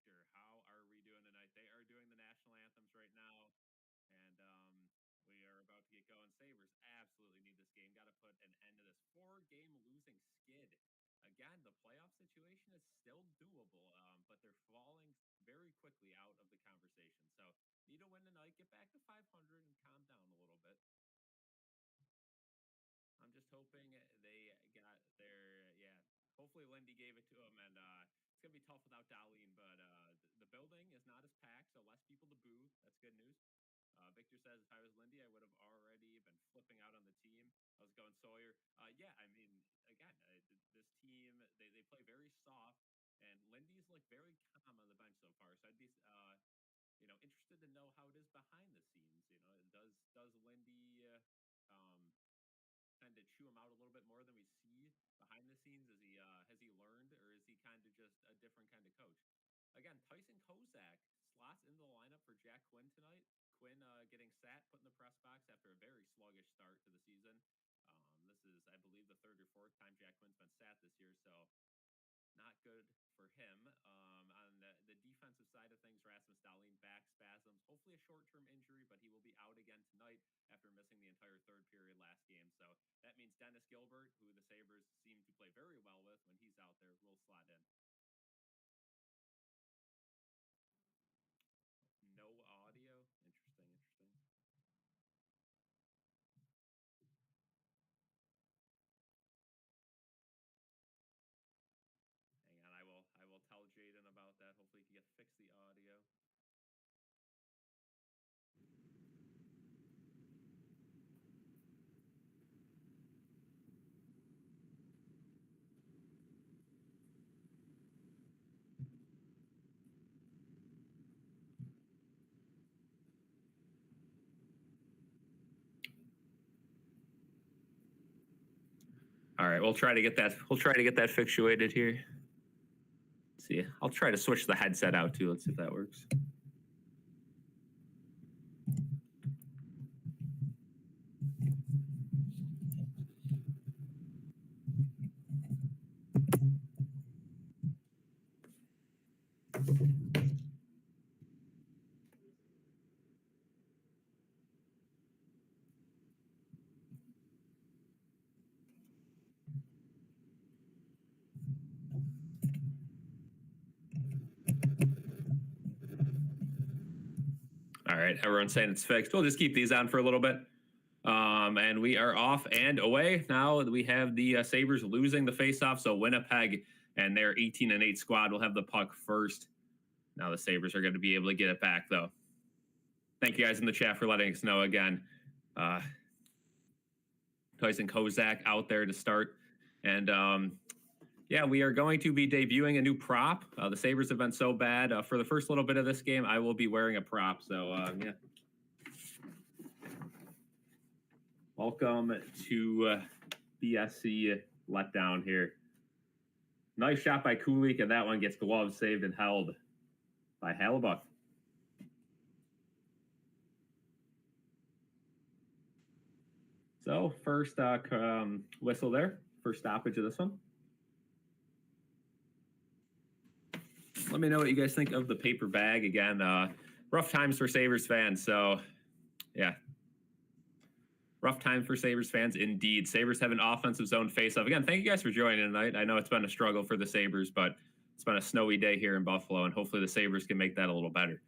Victor, how are we doing tonight? They are doing the national anthems right now, and we are about to get going. Sabres absolutely need this game. Got to put an end to this 4-game losing skid. Again, the playoff situation is still doable, but they're falling very quickly out of the conversation. So need to win tonight, get back to 500, and calm down a little bit. I'm just hoping they got their, hopefully Lindy gave it to them, and it's going to be tough without Darlene, but the building is not as packed, so less people to boo. That's good news. Victor says, if I was Lindy, I would have already been flipping out on the team. How's it going, Sawyer? Yeah, I mean, again, this team, they play very soft, and Lindy's like very calm on the bench so far, so I'd be, interested to know how it is behind the scenes. Does Lindy tend to chew him out a little bit more than we see behind the scenes? Has he learned, or is he kind of just a different kind of coach? Again, Tyson Kozak slots into the lineup for Jack Quinn tonight. Quinn getting sat, put in the press box after a very sluggish start to the season. This is, I believe, the third or fourth time Jack Quinn's been sat this year, so not good for him. On the defensive side of things, Rasmus Dahlin back spasms, hopefully a short-term injury, but he will be out again tonight after missing the entire third period last game. So that means Dennis Gilbert, who the Sabres seem to play very well with when he's out there, will slot in. No audio. Interesting. Hang on, I will tell Jaden about that. Hopefully he can fix the audio. All right, we'll try to get that. We'll try to get that fixated here. Let's see, I'll try to switch the headset out too. Let's see if that works. All right, everyone's saying it's fixed. We'll just keep these on for a little bit. And we are off and away. Now we have the Sabres losing the faceoff, so Winnipeg and their 18-8 squad will have the puck first. Now the Sabres are going to be able to get it back, though. Thank you guys in the chat for letting us know again. Tyson Kozak out there to start. And yeah, we are going to be debuting a new prop. The Sabres have been so bad. For the first little bit of this game, I will be wearing a prop. So, yeah. Welcome to BSC letdown here. Nice shot by Kulik, and that one gets glove saved and held by Hellebuyck. So, first whistle there. First stoppage of this one. Let me know what you guys think of the paper bag. Again, rough times for Sabres fans. So, yeah. Rough time for Sabres fans, indeed. Sabres have an offensive zone face-off. Again, thank you guys for joining tonight. I know it's been a struggle for the Sabres, but it's been a snowy day here in Buffalo, and hopefully the Sabres can make that a little better.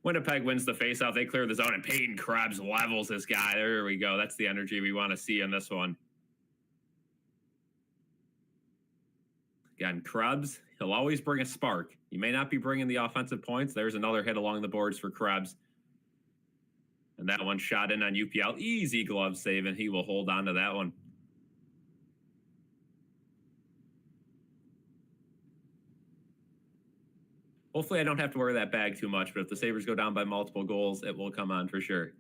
Winnipeg wins the face-off. They clear the zone, and Peyton Krebs levels this guy. There we go. That's the energy we want to see in this one. Again, Krebs, he'll always bring a spark. You may not be bringing the offensive points. There's another hit along the boards for Krebs. And that one shot in on UPL. Easy glove save, and he will hold on to that one. Hopefully I don't have to wear that bag too much, but if the Sabres go down by multiple goals, it will come on for sure.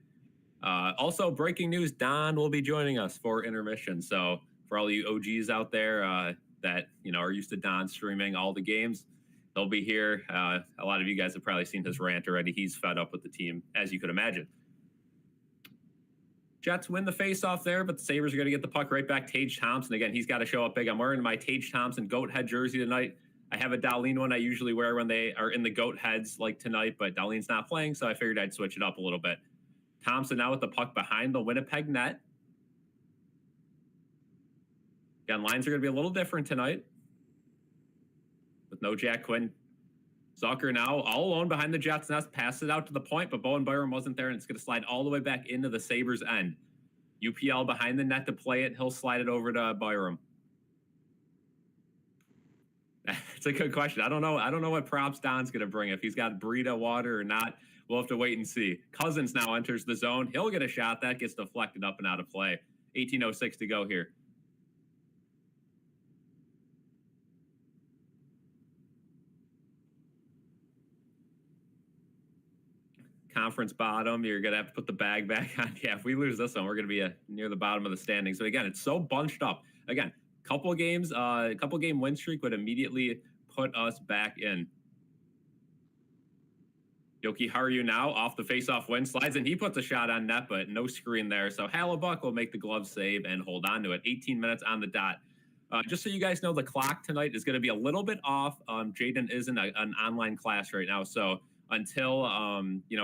Also, breaking news, Don will be joining us for intermission. So for all you OGs out there that are used to Don streaming all the games, he'll be here. A lot of you guys have probably seen his rant already. He's fed up with the team, as you could imagine. Jets win the face-off there, but the Sabres are going to get the puck right back. Tage Thompson, again, he's got to show up big. I'm wearing my Tage Thompson goat head jersey tonight. I have a Darlene one I usually wear when they are in the goat heads like tonight, but Darlene's not playing, so I figured I'd switch it up a little bit. Thompson now with the puck behind the Winnipeg net. Again, lines are going to be a little different tonight with no Jack Quinn. Zucker now all alone behind the Jets nest, passes it out to the point, but Bowen Byram wasn't there, and it's going to slide all the way back into the Sabres end. UPL behind the net to play it. He'll slide it over to Byram. It's a good question. I don't know what props Don's going to bring, if he's got Brita water or not. We'll have to wait and see. Cousins now enters the zone. He'll get a shot. That gets deflected up and out of play. 18:06 to go here. Conference bottom. You're going to have to put the bag back on. Yeah, if we lose this one, we're going to be near the bottom of the standings. But again, it's so bunched up. Again, couple game win streak would immediately put us back in. Yoki Haru now off the faceoff win, slides, and he puts a shot on net, but no screen there. So Hallebuck will make the glove save and hold on to it. 18 minutes on the dot. Just so you guys know, the clock tonight is going to be a little bit off. Jaden is in an online class right now, so until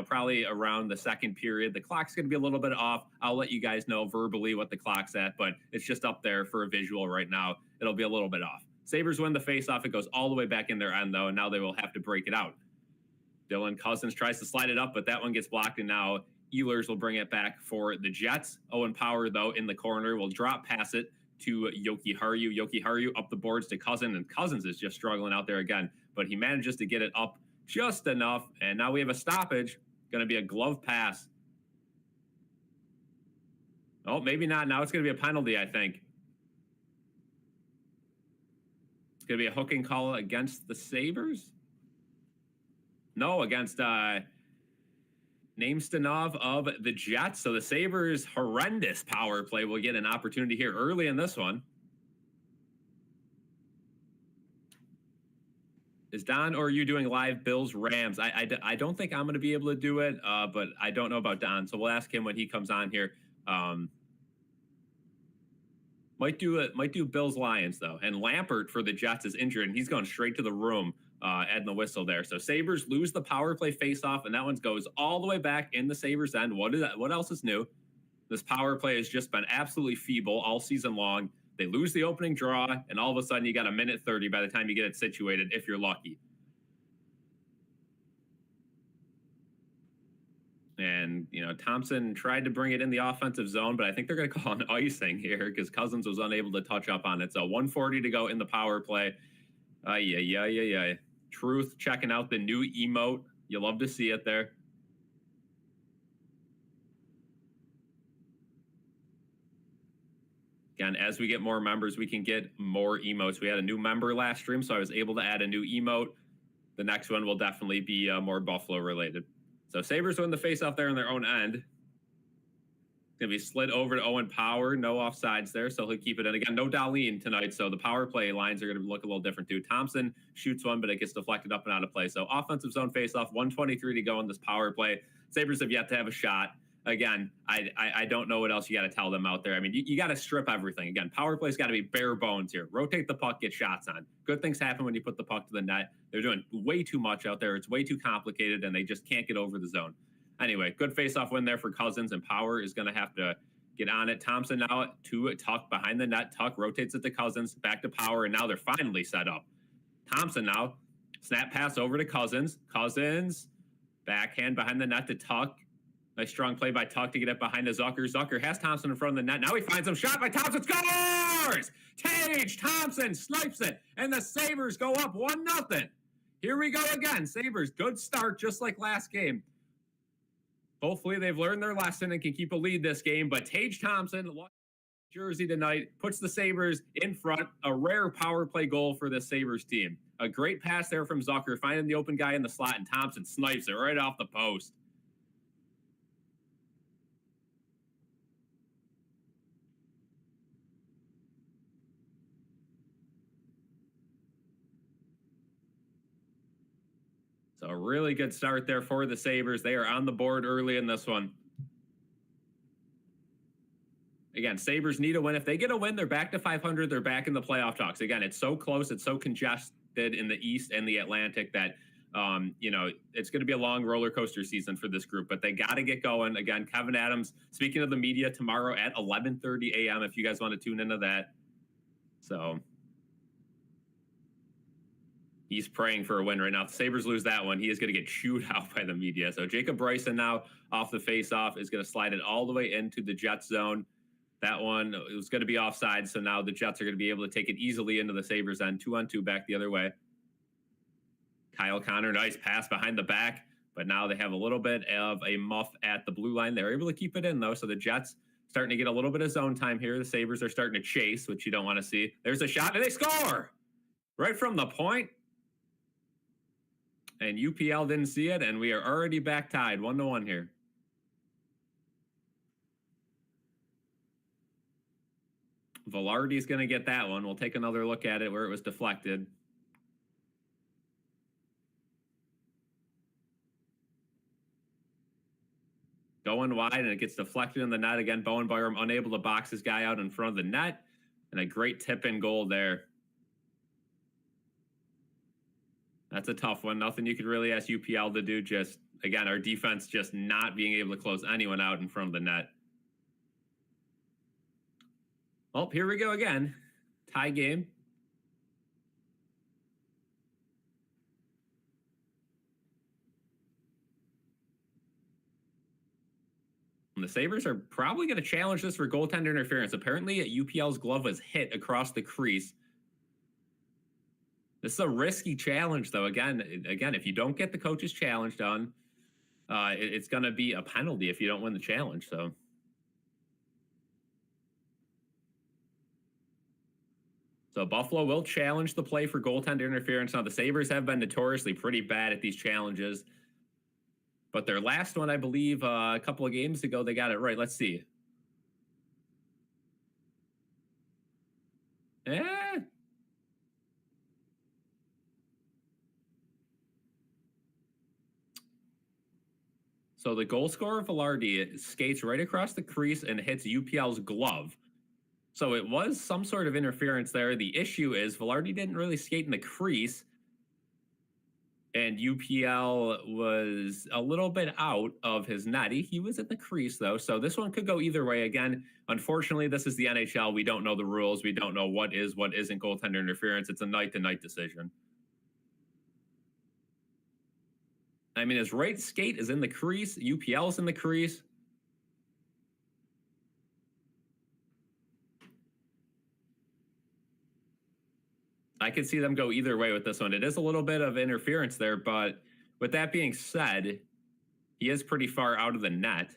probably around the second period, the clock's going to be a little bit off. I'll let you guys know verbally what the clock's at, but it's just up there for a visual right now. It'll be a little bit off. Sabres win the faceoff. It goes all the way back in their end, though, and now they will have to break it out. Dylan Cousins tries to slide it up, but that one gets blocked, and now Ehlers will bring it back for the Jets. Owen Power, though, in the corner will drop pass it to Yoki Haru. Yoki Haru up the boards to Cousins, and Cousins is just struggling out there again, but he manages to get it up just enough, and now we have a stoppage. Going to be a glove pass. Oh, maybe not. Now it's going to be a penalty, I think. It's going to be a hooking call against the Sabres. No, against Namestanov of the Jets. So the Sabres' horrendous power play will get an opportunity here early in this one. Is Don or are you doing live Bills Rams? I don't think I'm going to be able to do it, but I don't know about Don. So we'll ask him when he comes on here. Might do Bills Lions though. And Lampert for the Jets is injured, and he's going straight to the room. Adding the whistle there. So Sabres lose the power play face-off, and that one goes all the way back in the Sabres end. What else is new? This power play has just been absolutely feeble all season long. They lose the opening draw, and all of a sudden you got a minute 30 by the time you get it situated, if you're lucky. And, Thompson tried to bring it in the offensive zone, but I think they're going to call an icing here because Cousins was unable to touch up on it. So 1:40 to go in the power play. Yeah. Truth checking out the new emote. You love to see it there. Again, as we get more members, we can get more emotes. We had a new member last stream, so I was able to add a new emote. The next one will definitely be more Buffalo related. So Sabres win the faceoff there on their own end. Going to be slid over to Owen Power. No offsides there, so he'll keep it in. Again, no Darlene tonight, so the power play lines are going to look a little different too. Thompson shoots one, but it gets deflected up and out of play. So offensive zone faceoff, 1:23 to go in this power play. Sabres have yet to have a shot. Again, I don't know what else you got to tell them out there. I mean, you got to strip everything. Again, power play's got to be bare bones here. Rotate the puck, get shots on. Good things happen when you put the puck to the net. They're doing way too much out there. It's way too complicated, and they just can't get over the zone. Anyway, good face-off win there for Cousins, and Power is going to have to get on it. Thompson now to Tuck behind the net. Tuck rotates it to Cousins, back to Power, and now they're finally set up. Thompson now, snap pass over to Cousins. Cousins, backhand behind the net to Tuck. Nice strong play by Tuck to get it behind to Zucker. Zucker has Thompson in front of the net. Now he finds him. Shot by Thompson. Scores! Tage Thompson snipes it, and the Sabres go up 1-0. Here we go again. Sabres, good start, just like last game. Hopefully they've learned their lesson and can keep a lead this game. But Tage Thompson, jersey tonight, puts the Sabres in front. A rare power play goal for the Sabres team. A great pass there from Zucker, finding the open guy in the slot, and Thompson snipes it right off the post. So a really good start there for the Sabres. They are on the board early in this one. Again, Sabres need a win. If they get a win, they're back to 500. They're back in the playoff talks. Again, it's so close. It's so congested did in the East and the Atlantic that, it's going to be a long roller coaster season for this group, but they got to get going. Again, Kevin Adams, speaking of the media, tomorrow at 11:30 a.m. if you guys want to tune into that. So he's praying for a win right now. If the Sabres lose that one, he is going to get chewed out by the media. So Jacob Bryson now off the face-off is going to slide it all the way into the Jets zone. That one, it was going to be offside, so now the Jets are going to be able to take it easily into the Sabres end. 2-on-2 back the other way. Kyle Connor, nice pass behind the back, but now they have a little bit of a muff at the blue line. They're able to keep it in, though, so the Jets starting to get a little bit of zone time here. The Sabres are starting to chase, which you don't want to see. There's a shot, and they score! Right from the point. And UPL didn't see it, and we are already back tied 1-1 here. Velarde's going to get that one. We'll take another look at it where it was deflected. Going wide, and it gets deflected in the net again. Bowen Byram unable to box his guy out in front of the net. And a great tip-in goal there. That's a tough one. Nothing you could really ask UPL to do. Just, again, our defense just not being able to close anyone out in front of the net. Well, here we go again. Tie game. And the Sabres are probably going to challenge this for goaltender interference. Apparently, UPL's glove was hit across the crease. This is a risky challenge, though. Again, if you don't get the coach's challenge done, it's going to be a penalty if you don't win the challenge. So Buffalo will challenge the play for goaltender interference. Now, the Sabres have been notoriously pretty bad at these challenges. But their last one, I believe, a couple of games ago, they got it right. Let's see. So the goal scorer, Velarde, skates right across the crease and hits UPL's glove. So it was some sort of interference there. The issue is Velarde didn't really skate in the crease, and UPL was a little bit out of his net. He was at the crease, though, so this one could go either way. Again, unfortunately, this is the NHL. We don't know the rules. We don't know what isn't goaltender interference. It's a night-to-night decision. I mean, his right skate is in the crease. UPL's in the crease. I could see them go either way with this one. It is a little bit of interference there, but with that being said, he is pretty far out of the net.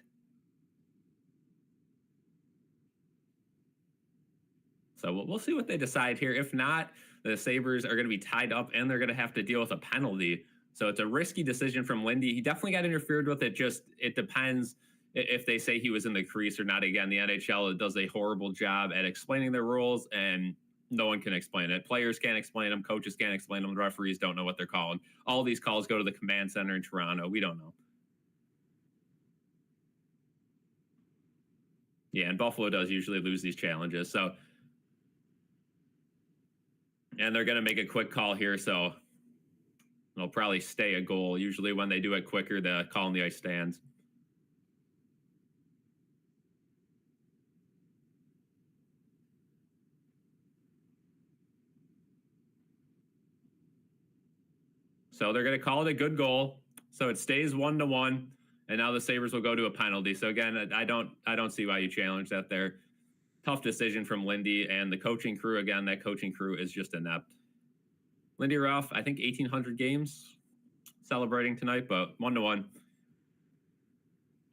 So we'll see what they decide here. If not, the Sabres are going to be tied up, and they're going to have to deal with a penalty. So it's a risky decision from Lindy. He definitely got interfered with. It depends if they say he was in the crease or not. Again, the NHL does a horrible job at explaining their rules, and no one can explain it. Players can't explain them. Coaches can't explain them. The referees don't know what they're calling. All these calls go to the command center in Toronto. We don't know. Yeah, and Buffalo does usually lose these challenges. So, and they're going to make a quick call here, so it'll probably stay a goal. Usually when they do it quicker, the call on the ice stands. So they're going to call it a good goal. So it stays 1-1, and now the Sabres will go to a penalty. So again, I don't see why you challenge that there. Tough decision from Lindy and the coaching crew. Again, that coaching crew is just inept. Lindy Ruff, I think 1,800 games celebrating tonight, but 1-1.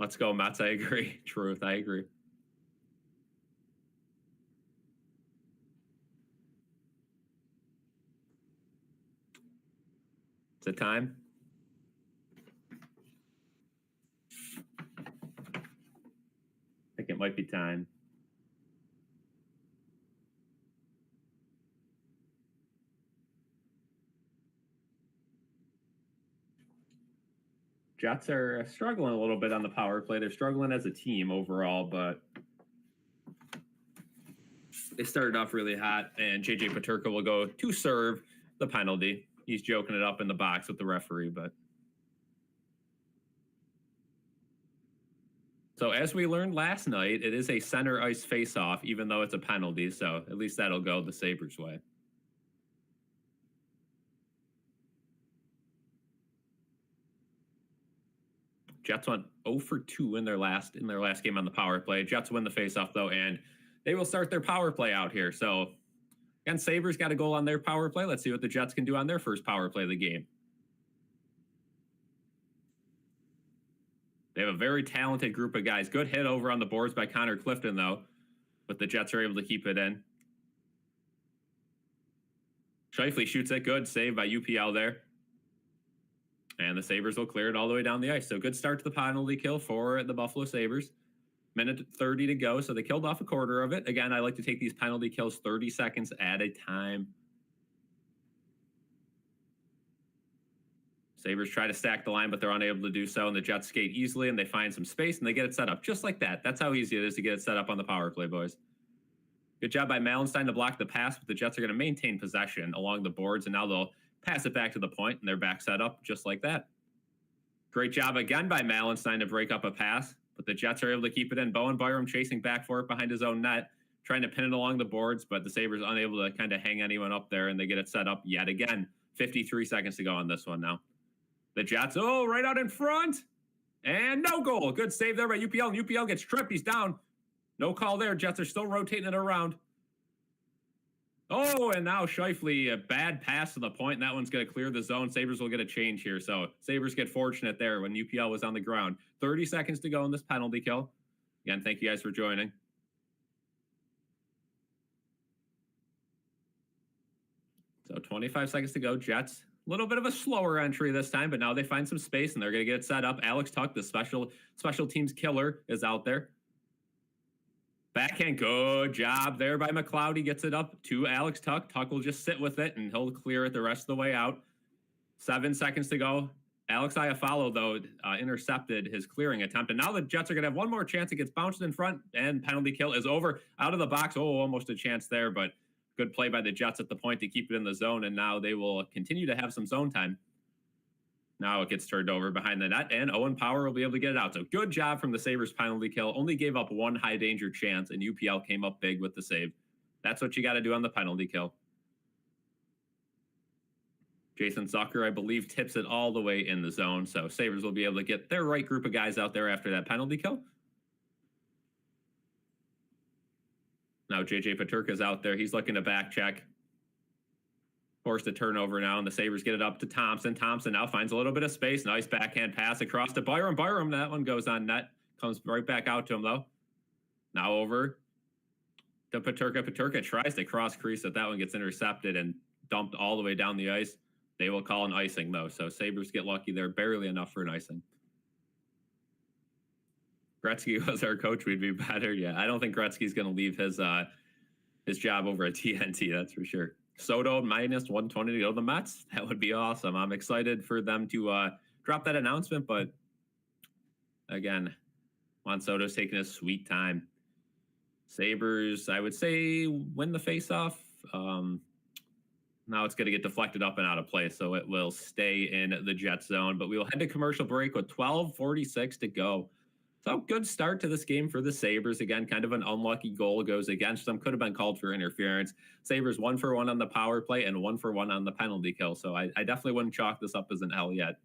Let's go, Mets. I agree. Truth, I agree. Is it time? I think it might be time. Jets are struggling a little bit on the power play. They're struggling as a team overall, but they started off really hot, and JJ Peterka will go to serve. the penalty. He's joking it up in the box with the referee, but. So as we learned last night, it is a center ice face-off, even though it's a penalty. So at least that'll go the Sabres' way. Jets went 0 for 2 in their last game on the power play. Jets win the face-off though, and they will start their power play out here. So again, Sabres got a goal on their power play. Let's see what the Jets can do on their first power play of the game. They have a very talented group of guys. Good hit over on the boards by Connor Clifton, though. But the Jets are able to keep it in. Scheifele shoots it. Good save by UPL there. And the Sabres will clear it all the way down the ice. So good start to the penalty kill for the Buffalo Sabres. Minute 30 to go. So they killed off a quarter of it. Again, I like to take these penalty kills 30 seconds at a time. Sabres try to stack the line, but they're unable to do so, and the Jets skate easily, and they find some space, and they get it set up just like that. That's how easy it is to get it set up on the power play, boys. Good job by Malenstein to block the pass, but the Jets are going to maintain possession along the boards, and now they'll pass it back to the point, and they're back set up just like that. Great job again by Malenstein to break up a pass, but the Jets are able to keep it in. Bowen Byram chasing back for it behind his own net, trying to pin it along the boards, but the Sabres unable to kind of hang anyone up there, and they get it set up yet again. 53 seconds to go on this one now. The Jets, right out in front. And no goal. Good save there by UPL. And UPL gets tripped. He's down. No call there. Jets are still rotating it around. And now Scheifele, a bad pass to the point, and that one's going to clear the zone. Sabres will get a change here. So Sabres get fortunate there when UPL was on the ground. 30 seconds to go in this penalty kill. Again, thank you guys for joining. So 25 seconds to go. Jets. A little bit of a slower entry this time, but now they find some space, and they're going to get it set up. Alex Tuck, the special teams killer, is out there. Backhand, good job there by McLeod. He gets it up to Alex Tuck. Tuck will just sit with it, and he'll clear it the rest of the way out. 7 seconds to go. Alex Iafallo, though, intercepted his clearing attempt, and now the Jets are going to have one more chance. It gets bounced in front, and penalty kill is over. Out of the box, almost a chance there, but good play by the Jets at the point to keep it in the zone, and now they will continue to have some zone time. Now it gets turned over behind the net, and Owen Power will be able to get it out. So good job from the Sabres penalty kill. Only gave up one high-danger chance, and UPL came up big with the save. That's what you got to do on the penalty kill. Jason Zucker, I believe, tips it all the way in the zone, so Sabres will be able to get their right group of guys out there after that penalty kill. Now JJ Peterka's out there. He's looking to back check. Forced a turnover now, and the Sabres get it up to Thompson. Thompson now finds a little bit of space. Nice backhand pass across to Byram. Byram, that one goes on net. Comes right back out to him, though. Now over to Peterka. Peterka tries to cross crease, but that one gets intercepted and dumped all the way down the ice. They will call an icing, though, so Sabres get lucky there. Barely enough for an icing. Gretzky was our coach, we'd be better. Yeah, I don't think Gretzky's going to leave his job over at TNT, that's for sure. Soto minus 120 to go to the Mets. That would be awesome. I'm excited for them to drop that announcement, but again, Juan Soto's taking his sweet time. Sabres, I would say, win the faceoff. Now it's going to get deflected up and out of play, so it will stay in the Jet zone, but we will head to commercial break with 12:46 to go. So good start to this game for the Sabres. Again, kind of an unlucky goal goes against them. Could have been called for interference. Sabres 1 for 1 on the power play and 1 for 1 on the penalty kill. So I definitely wouldn't chalk this up as an L yet.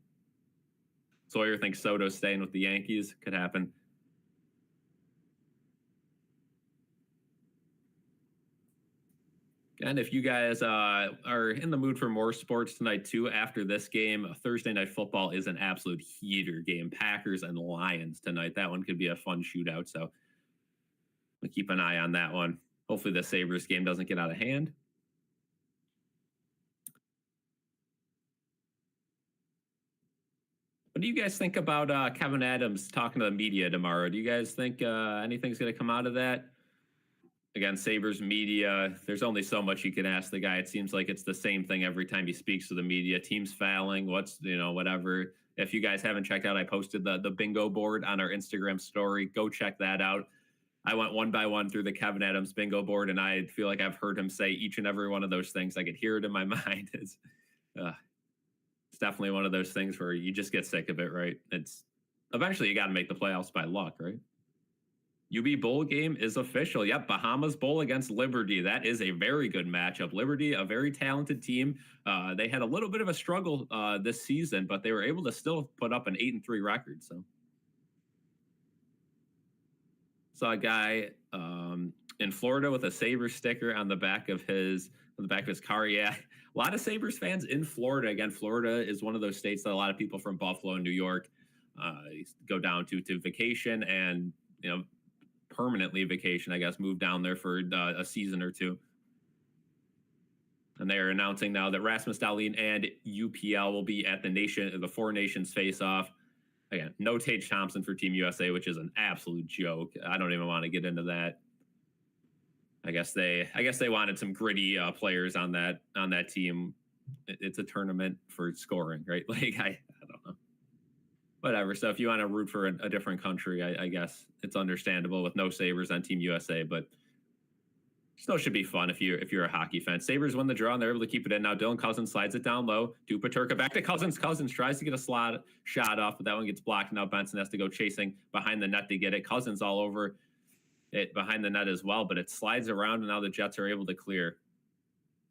Sawyer thinks Soto's staying with the Yankees. Could happen. And if you guys are in the mood for more sports tonight, too, after this game, Thursday Night Football is an absolute heater game. Packers and Lions tonight. That one could be a fun shootout, so we'll keep an eye on that one. Hopefully the Sabres game doesn't get out of hand. What do you guys think about Kevin Adams talking to the media tomorrow? Do you guys think anything's going to come out of that? Again, Sabres media, there's only so much you can ask the guy. It seems like it's the same thing every time he speaks to the media. Teams fouling, whatever. If you guys haven't checked out, I posted the bingo board on our Instagram story. Go check that out. I went one by one through the Kevin Adams bingo board, and I feel like I've heard him say each and every one of those things. I could hear it in my mind. It's definitely one of those things where you just get sick of it, right? It's eventually you got to make the playoffs by luck, right? UB Bowl game is official. Yep, Bahamas Bowl against Liberty. That is a very good matchup. Liberty, a very talented team. They had a little bit of a struggle this season, but they were able to still put up an 8-3 record. So, saw a guy in Florida with a Sabres sticker on the back of his car. Yeah, a lot of Sabres fans in Florida. Again, Florida is one of those states that a lot of people from Buffalo and New York go down to vacation and permanently vacation, I guess, move down there for a season or two. And they are announcing now that Rasmus Dahlin and UPL will be at the Four Nations face-off. Again, no Tage Thompson for Team USA, which is an absolute joke. I don't even want to get into that. I guess they wanted some gritty players on that team. It's a tournament for scoring, right? Like I don't know. Whatever. So if you want to root for a different country, I guess it's understandable with no Sabres on Team USA, but still should be fun if you're a hockey fan. Sabres win the draw and they're able to keep it in. Now Dylan Cousins slides it down low. Dupaturka back to Cousins. Cousins tries to get a shot off, but that one gets blocked. Now Benson has to go chasing behind the net to get it. Cousins all over it behind the net as well, but it slides around and now the Jets are able to clear.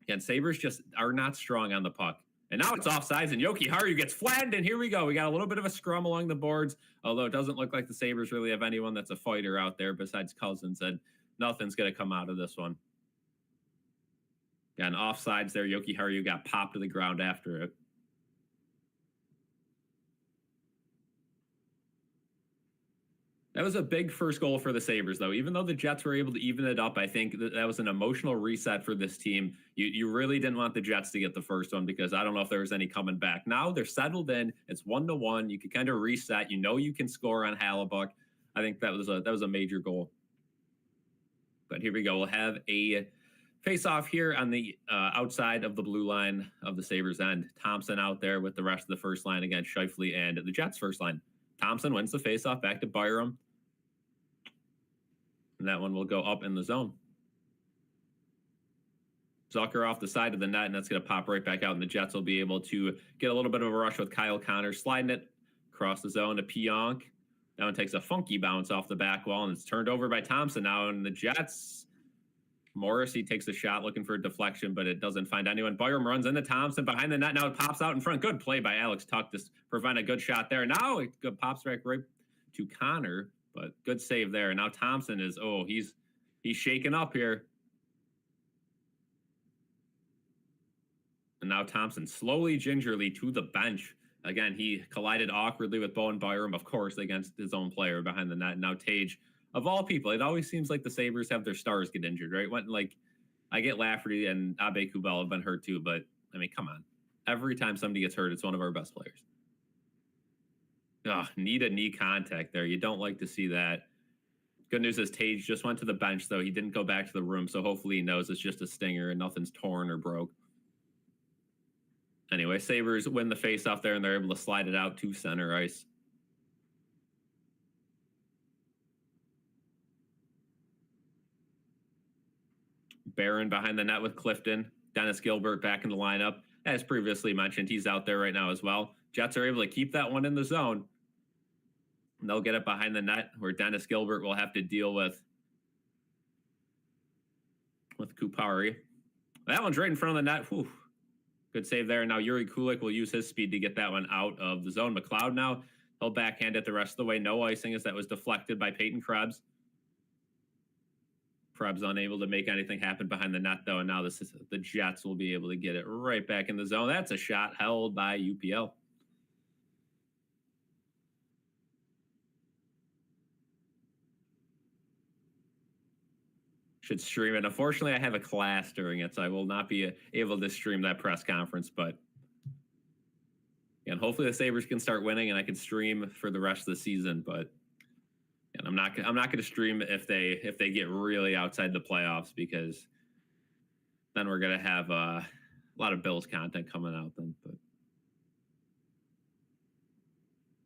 Again, Sabres just are not strong on the puck. And now it's offsides, and Jokiharju gets flattened, and here we go. We got a little bit of a scrum along the boards, although it doesn't look like the Sabres really have anyone that's a fighter out there besides Cousins, and nothing's going to come out of this one. Again, offsides there. Jokiharju got popped to the ground after it. That was a big first goal for the Sabres, though. Even though the Jets were able to even it up, I think that was an emotional reset for this team. You really didn't want the Jets to get the first one because I don't know if there was any coming back. Now they're settled in. It's 1-1. You can kind of reset. You know you can score on Hellebuyck. I think that was a major goal. But here we go. We'll have a face-off here on the outside of the blue line of the Sabres end. Thompson out there with the rest of the first line against Scheifele and the Jets' first line. Thompson wins the faceoff back to Byram. And that one will go up in the zone. Zucker off the side of the net, and that's going to pop right back out, and the Jets will be able to get a little bit of a rush with Kyle Connor sliding it across the zone to Pionk. That one takes a funky bounce off the back wall, and it's turned over by Thompson now, and the Jets... Morrissey takes a shot looking for a deflection, but it doesn't find anyone. Byram runs into Thompson behind the net. Now it pops out in front. Good play by Alex Tuck to prevent a good shot there. Now it pops back right to Connor, but good save there. Now Thompson is, he's shaking up here. And now Thompson slowly, gingerly to the bench. Again, he collided awkwardly with Bowen Byram, of course, against his own player behind the net. Now Tage, of all people, it always seems like the Sabres have their stars get injured, right? I get Lafferty and Abe Kubel have been hurt too, but I mean, come on. Every time somebody gets hurt, it's one of our best players. Need a knee contact there. You don't like to see that. Good news is Tage just went to the bench, though. He didn't go back to the room, so hopefully he knows it's just a stinger and nothing's torn or broke. Anyway, Sabres win the face-off there, and they're able to slide it out to center ice. Barron behind the net with Clifton. Dennis Gilbert back in the lineup. As previously mentioned, he's out there right now as well. Jets are able to keep that one in the zone. And they'll get it behind the net where Dennis Gilbert will have to deal with Kupari. That one's right in front of the net. Whew. Good save there. Now Yuri Kulik will use his speed to get that one out of the zone. McLeod now, he'll backhand it the rest of the way. No icing as that was deflected by Peyton Krebs. Krebs unable to make anything happen behind the net, though, and now the Jets will be able to get it right back in the zone. That's a shot held by UPL. Should stream it. Unfortunately, I have a class during it, so I will not be able to stream that press conference, but again, hopefully the Sabres can start winning and I can stream for the rest of the season, but and I'm not going to stream if they get really outside the playoffs, because then we're going to have a lot of Bills content coming out then. But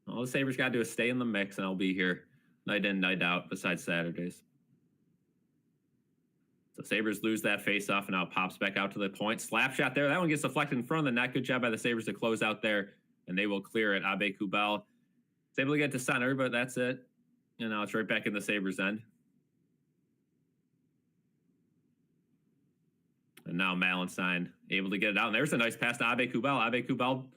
all the Sabres got to do is stay in the mix, and I'll be here night in, night out, besides Saturdays. So Sabres lose that face-off, and now it pops back out to the point. Slap shot there. That one gets deflected in front of the net. Good job by the Sabres to close out there, and they will clear it. Abe Kubel is able to get to center, but that's it. And now it's right back in the Sabres' end. And now Malenstein able to get it out. And there's a nice pass to Abe Kubel. Abe Kubel,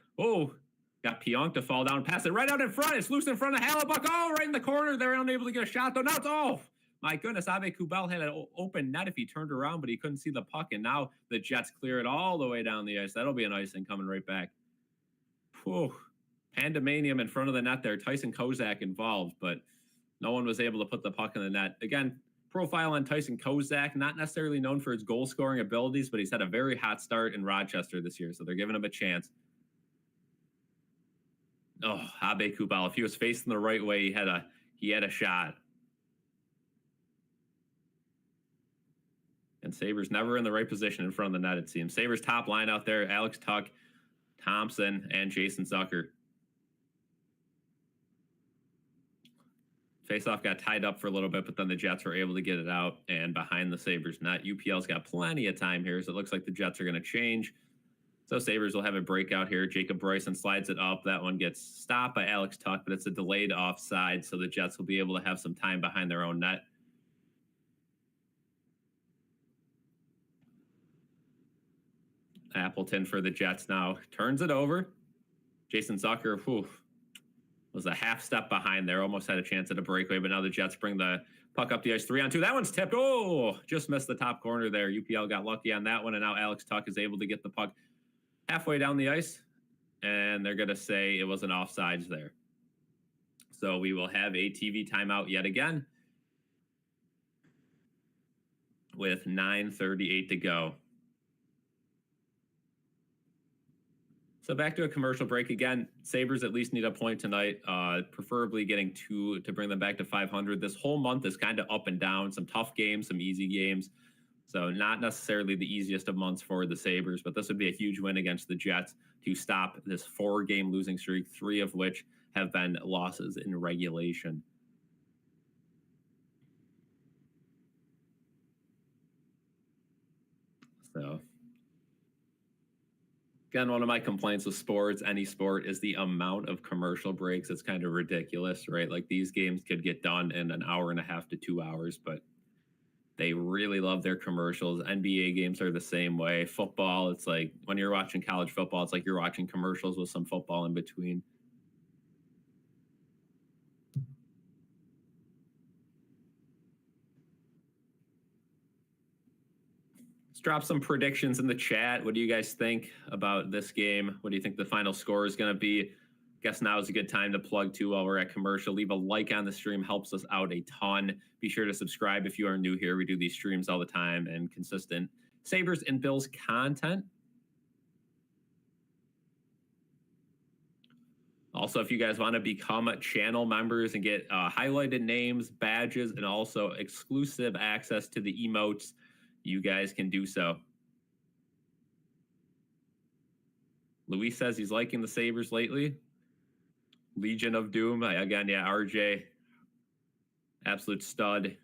got Pionk to fall down, pass it right out in front. It's loose in front of Hallebuck. Oh, right in the corner. They're unable to get a shot, though. Now it's my goodness, Abe Kubel had an open net if he turned around, but he couldn't see the puck. And now the Jets clear it all the way down the ice. That'll be an icing coming right back. Whew. Pandemonium in front of the net there. Tyson Kozak involved, but no one was able to put the puck in the net. Again, profile on Tyson Kozak, not necessarily known for his goal-scoring abilities, but he's had a very hot start in Rochester this year, so they're giving him a chance. Oh, Abe Kubel, if he was facing the right way, he had a shot. And Sabres never in the right position in front of the net, it seems. Sabres top line out there, Alex Tuck, Thompson, and Jason Zucker. Faceoff got tied up for a little bit, but then the Jets were able to get it out and behind the Sabres net. UPL's got plenty of time here, so it looks like the Jets are going to change. So Sabres will have a breakout here. Jacob Bryson slides it up. That one gets stopped by Alex Tuck, but it's a delayed offside, so the Jets will be able to have some time behind their own net. Appleton for the Jets now turns it over. Jason Zucker, was a half step behind there. Almost had a chance at a breakaway, but now the Jets bring the puck up the ice 3-on-2. That one's tipped. Just missed the top corner there. UPL got lucky on that one, and now Alex Tuck is able to get the puck halfway down the ice, and they're going to say it was an offsides there. So we will have a TV timeout yet again with 9:38 to go. So back to a commercial break again. Sabres at least need a point tonight, preferably getting 2 to bring them back to 500. This whole month is kind of up and down. Some tough games, some easy games. So not necessarily the easiest of months for the Sabres, but this would be a huge win against the Jets to stop this 4-game losing streak, 3 of which have been losses in regulation. So again, one of my complaints with sports, any sport, is the amount of commercial breaks. It's kind of ridiculous, right? Like these games could get done in an hour and a half to 2 hours, but they really love their commercials. NBA games are the same way. Football, it's like when you're watching college football, it's like you're watching commercials with some football in between. Let's drop some predictions in the chat. What do you guys think about this game? What do you think the final score is going to be? Guess now is a good time to plug too while we're at commercial. Leave a like on the stream, helps us out a ton. Be sure to subscribe if you are new here. We do these streams all the time and consistent Sabres and Bills content. Also, if you guys want to become channel members and get highlighted names, badges, and also exclusive access to the emotes, you guys can do so. Luis says he's liking the Sabres lately. Legion of Doom. Again, yeah, RJ. Absolute stud.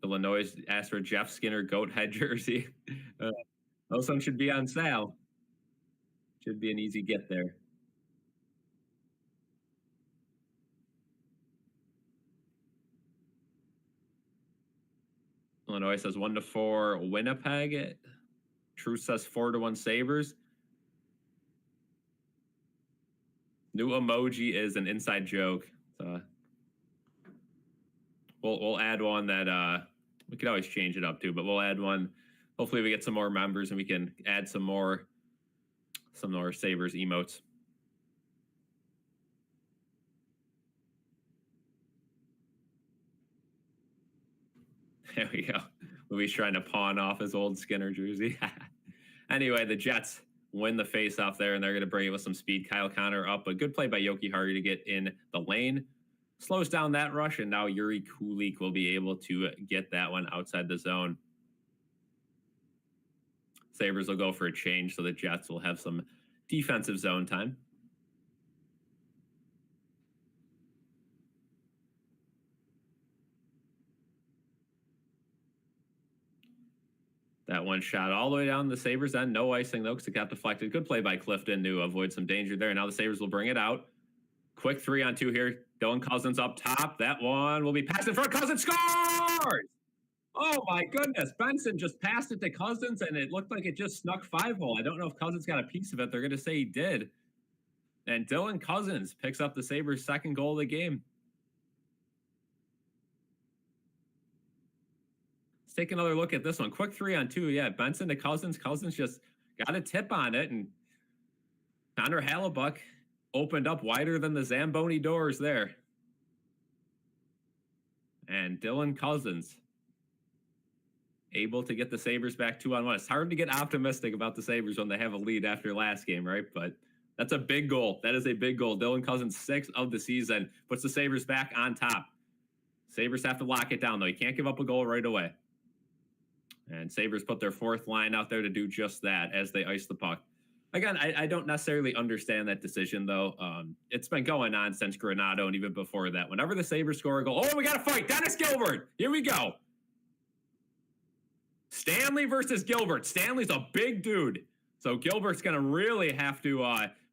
Illinois asked for Jeff Skinner goat head jersey. Those ones should be on sale. Should be an easy get there. Illinois says 1-4 Winnipeg. Truth says 4-1 Sabres. New emoji is an inside joke. So we'll add one that we could always change it up too, but we'll add one. Hopefully we get some more members and we can add some more Sabres emotes. There we go. Luis trying to pawn off his old Skinner jersey. Anyway, the Jets win the face-off there, and they're going to bring it with some speed. Kyle Connor up. A good play by Yoki Hardy to get in the lane. Slows down that rush, and now Yuri Kulik will be able to get that one outside the zone. Sabres will go for a change, so the Jets will have some defensive zone time. That one shot all the way down the Sabres end. No icing, though, because it got deflected. Good play by Clifton to avoid some danger there. Now the Sabres will bring it out. Quick 3-on-2 here. Dylan Cousins up top. That one will be passed in front. Cousins scores! Oh, my goodness. Benson just passed it to Cousins, and it looked like it just snuck 5-hole. I don't know if Cousins got a piece of it. They're going to say he did. And Dylan Cousins picks up the Sabres' second goal of the game. Let's take another look at this one. Quick 3-on-2. Yeah, Benson to Cousins. Cousins just got a tip on it, and Connor Hallebuck opened up wider than the Zamboni doors there. And Dylan Cousins able to get the Sabres back 2-on-1. It's hard to get optimistic about the Sabres when they have a lead after last game, right? But that's a big goal. That is a big goal. Dylan Cousins, 6th of the season, puts the Sabres back on top. Sabres have to lock it down, though. You can't give up a goal right away. And Sabres put their 4th line out there to do just that as they ice the puck. Again, I don't necessarily understand that decision, though. It's been going on since Granato and even before that. Whenever the Sabres score a goal, oh, we got to fight. Dennis Gilbert. Here we go. Stanley versus Gilbert. Stanley's a big dude. So Gilbert's going to really have to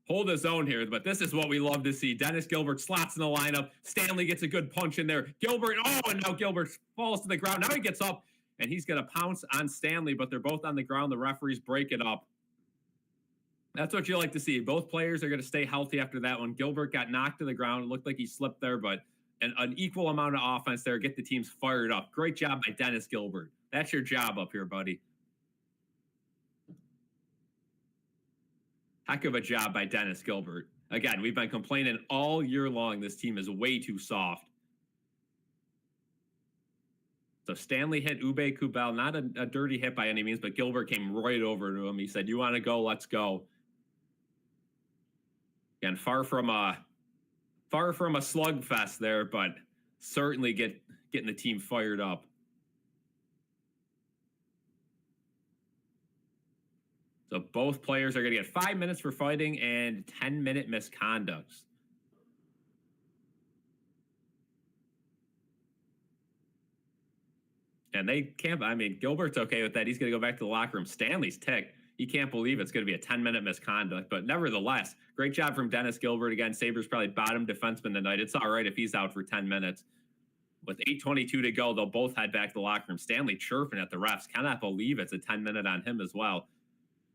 hold his own here. But this is what we love to see. Dennis Gilbert slots in the lineup. Stanley gets a good punch in there. Gilbert, and now Gilbert falls to the ground. Now he gets up, and he's going to pounce on Stanley, but they're both on the ground. The referees break it up. That's what you like to see. Both players are going to stay healthy after that one. Gilbert got knocked to the ground. It looked like he slipped there, but an equal amount of offense there. Get the teams fired up. Great job by Dennis Gilbert. That's your job up here, buddy. Heck of a job by Dennis Gilbert. Again, we've been complaining all year long this team is way too soft. So Stanley hit Ube Kubel. Not a dirty hit by any means, but Gilbert came right over to him. He said, "You want to go? Let's go." Again, far from a slugfest there, but certainly getting the team fired up. So both players are going to get 5 minutes for fighting and 10-minute misconducts. And they can't, Gilbert's okay with that. He's going to go back to the locker room. Stanley's ticked. He can't believe it's going to be a 10-minute misconduct. But nevertheless, great job from Dennis Gilbert. Again, Sabres probably bottom defenseman tonight. It's all right if he's out for 10 minutes. With 8:22 to go, they'll both head back to the locker room. Stanley chirping at the refs. Cannot believe it's a 10-minute on him as well.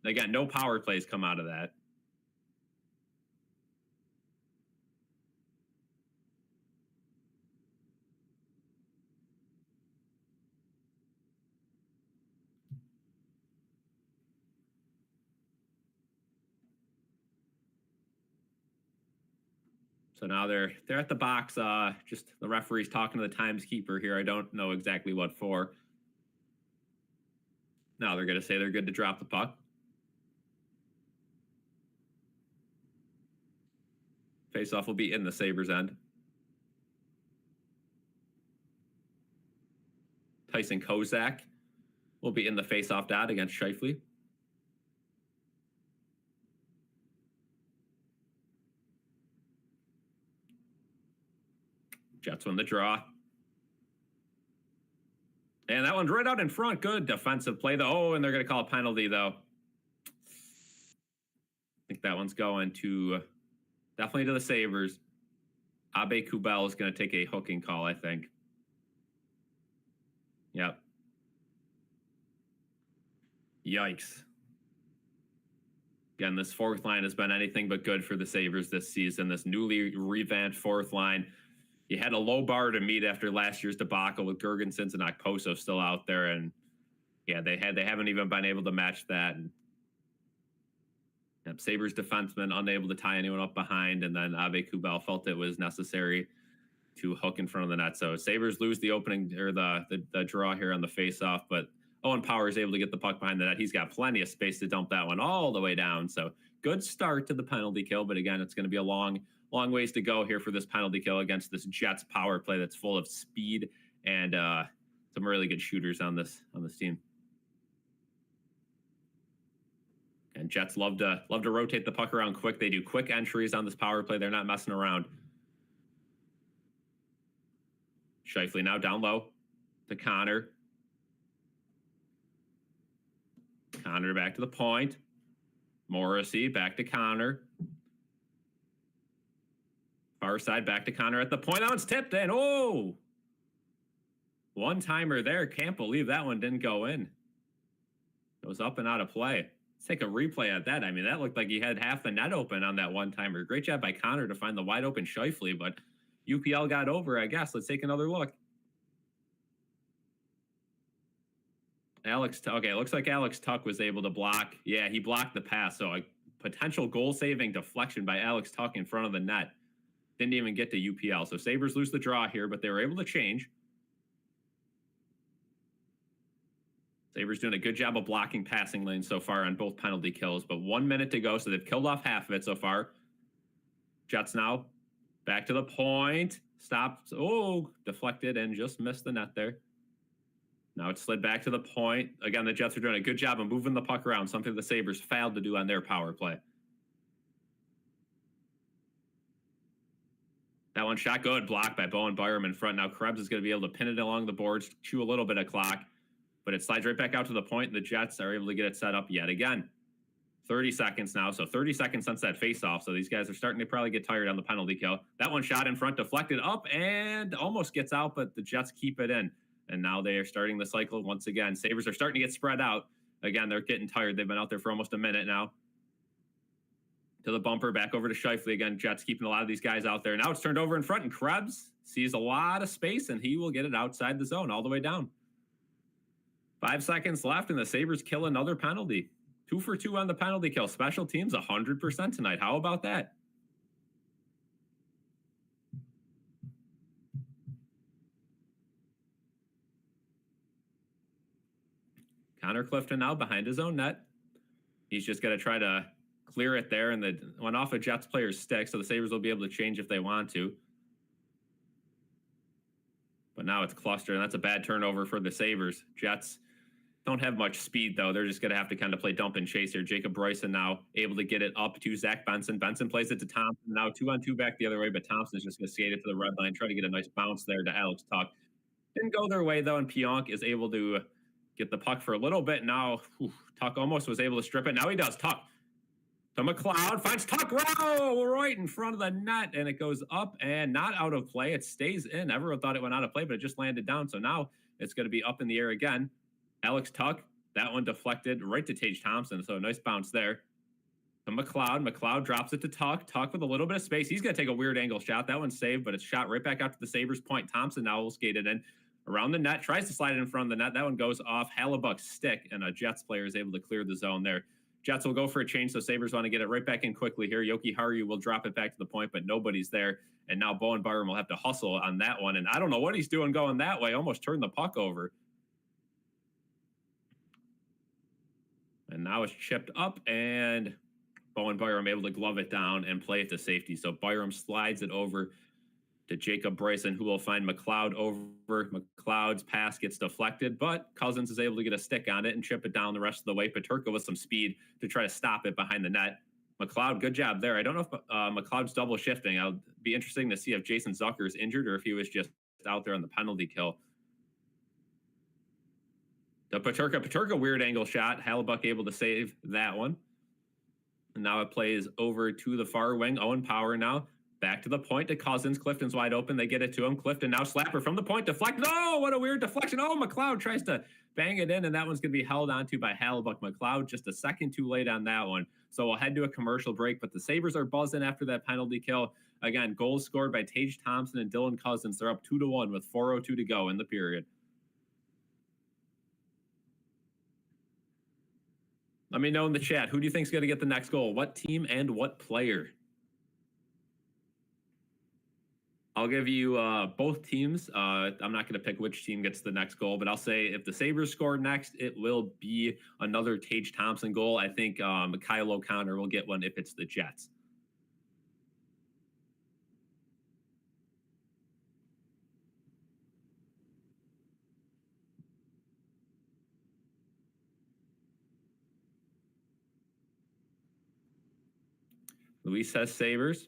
Again, no power plays come out of that. So now they're at the box. Just the referee's talking to the timekeeper here. I don't know exactly what for. Now they're going to say they're good to drop the puck. Faceoff will be in the Sabres end. Tyson Kozak will be in the faceoff dot against Scheifele. Jets win the draw. And that one's right out in front. Good defensive play, though. Oh, and they're going to call a penalty, though. I think that one's going to definitely to the Sabres. Abe Kubel is going to take a hooking call, I think. Yep. Yikes. Again, this 4th line has been anything but good for the Sabres this season. This newly revamped 4th line. You had a low bar to meet after last year's debacle with Girgensons and Okposo still out there, and yeah, they haven't even been able to match that. And Sabres defenseman unable to tie anyone up behind, and then Abe Kubel felt it was necessary to hook in front of the net. So Sabres lose the opening or the draw here on the faceoff, but Owen Power is able to get the puck behind the net. He's got plenty of space to dump that one all the way down. So good start to the penalty kill, but again, it's going to be a long ways to go here for this penalty kill against this Jets power play that's full of speed and some really good shooters on this team. And Jets love to rotate the puck around quick. They do quick entries on this power play. They're not messing around. Scheifele now down low to Connor. Connor back to the point. Morrissey back to Connor. Far side back to Connor at the point. That one's tipped in. Oh! One-timer there. Can't believe that one didn't go in. Goes up and out of play. Let's take a replay at that. I mean, that looked like he had half the net open on that one-timer. Great job by Connor to find the wide-open Scheifele, but UPL got over, I guess. Let's take another look. Okay, it looks like Alex Tuck was able to block. Yeah, he blocked the pass, so a potential goal-saving deflection by Alex Tuck in front of the net. Didn't even get to UPL. So Sabres lose the draw here, but they were able to change. Sabres doing a good job of blocking passing lanes so far on both penalty kills, but 1 minute to go, so they've killed off half of it so far. Jets now back to the point. Stopped. Oh, deflected and just missed the net there. Now it's slid back to the point. Again, the Jets are doing a good job of moving the puck around, something the Sabres failed to do on their power play. That one shot good, blocked by Bowen Byram in front. Now Krebs is going to be able to pin it along the boards, chew a little bit of clock, but it slides right back out to the point, and the Jets are able to get it set up yet again. 30 seconds now, so 30 seconds since that face-off, so these guys are starting to probably get tired on the penalty kill. That one shot in front, deflected up, and almost gets out, but the Jets keep it in. And now they are starting the cycle once again. Sabres are starting to get spread out. Again, they're getting tired. They've been out there for almost a minute now. To the bumper, back over to Scheifele again. Jets keeping a lot of these guys out there. Now it's turned over in front, and Krebs sees a lot of space, and he will get it outside the zone all the way down. 5 seconds left, and the Sabres kill another penalty. 2 for 2 on the penalty kill. Special teams 100% tonight. How about that? Connor Clifton now behind his own net. He's just going to try to clear it there, and the went off a Jets player's stick, so the Sabres will be able to change if they want to. But now it's clustered, and that's a bad turnover for the Sabres. Jets don't have much speed, though. They're just going to have to kind of play dump and chase here. Jacob Bryson now able to get it up to Zach Benson. Benson plays it to Thompson. Now 2-on-2 back the other way, but Thompson is just going to skate it to the red line, try to get a nice bounce there to Alex Tuck. Didn't go their way, though, and Pionk is able to get the puck for a little bit. Now, Tuck almost was able to strip it. Now he does. Tuck to McLeod. Finds Tuck right in front of the net, and it goes up and not out of play. It stays in. Everyone thought it went out of play, but it just landed down. So now it's going to be up in the air again. Alex Tuck, that one deflected right to Tage Thompson. So a nice bounce there. To McLeod. McLeod drops it to Tuck. Tuck with a little bit of space. He's going to take a weird angle shot. That one's saved, but it's shot right back out to the Sabres point. Thompson now will skate it in. Around the net, tries to slide it in front of the net. That one goes off Hallebuck's stick, and a Jets player is able to clear the zone there. Jets will go for a change, so Sabres want to get it right back in quickly here. Yoki Haru will drop it back to the point, but nobody's there. And now Bowen Byram will have to hustle on that one. And I don't know what he's doing going that way. Almost turned the puck over. And now it's chipped up, and Bowen Byram able to glove it down and play it to safety. So Byram slides it over to Jacob Bryson, who will find McLeod over. McLeod's pass gets deflected, but Cousins is able to get a stick on it and chip it down the rest of the way. Paterka with some speed to try to stop it behind the net. McLeod, good job there. I don't know if McLeod's double shifting. It'll be interesting to see if Jason Zucker is injured or if he was just out there on the penalty kill. The Paterka weird angle shot. Hallebuck able to save that one. And now it plays over to the far wing. Owen Power now. Back to the point to Cousins. Clifton's wide open. They get it to him. Clifton now slapper from the point. Deflect. No, what a weird deflection. Oh, McLeod tries to bang it in, and that one's going to be held onto by Hallebuck. McLeod just a second too late on that one. So we'll head to a commercial break, but the Sabres are buzzing after that penalty kill. Again, goals scored by Tage Thompson and Dylan Cousins. They're up 2-1 with 4:02 to go in the period. Let me know in the chat, who do you think is going to get the next goal? What team and what player? I'll give you both teams. I'm not going to pick which team gets the next goal, but I'll say if the Sabres score next, it will be another Tage Thompson goal. I think Kyle O'Connor will get one if it's the Jets. Luis says Sabres.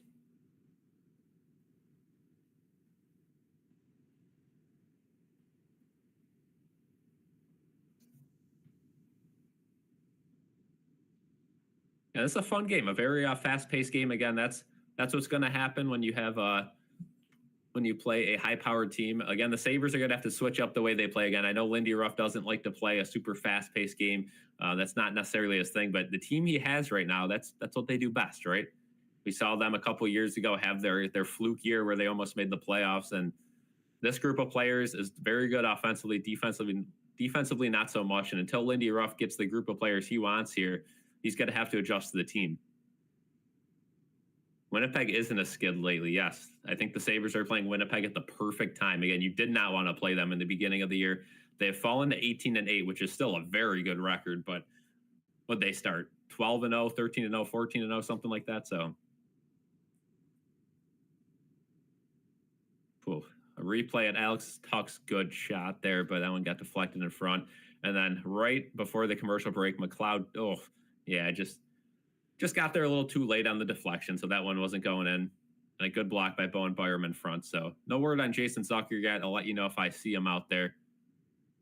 Yeah, this is a fun game, a very fast-paced game. Again, that's what's going to happen when you have when you play a high-powered team. Again, the Sabres are going to have to switch up the way they play. Again, I know Lindy Ruff doesn't like to play a super fast-paced game. That's not necessarily his thing, but the team he has right now, that's what they do best, right? We saw them a couple years ago have their fluke year where they almost made the playoffs, and this group of players is very good offensively, defensively not so much. And until Lindy Ruff gets the group of players he wants here, he's going to have to adjust to the team. Winnipeg isn't a skid lately. Yes, I think the Sabres are playing Winnipeg at the perfect time. Again, you did not want to play them in the beginning of the year. They have fallen to 18-8, which is still a very good record. But what they start 12-0, 13-0, 14-0, something like that. So, a replay at Alex Tuck's good shot there, but that one got deflected in front. And then right before the commercial break, McLeod, just got there a little too late on the deflection, so that one wasn't going in. And a good block by Bowen Byram in front. So no word on Jason Zucker yet. I'll let you know if I see him out there.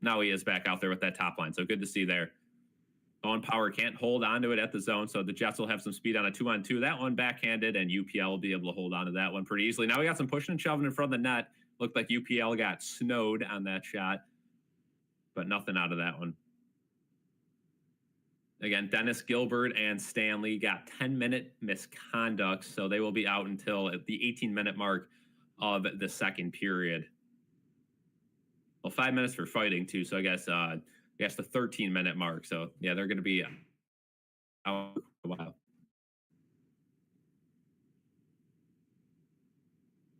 Now he is back out there with that top line, so good to see there. Owen Power can't hold on to it at the zone, so the Jets will have some speed on a 2-on-2. That one backhanded, and UPL will be able to hold on to that one pretty easily. Now we got some pushing and shoving in front of the net. Looked like UPL got snowed on that shot, but nothing out of that one. Again, Dennis Gilbert and Stanley got 10-minute misconduct, so they will be out until the 18-minute mark of the second period. Well, 5 minutes for fighting, too, so I guess the 13-minute mark. So, yeah, they're going to be out for a while.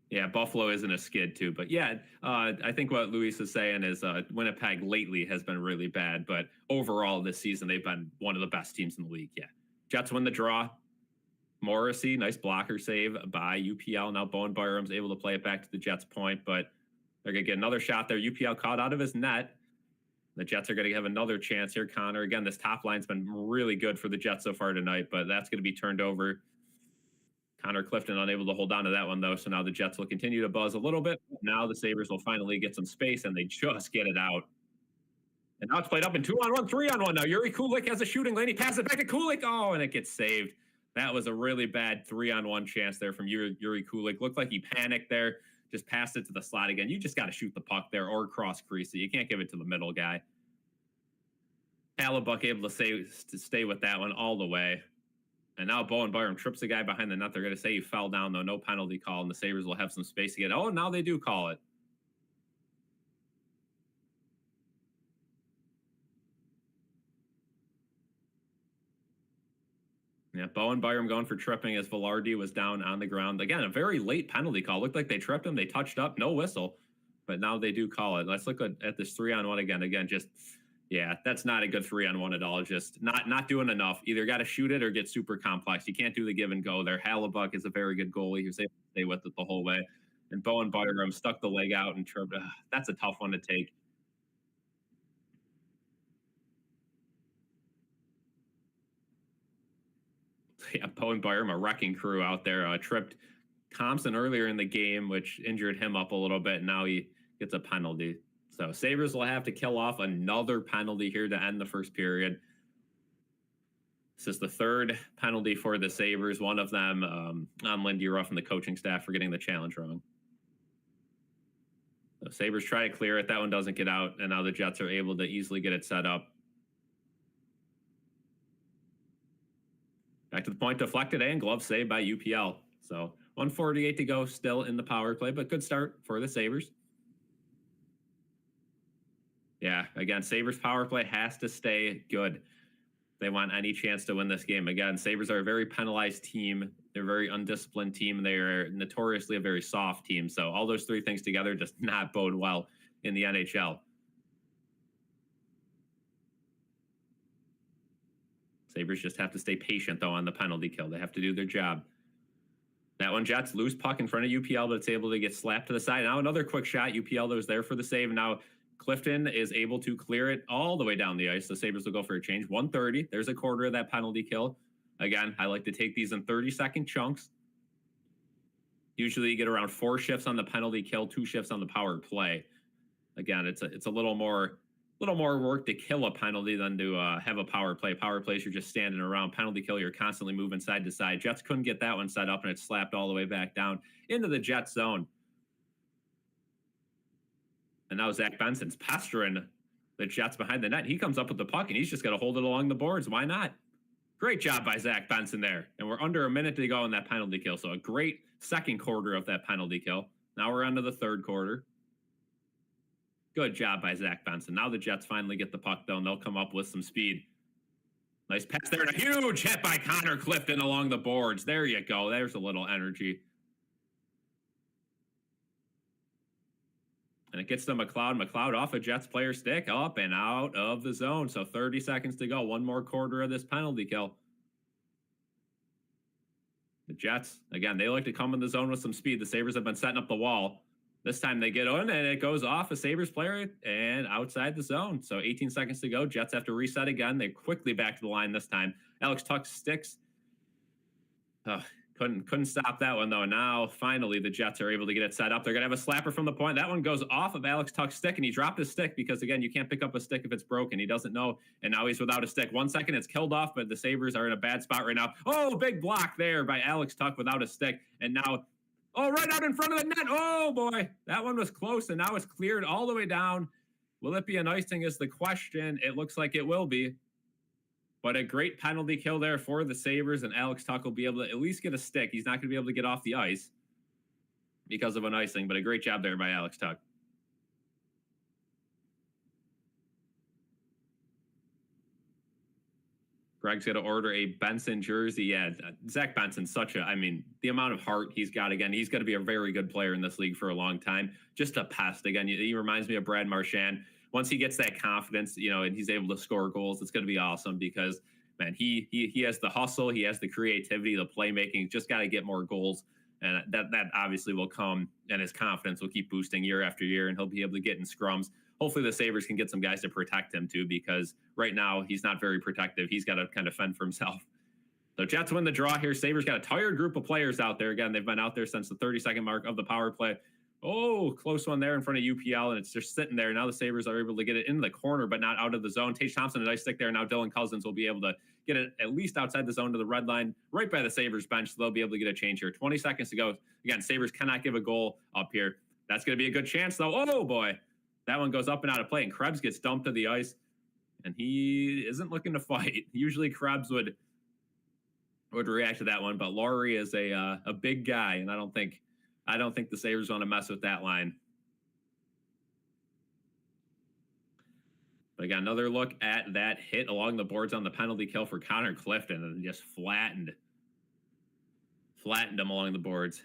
Yeah, Buffalo isn't a skid, too. But, yeah, I think what Luis is saying is Winnipeg lately has been really bad. But overall this season, they've been one of the best teams in the league. Yeah. Jets win the draw. Morrissey, nice blocker save by UPL. Now Bowen Byram's able to play it back to the Jets' point. But they're going to get another shot there. UPL caught out of his net. The Jets are going to have another chance here, Connor. Again, this top line's been really good for the Jets so far tonight. But that's going to be turned over. Connor Clifton unable to hold on to that one, though. So now the Jets will continue to buzz a little bit. Now the Sabres will finally get some space, and they just get it out. And now it's played up in 2-on-1, 3-on-1 now. Yuri Kulik has a shooting lane. He passes it back to Kulik. Oh, and it gets saved. That was a really bad 3-on-1 chance there from Yuri Kulik. Looked like he panicked there. Just passed it to the slot again. You just got to shoot the puck there or cross crease it. You can't give it to the middle guy. Hellebuyck able to stay with that one all the way. And now Bowen Byram trips the guy behind the net. They're going to say he fell down, though. No penalty call, and the Sabres will have some space again. Oh, now they do call it. Yeah, Bowen Byram going for tripping as Velarde was down on the ground. Again, a very late penalty call. Looked like they tripped him. They touched up. No whistle. But now they do call it. Let's look at this 3-on-1 again. Again, just... yeah, that's not a good 3-on-1 at all. Just not doing enough. Either got to shoot it or get super complex. You can't do the give and go there. Hellebuyck is a very good goalie. He was able to stay with it the whole way. And Bowen Byram stuck the leg out and tripped. That's a tough one to take. Yeah, Bowen Byram, a wrecking crew out there. Tripped Thompson earlier in the game, which injured him up a little bit. Now he gets a penalty. So Sabres will have to kill off another penalty here to end the first period. This is the third penalty for the Sabres, one of them on Lindy Ruff and the coaching staff for getting the challenge wrong. So Sabres try to clear it. That one doesn't get out, and now the Jets are able to easily get it set up. Back to the point, deflected and glove saved by UPL. So 1:48 to go, still in the power play, but good start for the Sabres. Yeah, again, Sabres power play has to stay good. They want any chance to win this game. Again, Sabres are a very penalized team. They're a very undisciplined team. They are notoriously a very soft team. So all those three things together does not bode well in the NHL. Sabres just have to stay patient, though, on the penalty kill. They have to do their job. That one, Jets lose puck in front of UPL, but it's able to get slapped to the side. Now another quick shot. UPL that was there for the save. Now Clifton is able to clear it all the way down the ice. The Sabres will go for a change. 1:30. There's a quarter of that penalty kill. Again, I like to take these in 30-second chunks. Usually you get around 4 shifts on the penalty kill, 2 shifts on the power play. Again, it's a little more little more work to kill a penalty than to have a power play. Power plays, you're just standing around. Penalty kill, you're constantly moving side to side. Jets couldn't get that one set up, and it slapped all the way back down into the Jets zone. And now Zach Benson's pestering the Jets behind the net. He comes up with the puck, and he's just got to hold it along the boards. Why not? Great job by Zach Benson there. And we're under a minute to go in that penalty kill. So a great second quarter of that penalty kill. Now we're on to the third quarter. Good job by Zach Benson. Now the Jets finally get the puck, though, and they'll come up with some speed. Nice pass there, and a huge hit by Connor Clifton along the boards. There you go. There's a little energy. And it gets to McLeod. McLeod off a Jets player stick, up and out of the zone. So 30 seconds to go. One more quarter of this penalty kill. The Jets, again, they like to come in the zone with some speed. The Sabres have been setting up the wall. This time they get on, and it goes off a Sabres player and outside the zone. So 18 seconds to go. Jets have to reset again. They quickly back to the line this time. Alex Tuch sticks. Couldn't stop that one, though. Now, finally, the Jets are able to get it set up. They're going to have a slapper from the point. That one goes off of Alex Tuch's stick, and he dropped his stick because, again, you can't pick up a stick if it's broken. He doesn't know, and now he's without a stick. 1 second, it's killed off, but the Sabres are in a bad spot right now. Oh, big block there by Alex Tuch without a stick. And now, right out in front of the net. Oh, boy. That one was close, and now it's cleared all the way down. Will it be an icing is the question. It looks like it will be. But a great penalty kill there for the Sabres, and Alex Tuch will be able to at least get a stick. He's not going to be able to get off the ice because of an icing, but a great job there by Alex Tuch. Greg's going to order a Benson jersey. Yeah, Zach Benson's the amount of heart he's got, again, he's going to be a very good player in this league for a long time. Just a pest. Again, he reminds me of Brad Marchand. Once he gets that confidence, and he's able to score goals, it's going to be awesome because, man, he has the hustle, he has the creativity, the playmaking. Just got to get more goals, and that obviously will come, and his confidence will keep boosting year after year, and he'll be able to get in scrums. Hopefully the Sabres can get some guys to protect him too, because right now he's not very protective. He's got to kind of fend for himself. So Jets win the draw here. Sabres got a tired group of players out there. Again, they've been out there since the 30-second mark of the power play. Oh, close one there in front of UPL, and it's just sitting there. Now the Sabres are able to get it into the corner, but not out of the zone. Tage Thompson, a nice stick there. Now Dylan Cousins will be able to get it at least outside the zone to the red line, right by the Sabres bench, so they'll be able to get a change here. 20 seconds to go. Again, Sabres cannot give a goal up here. That's going to be a good chance, though. Oh, boy. That one goes up and out of play, and Krebs gets dumped to the ice, and he isn't looking to fight. Usually Krebs would react to that one, but Laurie is a big guy, and I don't think the Sabres want to mess with that line. But again, another look at that hit along the boards on the penalty kill for Connor Clifton, and just flattened him along the boards.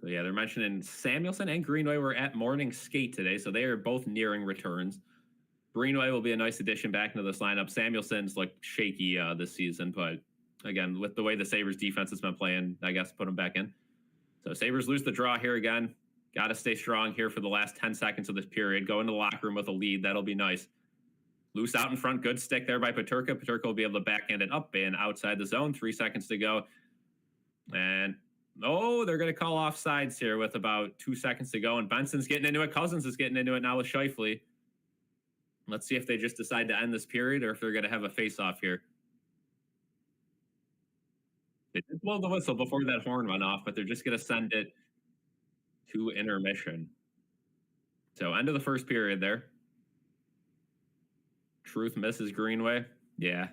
So yeah, they're mentioning Samuelson and Greenway were at morning skate today, so they are both nearing returns. Greenway will be a nice addition back into this lineup. Samuelson's looked shaky this season, but again, with the way the Sabres defense has been playing, I guess put him back in. So Sabres lose the draw here again. Got to stay strong here for the last 10 seconds of this period. Go into the locker room with a lead. That'll be nice. Loose out in front. Good stick there by Peterka. Peterka will be able to backhand it up and outside the zone. 3 seconds to go. And they're going to call offsides here with about 2 seconds to go. And Benson's getting into it. Cousins is getting into it now with Scheifele. Let's see if they just decide to end this period or if they're going to have a face-off here. They did blow the whistle before that horn went off, but they're just going to send it to intermission. So end of the first period there. Truth misses Greenway. Yeah.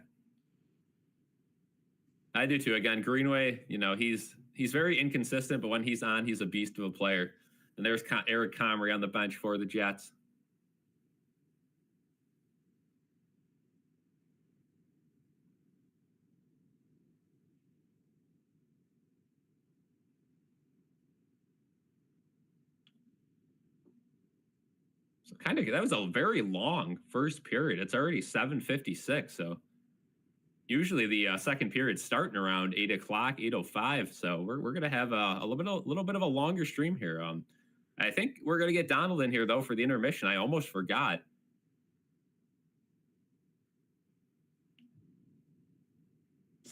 I do too. Again, Greenway, he's very inconsistent, but when he's on, he's a beast of a player. And there's Eric Comrie on the bench for the Jets. So that was a very long first period. It's already 7:56. So usually the second period's starting around 8 o'clock, 8:05. So we're gonna have a little bit of a longer stream here. I think we're gonna get Donald in here though for the intermission. I almost forgot.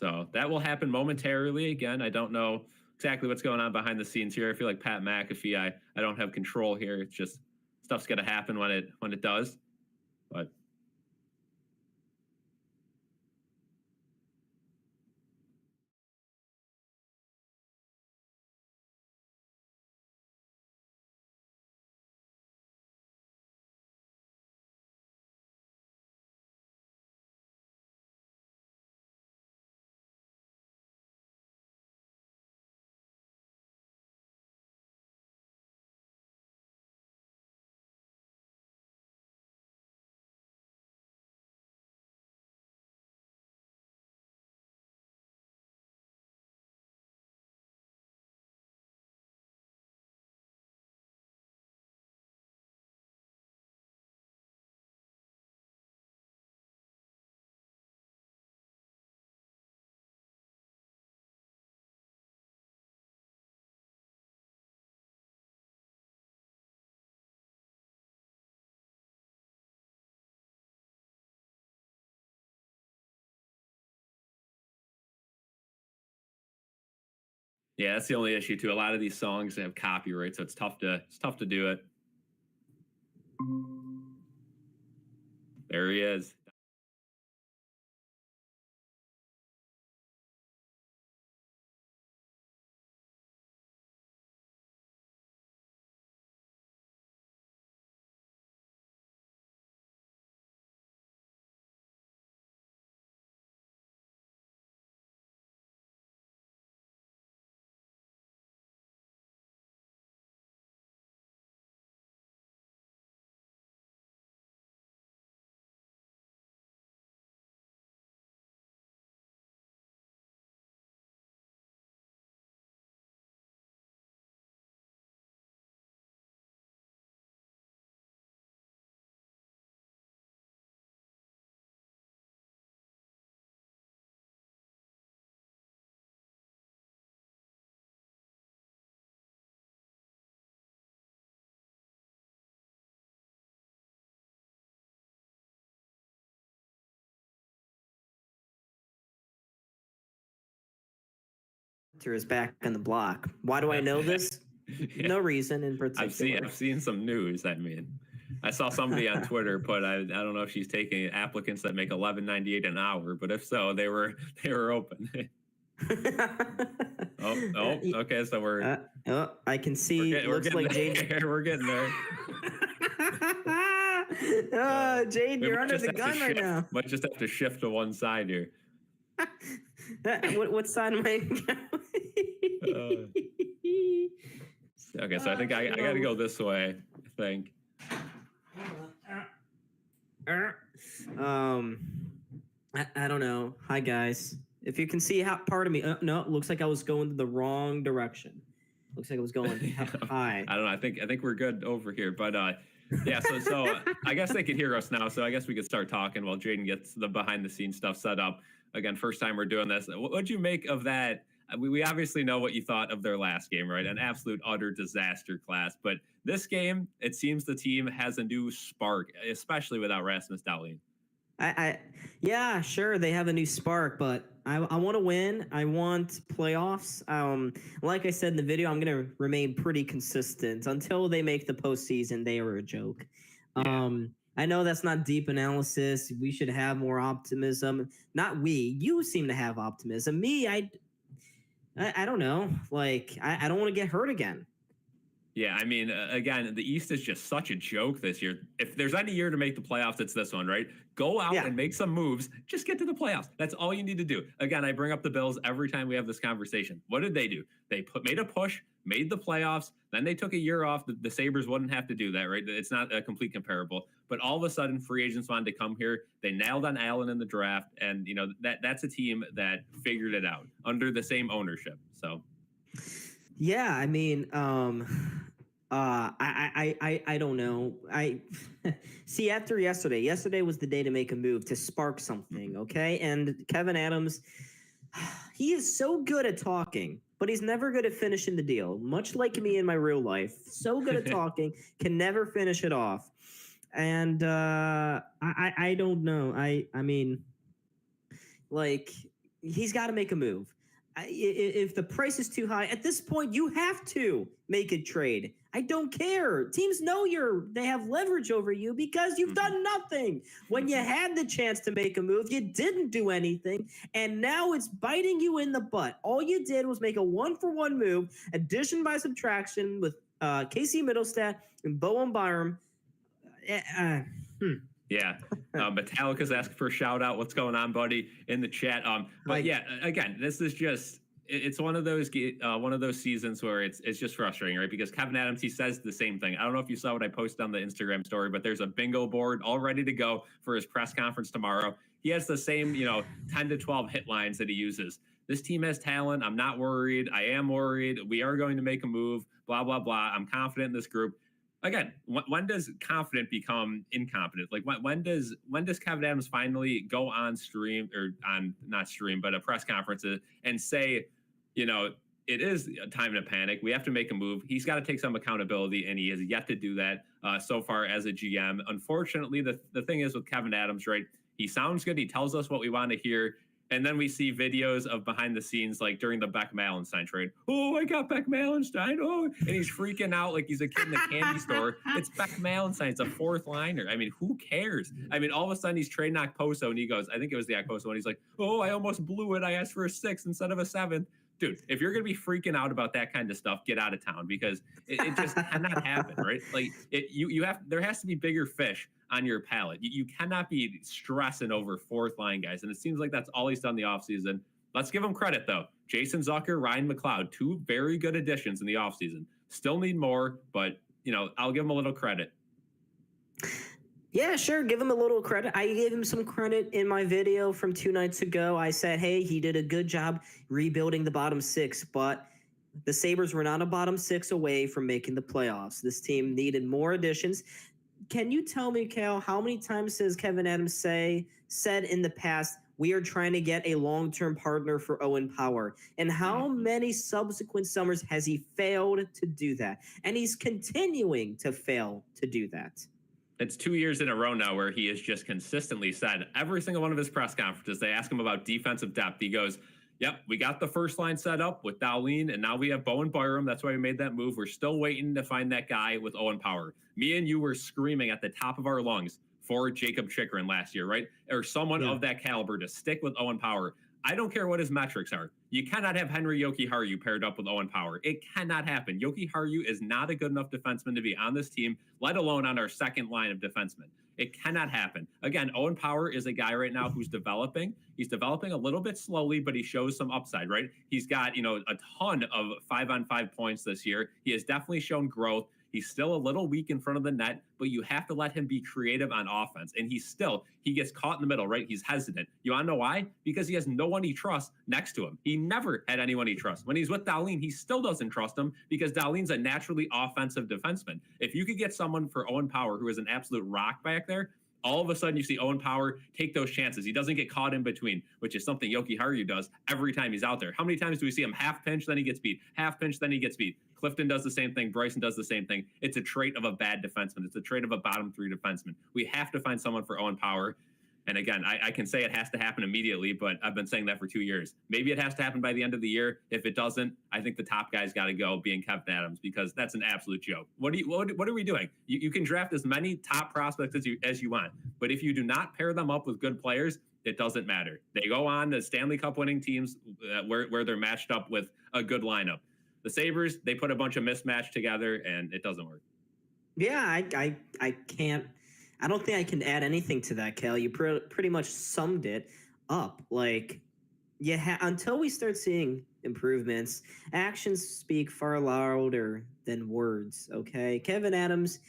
So that will happen momentarily. Again, I don't know exactly what's going on behind the scenes here. I feel like Pat McAfee. I don't have control here. It's just stuff's gonna happen when it does. But yeah, that's the only issue too. A lot of these songs have copyright, so it's tough to do it. There he is. Is back on the block. Why do I know this? Yeah. No reason in particular. I've seen some news. I mean, I saw somebody on Twitter put I don't know if she's taking applicants that make $11.98 an hour, but if so, they were open. Okay, so we're. I can see. We're getting like there. Jade. We're getting there. Jade, you're under the gun right now. Might just have to shift to one side here. What side am I? Okay, so I think I got to go this way. I think. I don't know. Hi guys. If you can see how part of me, no, it looks like I was going the wrong direction. Looks like I was going high. I don't know. I think we're good over here, but yeah. So I guess they could hear us now. So I guess we could start talking while Jaden gets the behind the scenes stuff set up. Again, first time we're doing this. What'd you make of that? We obviously know what you thought of their last game, right? An absolute utter disaster class. But this game, it seems the team has a new spark, especially without Rasmus Dahlin. Yeah, sure, they have a new spark, but I want to win. I want playoffs. Like I said in the video, I'm going to remain pretty consistent until they make the postseason. They are a joke. Yeah. I know that's not deep analysis. We should have more optimism. Not we. You seem to have optimism. Me, I don't know. Like, I don't want to get hurt again. Yeah, I mean, again, the East is just such a joke this year. If there's any year to make the playoffs, it's this one, right? Go out and make some moves. Just get to the playoffs. That's all you need to do. Again, I bring up the Bills every time we have this conversation. What did they do? They made a push, made the playoffs, then they took a year off. The Sabres wouldn't have to do that, right? It's not a complete comparable. But all of a sudden, free agents wanted to come here. They nailed on Allen in the draft, and you know that's a team that figured it out under the same ownership. So. Yeah, I mean, I don't know. I see after yesterday was the day to make a move, to spark something. Okay. And Kevin Adams, he is so good at talking, but he's never good at finishing the deal. Much like me in my real life, so good at talking, can never finish it off. And I don't know. I mean, like, he's got to make a move. If the price is too high, at this point, you have to make a trade. I don't care. Teams know they have leverage over you because you've done nothing. When you had the chance to make a move, you didn't do anything, and now it's biting you in the butt. All you did was make a 1-for-1 move, addition by subtraction with Casey Middlestat and Bowen Byram. Yeah. Metallica's asking for a shout out. What's going on, buddy, in the chat? But yeah, again, this is just, it's one of those seasons where it's just frustrating, right? Because Kevin Adams, he says the same thing. I don't know if you saw what I posted on the Instagram story, but there's a bingo board all ready to go for his press conference tomorrow. He has the same, 10 to 12 hit lines that he uses. This team has talent. I'm not worried. I am worried. We are going to make a move, blah, blah, blah. I'm confident in this group. Again, when does confident become incompetent? Like when does Kevin Adams finally go on stream, or on not stream, but a press conference and say, it is a time to panic. We have to make a move. He's got to take some accountability, and he has yet to do that so far as a GM. Unfortunately, the thing is with Kevin Adams, right? He sounds good. He tells us what we want to hear. And then we see videos of behind the scenes, like during the Beck Malenstein trade. Oh, I got Beck Malenstein. Oh, and he's freaking out like he's a kid in the candy store. It's Beck Malenstein. It's a fourth liner. I mean, who cares? I mean, all of a sudden he's trading Okposo, and he goes, I think it was the Okposo one. He's like, oh, I almost blew it. I asked for a 6th instead of a 7th. Dude, if you're going to be freaking out about that kind of stuff, get out of town, because it just cannot happen, right? Like there has to be bigger fish on your palate. You cannot be stressing over fourth line guys. And it seems like that's all he's done the offseason. Let's give him credit, though. Jason Zucker, Ryan McLeod, 2 very good additions in the offseason. Still need more, but, I'll give him a little credit. Yeah, sure. Give him a little credit. I gave him some credit in my video from 2 nights ago. I said, hey, he did a good job rebuilding the bottom 6, but the Sabres were not a bottom 6 away from making the playoffs. This team needed more additions. Can you tell me, Cal, how many times has Kevin Adams said in the past, we are trying to get a long-term partner for Owen Power? And how many subsequent summers has he failed to do that? And he's continuing to fail to do that. It's 2 years in a row now where he has just consistently said, every single one of his press conferences, they ask him about defensive depth. He goes, yep, we got the first line set up with Dowling, and now we have Bowen Byram. That's why we made that move. We're still waiting to find that guy with Owen Power. Me and you were screaming at the top of our lungs for Jacob Chikrin last year, right? Or someone of that caliber to stick with Owen Power. I don't care what his metrics are. You cannot have Henry Jokiharju paired up with Owen Power. It cannot happen. Jokiharju is not a good enough defenseman to be on this team, let alone on our second line of defensemen. It cannot happen. Again, Owen Power is a guy right now who's developing. He's developing a little bit slowly, but he shows some upside, right? He's got, a ton of 5-on-5 points this year. He has definitely shown growth. He's still a little weak in front of the net, but you have to let him be creative on offense. And he gets caught in the middle, right? He's hesitant. You want to know why? Because he has no one he trusts next to him. He never had anyone he trusts. When he's with Dowling, he still doesn't trust him because Dowling's a naturally offensive defenseman. If you could get someone for Owen Power who is an absolute rock back there, all of a sudden you see Owen Power take those chances. He doesn't get caught in between, which is something Jokiharju does every time he's out there. How many times do we see him half pinch, then he gets beat, half pinch, then he gets beat? Clifton does the same thing. Bryson does the same thing. It's a trait of a bad defenseman. It's a trait of a bottom 3 defenseman. We have to find someone for Owen Power. And again, I can say it has to happen immediately, but I've been saying that for 2 years. Maybe it has to happen by the end of the year. If it doesn't, I think the top guy's got to go, being Kevin Adams, because that's an absolute joke. What are we doing? You can draft as many top prospects as you want, but if you do not pair them up with good players, it doesn't matter. They go on to Stanley Cup winning teams where they're matched up with a good lineup. The Sabres, they put a bunch of mismatch together, and it doesn't work. Yeah, I can't. I don't think I can add anything to that, Cal. You pretty much summed it up. Like, until we start seeing improvements, actions speak far louder than words, okay? Kevin Adams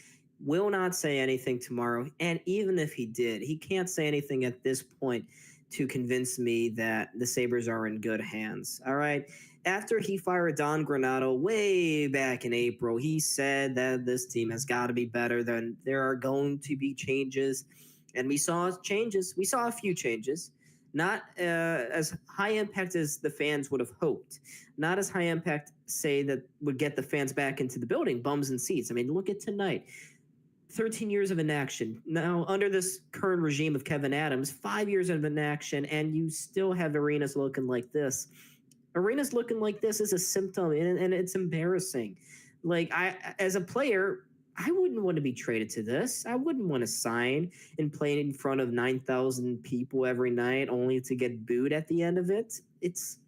will not say anything tomorrow, and even if he did, he can't say anything at this point to convince me that the Sabres are in good hands, all right? After he fired Don Granato way back in April, he said that this team has got to be better. Than there are going to be changes, and we saw changes. We saw a few changes, not as high impact as the fans would have hoped. Not as high impact, say, that would get the fans back into the building, bums and seats. I mean, look at tonight. 13 years of inaction. Now, under this current regime of Kevin Adams, 5 years of inaction, and you still have arenas looking like this. Arenas looking like this is a symptom, and it's embarrassing. Like, as a player, I wouldn't want to be traded to this. I wouldn't want to sign and play in front of 9,000 people every night only to get booed at the end of it. It's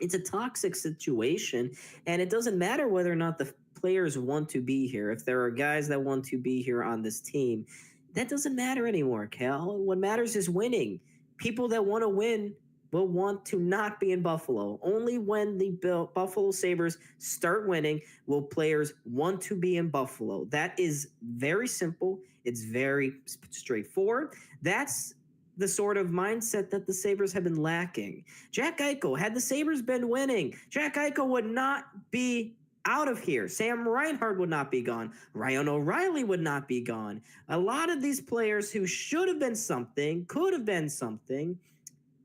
a toxic situation, and it doesn't matter whether or not the players want to be here. If there are guys that want to be here on this team, that doesn't matter anymore, Cal. What matters is winning. People that want to win will want to not be in Buffalo. Only when the Buffalo Sabres start winning will players want to be in Buffalo. That is very simple. It's very straightforward. That's the sort of mindset that the Sabres have been lacking. Jack Eichel, had the Sabres been winning, Jack Eichel would not be out of here. Sam Reinhart would not be gone. Ryan O'Reilly would not be gone. A lot of these players who should have been something, could have been something,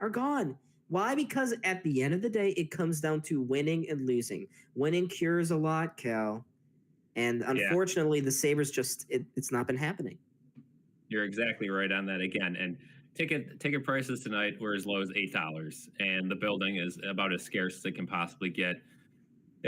are gone. Why? Because at the end of the day, it comes down to winning and losing. Winning cures a lot, Cal. And unfortunately, the Sabres it's not been happening. You're exactly right on that again. And ticket prices tonight were as low as $8, and the building is about as scarce as it can possibly get.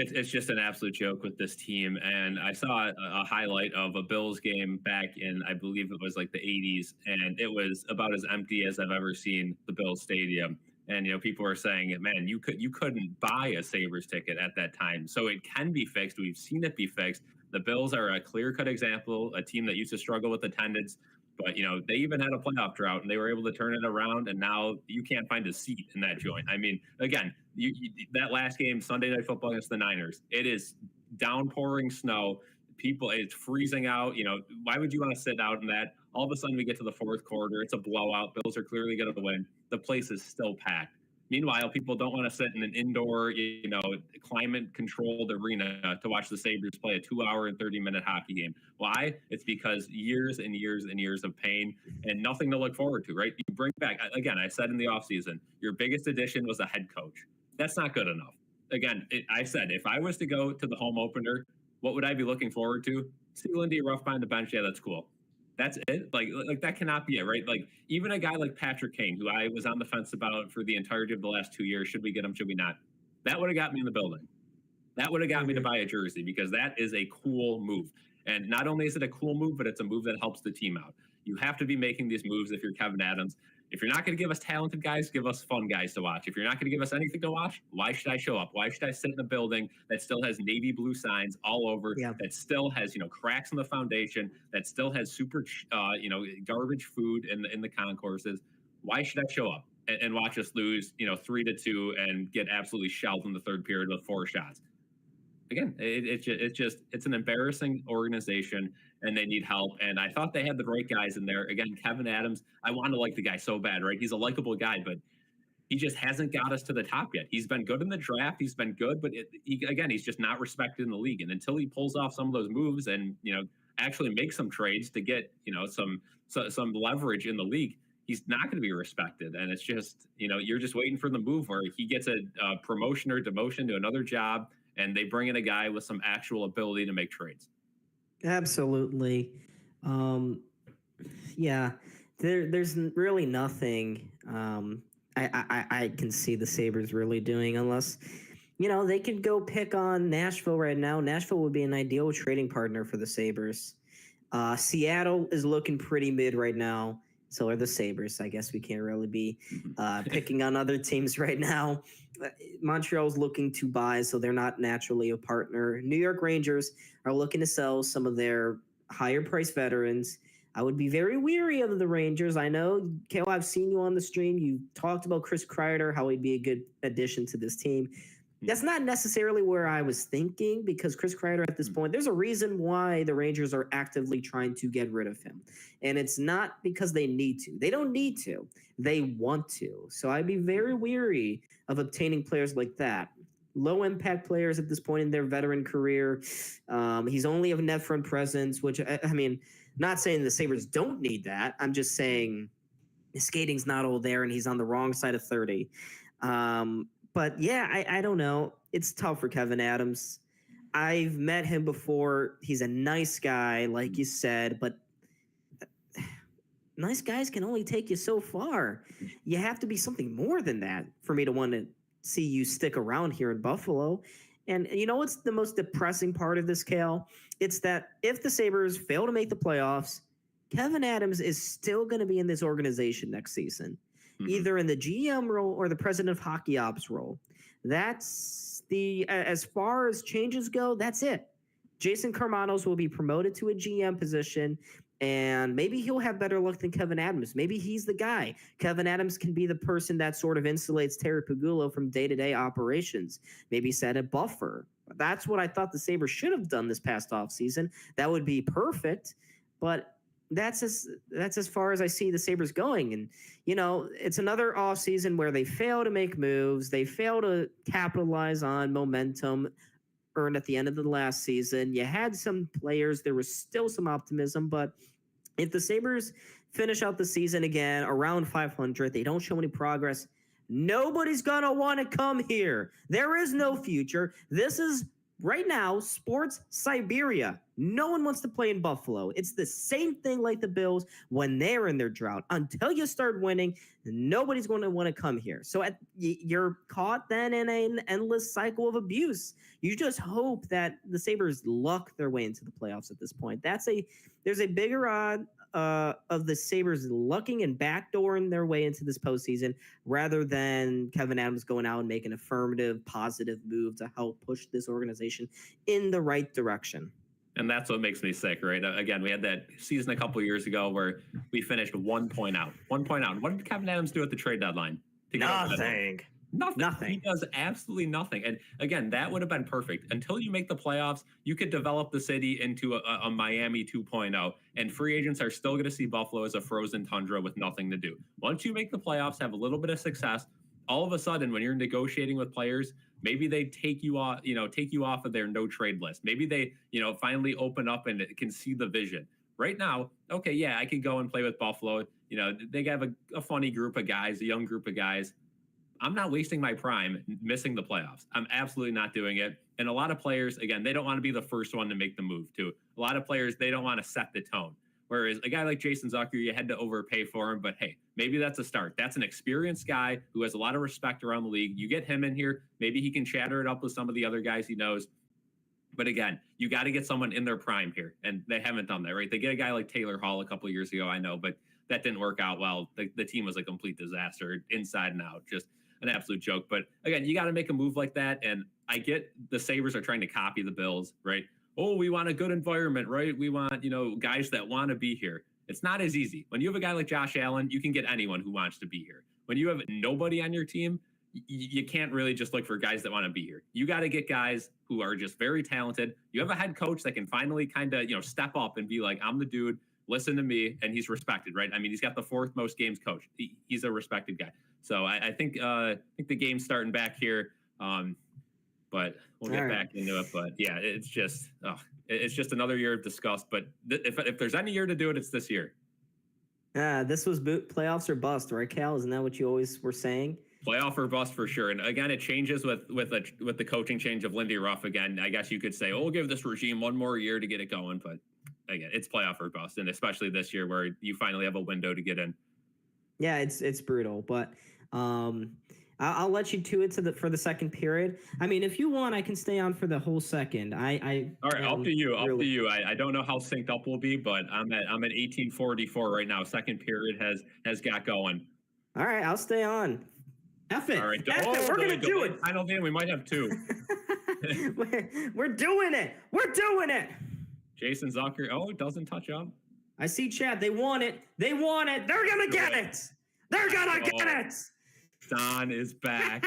It's just an absolute joke with this team. And I saw a highlight of a Bills game back in, I believe it was like the 80s, and it was about as empty as I've ever seen the Bills Stadium. And people are saying, man, you couldn't buy a Sabres ticket at that time. So it can be fixed. We've seen it be fixed. The Bills are a clear-cut example, a team that used to struggle with attendance. But, they even had a playoff drought, and they were able to turn it around, and now you can't find a seat in that joint. I mean, again, that last game, Sunday Night Football against the Niners, it is downpouring snow. It's freezing out. Why would you want to sit out in that? All of a sudden, we get to the fourth quarter. It's a blowout. Bills are clearly going to win. The place is still packed. Meanwhile, people don't want to sit in an indoor, climate-controlled arena to watch the Sabres play a 2-hour and 30-minute hockey game. Why? It's because years and years and years of pain and nothing to look forward to, right? You bring back, again, I said in the offseason, your biggest addition was a head coach. That's not good enough. Again, I said, if I was to go to the home opener, what would I be looking forward to? See Lindy Ruff behind the bench. Yeah, that's cool. That's it. Like that cannot be it, right? Like even a guy like Patrick Kane, who I was on the fence about for the entirety of the last 2 years, should we get him? Should we not? That would have got me in the building. That would have got me to buy a jersey, because that is a cool move. And not only is it a cool move, but it's a move that helps the team out. You have to be making these moves if you're Kevin Adams. If you're not going to give us talented guys, give us fun guys to watch. If you're not going to give us anything to watch, why should I show up? Why should I sit in a building that still has navy blue signs all over, that still has, cracks in the foundation, that still has super, garbage food in the concourses? Why should I show up and watch us lose, 3-2 and get absolutely shelled in the third period with 4 shots? Again, it's an embarrassing organization, and they need help. And I thought they had the right guys in there. Again, Kevin Adams, I want to like the guy so bad, right? He's a likable guy, but he just hasn't got us to the top yet. He's been good in the draft. He's been good, but he's just not respected in the league. And until he pulls off some of those moves and, actually make some trades to get, some leverage in the league, he's not going to be respected. And it's just, you're just waiting for the move where he gets a promotion or demotion to another job, and they bring in a guy with some actual ability to make trades. Absolutely. There's really nothing I can see the Sabres really doing, unless, they could go pick on Nashville right now. Nashville would be an ideal trading partner for the Sabres. Seattle is looking pretty mid right now. So are the Sabres. I guess we can't really be picking on other teams right now. Montreal's looking to buy, so they're not naturally a partner. New York Rangers are looking to sell some of their higher-priced veterans. I would be very weary of the Rangers. I know, Kale, I've seen you on the stream. You talked about Chris Kreider, how he'd be a good addition to this team. That's not necessarily where I was thinking, because Chris Kreider at this point, there's a reason why the Rangers are actively trying to get rid of him. And it's not because they need to. They don't need to. They want to. So I'd be very weary of obtaining players like that. Low-impact players at this point in their veteran career. He's only a net front presence, which, I mean, not saying the Sabres don't need that. I'm just saying his skating's not all there, and he's on the wrong side of 30. But yeah, I don't know. It's tough for Kevin Adams. I've met him before. He's a nice guy, like you said, but nice guys can only take you so far. You have to be something more than that for me to want to see you stick around here in Buffalo. And you know what's the most depressing part of this, Kale? It's that if the Sabres fail to make the playoffs, Kevin Adams is still going to be in this organization next season, either in the GM role or the president of hockey ops role. That's as far as changes go, that's it. Jason Karmanos will be promoted to a GM position, and maybe he'll have better luck than Kevin Adams. Maybe he's the guy. Kevin Adams can be the person that sort of insulates Terry Pagullo from day-to-day operations. Maybe set a buffer. That's what I thought the Sabres should have done this past offseason. That would be perfect, but that's as far as I see the Sabres going. And, it's another offseason where they fail to make moves. They fail to capitalize on momentum earned at the end of the last season. You had some players. There was still some optimism. But if the Sabres finish out the season again around 500, they don't show any progress, nobody's going to want to come here. There is no future. This is right now, sports Siberia. No one wants to play in Buffalo. It's the same thing like the Bills when they're in their drought. Until you start winning, nobody's going to want to come here. So you're caught then in an endless cycle of abuse. You just hope that the Sabres luck their way into the playoffs at this point. There's a bigger odd of the Sabres lucking and backdooring their way into this postseason rather than Kevin Adams going out and making an affirmative, positive move to help push this organization in the right direction. And that's what makes me sick, right? Again, we had that season a couple of years ago where we finished 1 point out. 1 point out. What did Kevin Adams do at the trade deadline? Nothing. Nothing. He does absolutely nothing. And again, that would have been perfect. Until you make the playoffs, you could develop the city into a Miami 2.0, and free agents are still going to see Buffalo as a frozen tundra with nothing to do. Once you make the playoffs, have a little bit of success, all of a sudden, when you're negotiating with players, maybe they take you off of their no trade list. Maybe they, finally open up and can see the vision. Right now, okay, yeah, I could go and play with Buffalo. They have a funny group of guys, a young group of guys. I'm not wasting my prime missing the playoffs. I'm absolutely not doing it. And a lot of players, again, they don't want to be the first one to make the move too. A lot of players, they don't want to set the tone. Whereas a guy like Jason Zucker, you had to overpay for him, but hey, maybe that's a start. That's an experienced guy who has a lot of respect around the league. You get him in here, maybe he can chatter it up with some of the other guys he knows. But again, you got to get someone in their prime here, and they haven't done that, right? They get a guy like Taylor Hall a couple of years ago, I know, but that didn't work out well. The team was a complete disaster, inside and out, just an absolute joke. But again, you got to make a move like that, and I get the Sabres are trying to copy the Bills, right? Oh, we want a good environment, right? We want, guys that want to be here. It's not as easy. When you have a guy like Josh Allen, you can get anyone who wants to be here. When you have nobody on your team, you can't really just look for guys that want to be here. You got to get guys who are just very talented. You have a head coach that can finally kind of, step up and be like, I'm the dude, listen to me. And he's respected, right? I mean, he's got the 4th most games coached. He's a respected guy. So I think the game's starting back here. But we'll get back into it. But yeah, it's just another year of disgust. But if there's any year to do it, it's this year. This was playoffs or bust, right, Cal? Isn't that what you always were saying? Playoff or bust for sure. And again, it changes with the coaching change of Lindy Ruff. Again, I guess you could say, we'll give this regime one more year to get it going. But again, it's playoff or bust, and especially this year where you finally have a window to get in. Yeah, it's brutal, but I'll let you to it for the second period. I mean, if you want, I can stay on for the whole second. All right, up to you. Up to you. I don't know how synced up we'll be, but I'm at 1844 right now. Second period has got going. All right, I'll stay on. F it. All right, we're gonna do it. Final game. We might have 2. We're doing it. We're doing it. Jason Zucker. Oh, it doesn't touch up. I see chat. They want it. They want it. They're gonna get it. They're gonna get it. Don is back.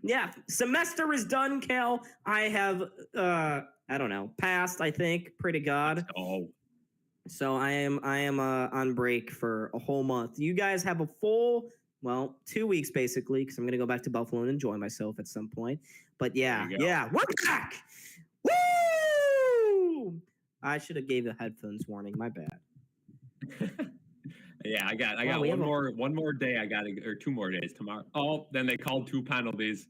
Yeah, semester is done, Cal. I have, passed, I think, pray to God. Oh. So I am on break for a whole month. You guys have a full, 2 weeks basically, because I'm going to go back to Buffalo and enjoy myself at some point. But yeah, we're back. Woo! I should have gave the headphones warning. My bad. Yeah, I got one more day. Or 2 more days tomorrow. Oh, then they called 2 penalties.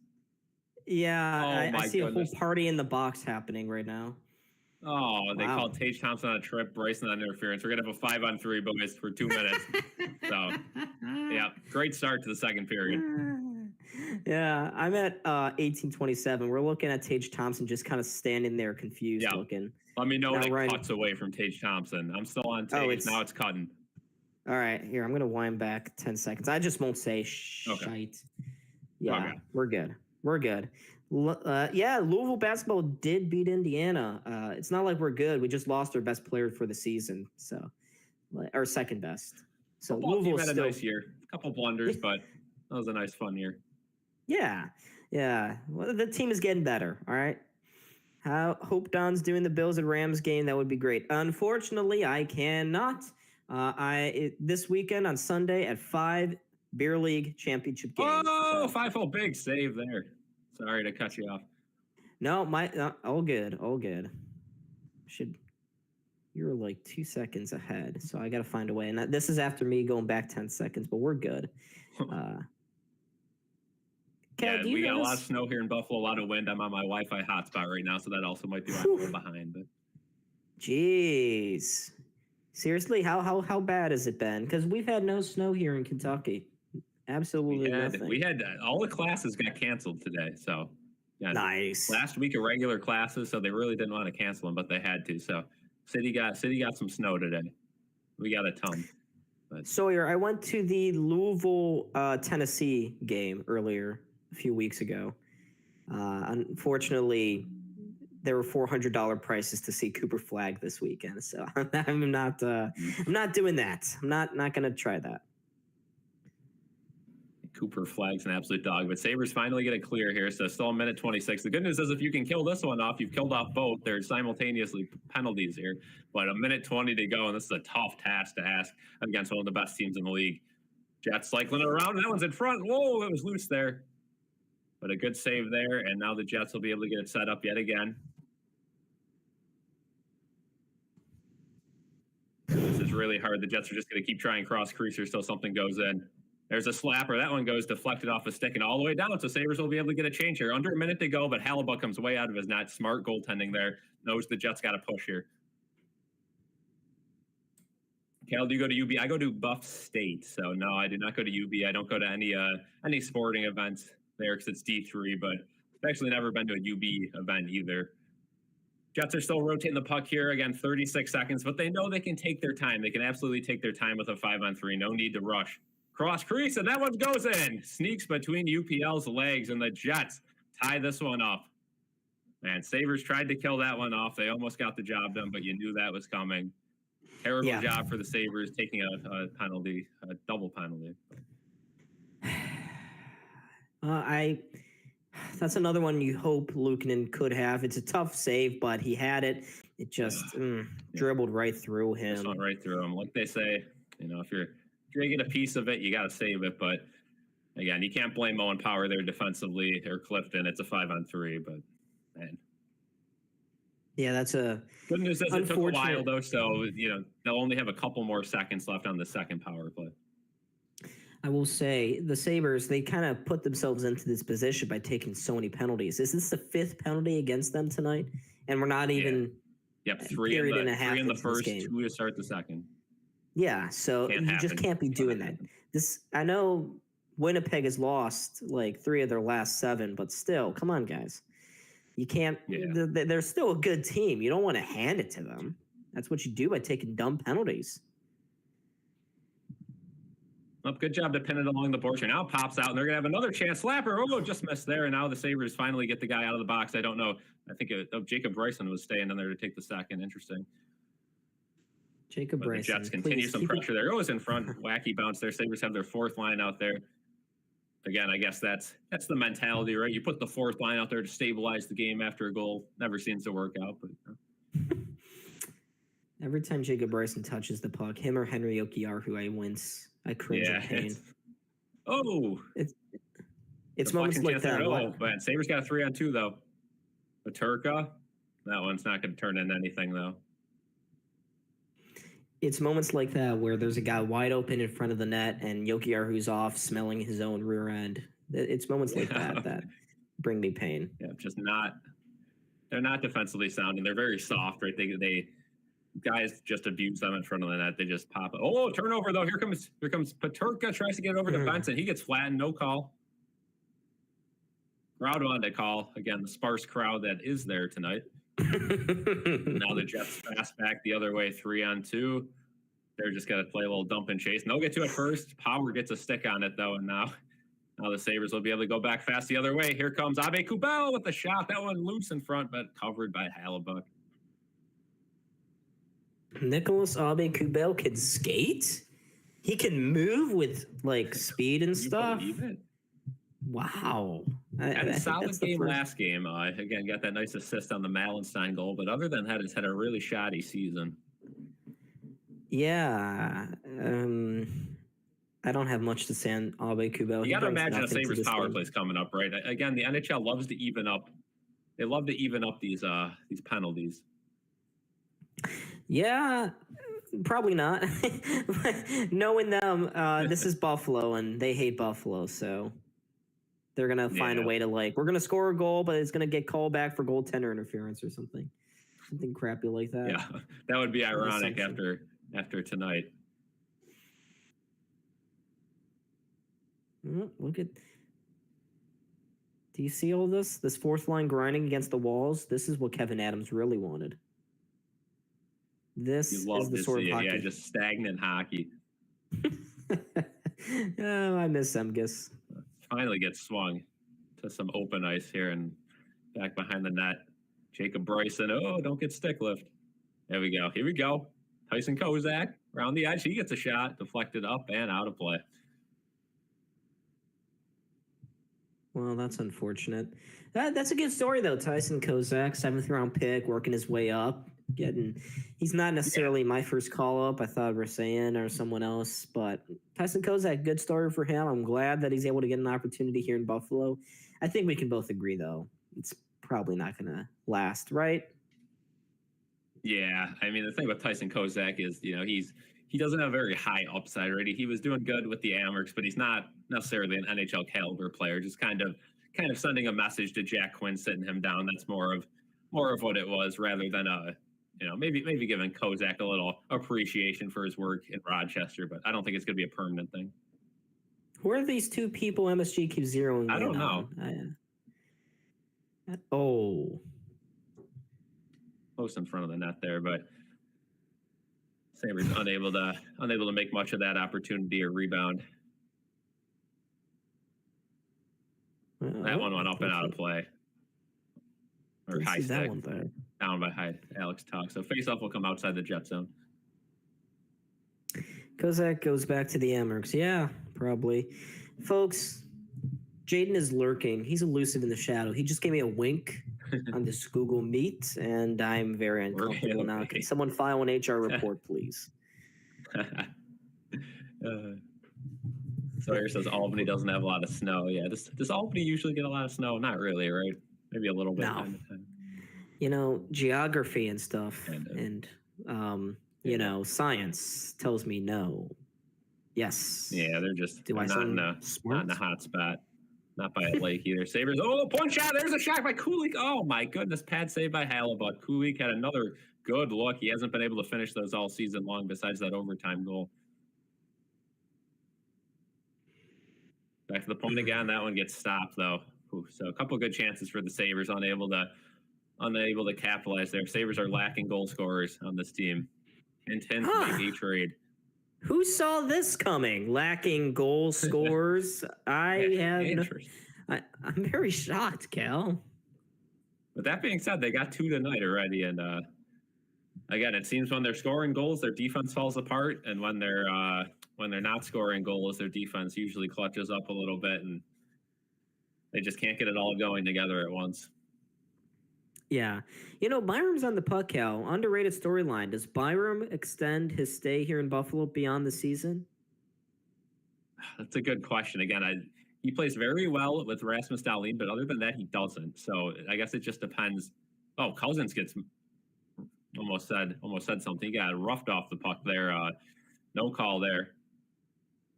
Yeah, I see a whole party in the box happening right now. Oh, they Wow. called Tage Thompson on a trip, Bryson on interference. We're going to have a 5-on-3 boys for 2 minutes. So, yeah, great start to the second period. Yeah, I'm at 1827. We're looking at Tage Thompson just kind of standing there confused looking. Let me know when it Ryan, cuts away from Tage Thompson. I'm still on Tage. Now it's cutting. All right, here, I'm going to wind back 10 seconds. I just won't say shite. Yeah, we're good. We're good. Yeah, Louisville basketball did beat Indiana. It's not like we're good. We just lost our best player for the season, so our second best. So Louisville had a nice year. A couple blunders, but that was a nice, fun year. Yeah. Well, the team is getting better. All right. Hope Don's doing the Bills and Rams game. That would be great. Unfortunately, I cannot. This weekend on Sunday at 5, Beer League championship game. Oh, so. 5-0, big save there. Sorry to cut you off. No, all good. You're like 2 seconds ahead, so I got to find a way. And this is after me going back 10 seconds, but we're good. We got a lot of snow here in Buffalo, a lot of wind. I'm on my Wi-Fi hotspot right now, so that also might be why I'm a little behind. But jeez, seriously, how bad has it been? Because we've had no snow here in Kentucky. Absolutely nothing. We had all the classes got canceled today, so nice. Last week of regular classes, so they really didn't want to cancel them, but they had to. So city got some snow today. We got a ton. But. Sawyer, I went to the Louisville Tennessee game earlier a few weeks ago. Unfortunately, there were $400 prices to see Cooper Flag this weekend, so I'm not doing that. I'm not going to try that. Cooper Flag's an absolute dog, but Sabres finally get a clear here, so still a minute 26. The good news is if you can kill this one off, you've killed off both. There's simultaneously penalties here, but a minute 20 to go, and this is a tough task to ask against one of the best teams in the league. Jets cycling it around, and that one's in front. Whoa, it was loose there. But a good save there, and now the Jets will be able to get it set up yet again. This is really hard. The Jets are just going to keep trying cross creasers till something goes in. There's a slapper. That one goes deflected off a stick and all the way down. So Sabres will be able to get a change here. Under a minute to go, but Halibut comes way out of his net. Smart goaltending there. Knows the Jets got to push here. Cal, do you go to UB? I go to Buff State. So no, I do not go to UB. I don't go to any sporting events there because it's D3, but I've actually never been to a UB event either. Jets are still rotating the puck here. Again, 36 seconds, but they know they can take their time. They can absolutely take their time with a 5-on-3. No need to rush. Cross crease, and that one goes in. Sneaks between UPL's legs, and the Jets tie this one up. Man, Sabres tried to kill that one off. They almost got the job done, but you knew that was coming. Terrible job for the Sabres taking a penalty, a double penalty. That's another one you hope Luukkonen could have. It's a tough save, but he had it. It just dribbled right through him. Just went right through him. Like they say, if you're going to get a piece of it, you got to save it. But again, you can't blame Owen Power there defensively or Clifton. It's a 5-on-3, but man. Yeah, that's a good news. It took a while though, so they'll only have a couple more seconds left on the second power play. I will say the Sabres, they kind of put themselves into this position by taking so many penalties. Is this the 5th penalty against them tonight? And we're not even 3 in the first, 2 to start the second. Yeah, so you just can't be doing that. I know Winnipeg has lost like 3 of their last 7, but still, come on, guys. You can't. They're still a good team. You don't want to hand it to them. That's what you do by taking dumb penalties. Well, good job to pin it along the boards here. Now it pops out, and they're going to have another chance. Slapper, just missed there, and now the Sabres finally get the guy out of the box. I don't know. I think Jacob Bryson was staying in there to take the second. Interesting. Jacob Bryson. The Jets continue some pressure there. It was in front. Wacky bounce there. Sabres have their 4th line out there. Again, I guess that's the mentality, right? You put the 4th line out there to stabilize the game after a goal. Never seems to work out, but every time Jacob Bryson touches the puck, him or Henry Okiar, I wince. I cringe in pain. It's moments like that. Man, Sabres got a 3-on-2 though. Paterka, that one's not going to turn into anything though. It's moments like that where there's a guy wide open in front of the net and Jokiar who's off smelling his own rear end. It's moments like that bring me pain. Yeah, just not They're not defensively sound, and they're very soft, right? They guys just abuse them in front of the net. They just pop it. Oh, turnover though. Here comes Paterka, tries to get over to Benson. He gets flattened, no call. Crowd wanted to call. Again, the sparse crowd that is there tonight. Now the Jets pass back the other way, 3-on-2. They're just going to play a little dump and chase. And they'll get to it first. Power gets a stick on it, though, and now the Sabres will be able to go back fast the other way. Here comes Abe-Kubel with the shot. That one loose in front, but covered by Hellebuyck. Nicholas Abe-Kubel can skate? He can move with, like, speed and stuff? You believe it? Wow. Had a solid game last game. Again, got that nice assist on the Malenstein goal, but other than that, he's had a really shoddy season. Yeah. I don't have much to say on Abe-Kubel. You got to imagine a Sabres power play's coming up, right? Again, the NHL loves to even up. They love to even up these penalties. Yeah, probably not. Knowing them, this is Buffalo, and they hate Buffalo, so they're going to find a way to, like, we're going to score a goal, but it's going to get called back for goaltender interference or something. Something crappy like that. Yeah, that would be ironic after tonight. Look at... Do you see all this? This fourth line grinding against the walls? This is what Kevin Adams really wanted. This is the sort of hockey. Yeah, just stagnant hockey. Oh, I miss Semgus. Finally gets swung to some open ice here and back behind the net. Jacob Bryson. Oh, don't get stick lift. There we go. Here we go. Tyson Kozak around the edge. He gets a shot, deflected up and out of play. Well, that's unfortunate. That's a good story, though. Tyson Kozak, 7th round pick, working his way up. He's not necessarily my first call up. I thought Rasayan or someone else, but Tyson Kozak, good story for him. I'm glad that he's able to get an opportunity here in Buffalo. I think we can both agree, though, it's probably not going to last, right? Yeah, I mean, the thing with Tyson Kozak is, he doesn't have a very high upside, right? He was doing good with the Amherst, but he's not necessarily an NHL caliber player. Just kind of sending a message to Jack Quinn, sitting him down. That's more of what it was, rather than maybe giving Kozak a little appreciation for his work in Rochester. But I don't think it's going to be a permanent thing. Who are these two people MSG keeps zeroing? I don't know. Close in front of the net there, but Sabres unable to make much of that opportunity or rebound. That one went up and out of play. Or high stick. Down by Alex Tuck. So face-off will come outside the Jet zone. Kozak goes back to the Amherst. Yeah, probably. Folks, Jaden is lurking. He's elusive in the shadow. He just gave me a wink on this Google Meet, and I'm very uncomfortable now. Can someone file an HR report, please? Sawyer says Albany doesn't have a lot of snow. Yeah, does Albany usually get a lot of snow? Not really, right? Maybe a little bit. No. Time to time. Geography and stuff, and science tells me no. Yes. Yeah, they're just not in a hot spot. Not by a lake either. Sabres. Oh, point shot. There's a shot by Kulik. Oh, my goodness. Pad save by Hellebuyck. Kulik had another good look. He hasn't been able to finish those all season long besides that overtime goal. Back to the point again. That one gets stopped, though. So a couple good chances for the Sabres. Unable to capitalize there. Sabres are lacking goal scorers on this team. Intent to make a trade. Who saw this coming? Lacking goal scorers. I'm very shocked, Cal. But that being said, they got 2 tonight already, and again, it seems when they're scoring goals, their defense falls apart, and when they're not scoring goals, their defense usually clutches up a little bit, and they just can't get it all going together at once. Yeah. Byram's on the puck, Cal. Underrated storyline. Does Byram extend his stay here in Buffalo beyond the season? That's a good question. Again, he plays very well with Rasmus Dahlin, but other than that, he doesn't. So I guess it just depends. Oh, Cousins gets almost said something. He got roughed off the puck there. No call there.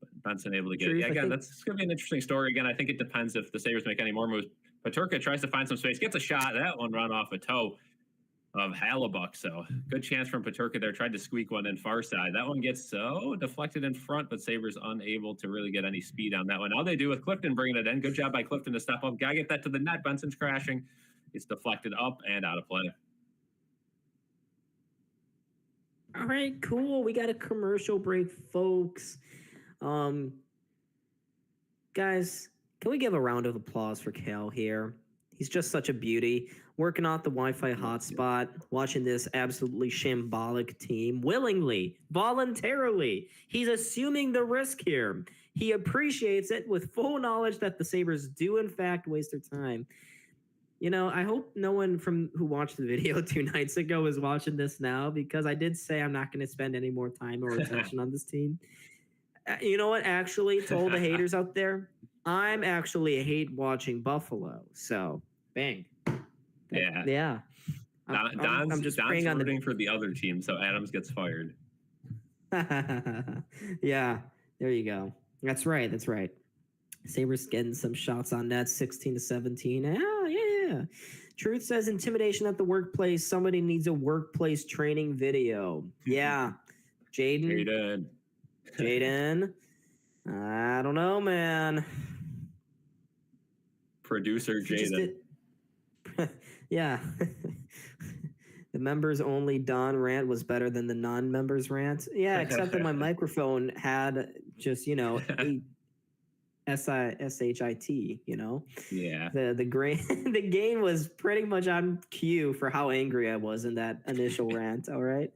But Benson able to get it. Yeah, again, that's going to be an interesting story. Again, I think it depends if the Sabres make any more moves. Peterka tries to find some space, gets a shot. That one run off a toe of Hellebuyck. So good chance from Peterka there. Tried to squeak one in far side. That one gets deflected in front, but Sabres unable to really get any speed on that one. All they do with Clifton bringing it in. Good job by Clifton to step up. Gotta get that to the net. Benson's crashing. It's deflected up and out of play. All right, cool. We got a commercial break, folks. Guys, can we give a round of applause for Cal here? He's just such a beauty. Working out the Wi-Fi hotspot, watching this absolutely shambolic team willingly, voluntarily. He's assuming the risk here. He appreciates it with full knowledge that the Sabres do, in fact, waste their time. You know, I hope no one who watched the video 2 nights ago is watching this now, because I did say I'm not going to spend any more time or attention on this team. You know what? Actually, to all the haters out there, I'm actually hate watching Buffalo. So, bang. Yeah. I'm just rooting for the other team, so Adams gets fired. Yeah, there you go. That's right. Sabres getting some shots on net, 16-17. Yeah. Truth says intimidation at the workplace. Somebody needs a workplace training video. Yeah. Jaden. I don't know, man. Producer Jaden. Yeah. The members only Don rant was better than the non-members rant. Yeah, except that my microphone had just, SHIT, Yeah. The gain was pretty much on cue for how angry I was in that initial rant. All right.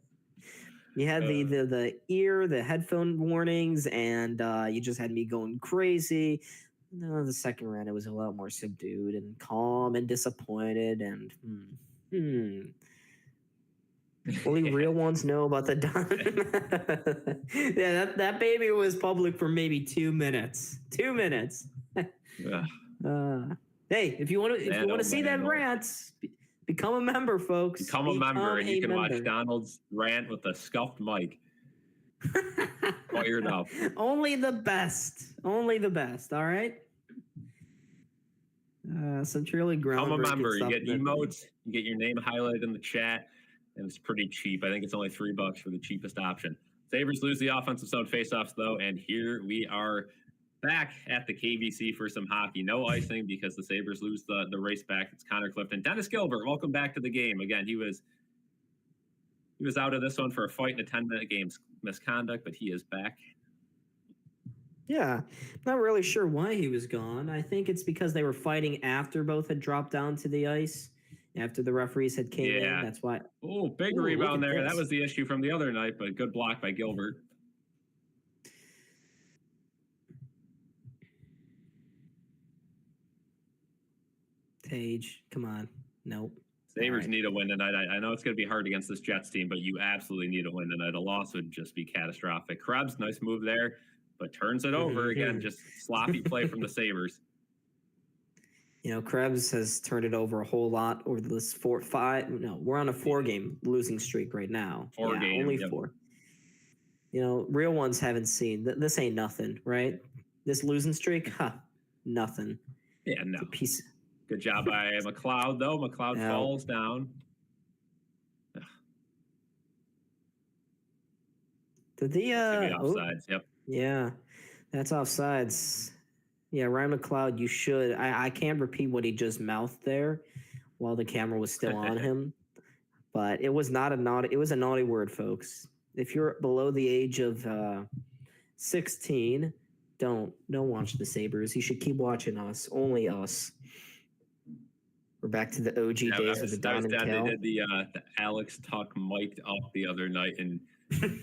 You had the headphone warnings, and you just had me going crazy. No, the second rant, it was a lot more subdued and calm and disappointed, and only real ones know about the yeah, that baby was public for maybe 2 minutes. 2 minutes. Hey, if you want to see that rant, become a member, folks. Become a member, and you can watch Donald's rant with a scuffed mic. Fired up. Only the best. All right. Some truly groundbreaking I'm a member. stuff. You get emotes. You get your name highlighted in the chat, and it's pretty cheap. I think it's only $3 for the cheapest option. Sabres lose the offensive zone faceoffs, though, and here we are back at the KBC for some hockey. No icing because the Sabres lose the race back. It's Connor Clifton. Dennis Gilbert, welcome back to the game. Again, he was out of this one for a fight in a 10-minute game misconduct, but he is back. Yeah, not really sure why he was gone. I think it's because they were fighting after both had dropped down to the ice, after the referees had came in. That's why. Oh, big rebound there. That was the issue from the other night, but good block by Gilbert. Tage, come on. Nope. Sabres need a win tonight. I know it's going to be hard against this Jets team, but you absolutely need a win tonight. A loss would just be catastrophic. Krebs, nice move there, but turns it over again. Just sloppy play from the Sabres. Krebs has turned it over a whole lot over this we're on a 4-game losing streak right now. Only 4. Real ones haven't seen. This ain't nothing, right? This losing streak, nothing. Yeah, no. It's a piece. Good job by McLeod, though. McLeod falls down. Did the offsides? Yep. Yeah, that's offsides. Yeah, Ryan McLeod, you should. I can't repeat what he just mouthed there while the camera was still on him, but it was not a naughty. It was a naughty word, folks. If you're below the age of 16, don't watch the Sabres. You should keep watching us. Only us. We're back to the OG days of the Don and Cal. They did the Alex Tuck mic'd up the other night, and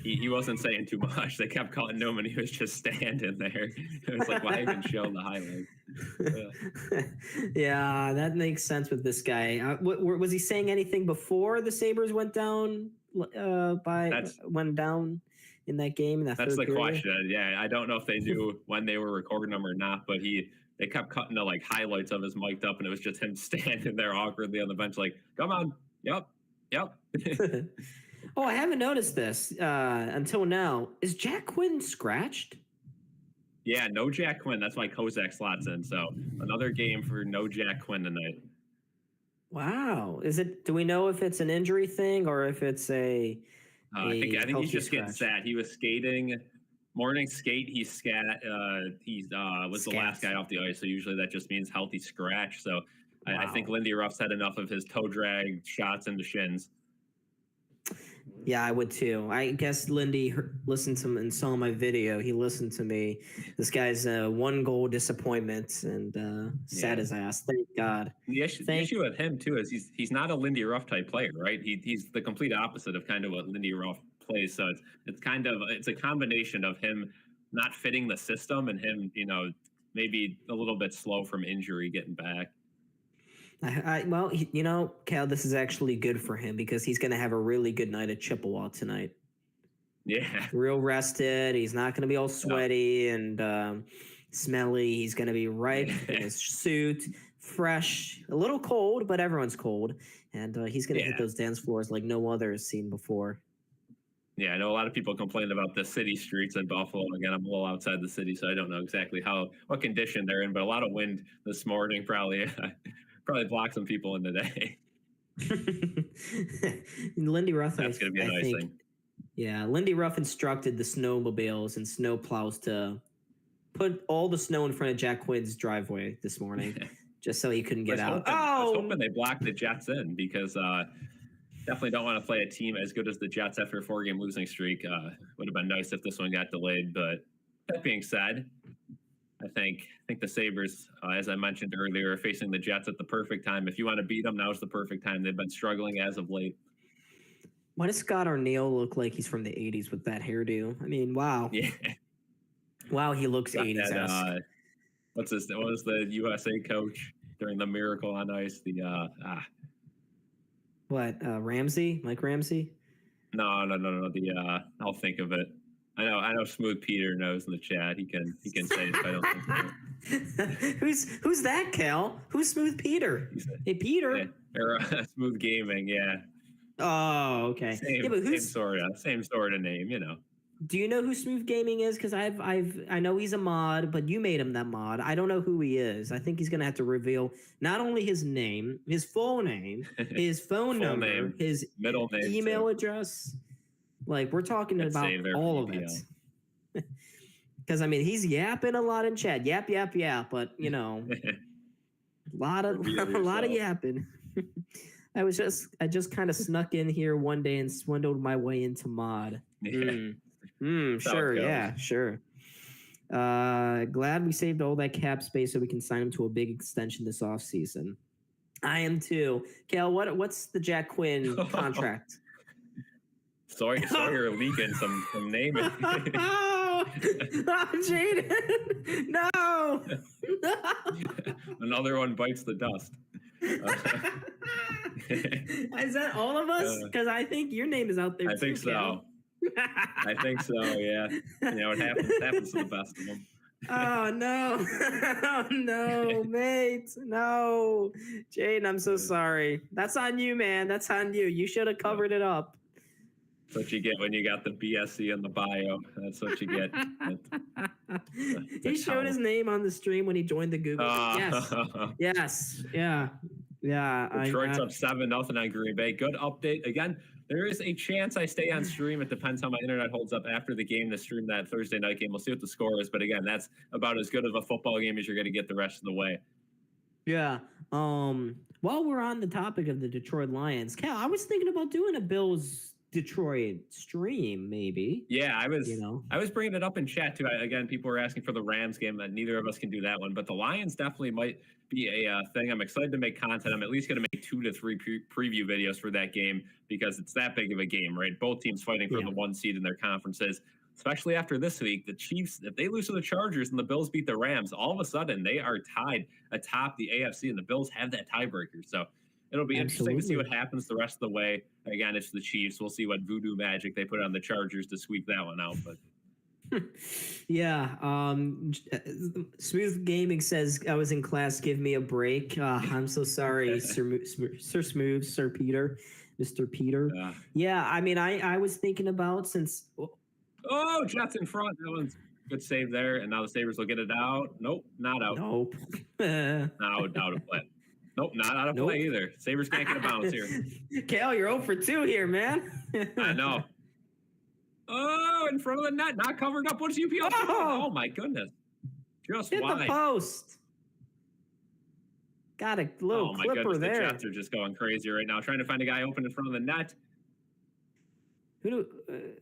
he wasn't saying too much. They kept calling him, and he was just standing there. It was like, why even show the highlights? Yeah, that makes sense with this guy. Was he saying anything before the Sabres went down? Went down in that game? That's the question. Yeah, I don't know if they knew when they were recording him or not, but they kept cutting to highlights of his mic'd up, and it was just him standing there awkwardly on the bench, like, come on, yep. Oh, I haven't noticed this until now. Is Jack Quinn scratched? Yeah, no Jack Quinn. That's why Kozak slots in. So another game for no Jack Quinn tonight. Wow. Do we know if it's an injury thing or if it's I think he's just getting scratch? sat. He was skating, morning skate. He was the last guy off the ice. So usually that just means healthy scratch. So wow. I think Lindy Ruff's had enough of his toe drag shots into shins. Yeah, I would too. I guess Lindy listened to me and saw my video. He listened to me. This guy's a 1-goal disappointment and sad his ass. Thank God. The issue with him too is he's not a Lindy Ruff type player, right? He's the complete opposite of kind of what Lindy Ruff plays. So it's a combination of him not fitting the system and him, maybe a little bit slow from injury getting back. Well, Cal, this is actually good for him because he's going to have a really good night at Chippewa tonight. Yeah. Real rested. He's not going to be all sweaty and smelly. He's going to be right in his suit, fresh, a little cold, but everyone's cold. And he's going to hit those dance floors like no other has seen before. Yeah, I know a lot of people complain about the city streets in Buffalo. Again, I'm a little outside the city, so I don't know exactly what condition they're in, but a lot of wind this morning probably block some people in the day. Lindy Ruff, that's going to be a nice thing. Yeah, Lindy Ruff instructed the snowmobiles and snow plows to put all the snow in front of Jack Quinn's driveway this morning, just so he couldn't get out. I was hoping they blocked the Jets in because definitely don't want to play a team as good as the Jets after a 4-game losing streak. Would have been nice if this one got delayed, but that being said, I think the Sabres, as I mentioned earlier, are facing the Jets at the perfect time. If you want to beat them, now's the perfect time. They've been struggling as of late. Why does Scott Arniel look like he's from the 80s with that hairdo? I mean, wow. Yeah. Wow, he looks 80s. What was the USA coach during the Miracle on Ice? Ramsey? Mike Ramsey? No. I'll think of it. I know. Smooth Peter knows in the chat. He can say it if I don't think of it. Who's that, Cal? Who's Smooth Peter? Hey, Peter. Smooth Gaming, yeah. Oh, okay. Same sort of name, Do you know who Smooth Gaming is? Because I know he's a mod, but you made him that mod. I don't know who he is. I think he's gonna have to reveal not only his name, his full name, his phone number, his middle name, email address. Like, we're talking about all of it. Because, I mean, he's yapping a lot in chat. Yap, but, a lot of yapping. I just kind of snuck in here one day and swindled my way into mod. Sure, yeah, sure. Glad we saved all that cap space so we can sign him to a big extension this offseason. I am too. Cal, what's the Jack Quinn contract? Sawyer leaking some naming. Oh, Jaden! No! Another one bites the dust. Is that all of us? Because I think your name is out there. I think so. Yeah. It happens to the best of them. Oh no! Oh no, mate! No, Jaden, I'm so sorry. That's on you, man. That's on you. You should have covered it up. That's what you get when you got the BSC in the bio. That's what you get. He showed his name on the stream when he joined the Google. Yes. Yeah. Detroit's up 7-0 on Green Bay. Good update. Again, there is a chance I stay on stream. It depends how my internet holds up after the game to stream that Thursday night game. We'll see what the score is. But again, that's about as good of a football game as you're going to get the rest of the way. Yeah. While we're on the topic of the Detroit Lions, Cal, I was thinking about doing a Bills Detroit stream, maybe. Yeah, I was bringing it up in chat too. Again, people were asking for the Rams game. Neither of us can do that one, but the Lions definitely might be a thing. I'm excited to make content. I'm at least going to make 2 to 3 preview videos for that game because it's that big of a game, right? Both teams fighting for the 1 seed in their conferences. Especially after this week, the Chiefs, if they lose to the Chargers and the Bills beat the Rams, all of a sudden they are tied atop the AFC, and the Bills have that tiebreaker. So it'll be interesting to see what happens the rest of the way. Again, it's the Chiefs. We'll see what voodoo magic they put on the Chargers to squeak that one out. But yeah. Smooth Gaming says, I was in class. Give me a break. I'm so sorry, Sir Smooth, Sir Peter, Mr. Peter. Yeah, I mean, I was thinking about since... Oh, Jets in front. That one's Good save there. And now the Sabres will get it out. Nope, not out. Nope. Now out of play. Nope, not out of play either. Sabres can't get a bounce here. Kale, you're 0 for 2 here, man. I know. Oh, in front of the net, not covered up. What's UPL? Oh my goodness. Just hit wide. the post. Got a little clipper there. The Jets are just going crazy right now, trying to find a guy open in front of the net.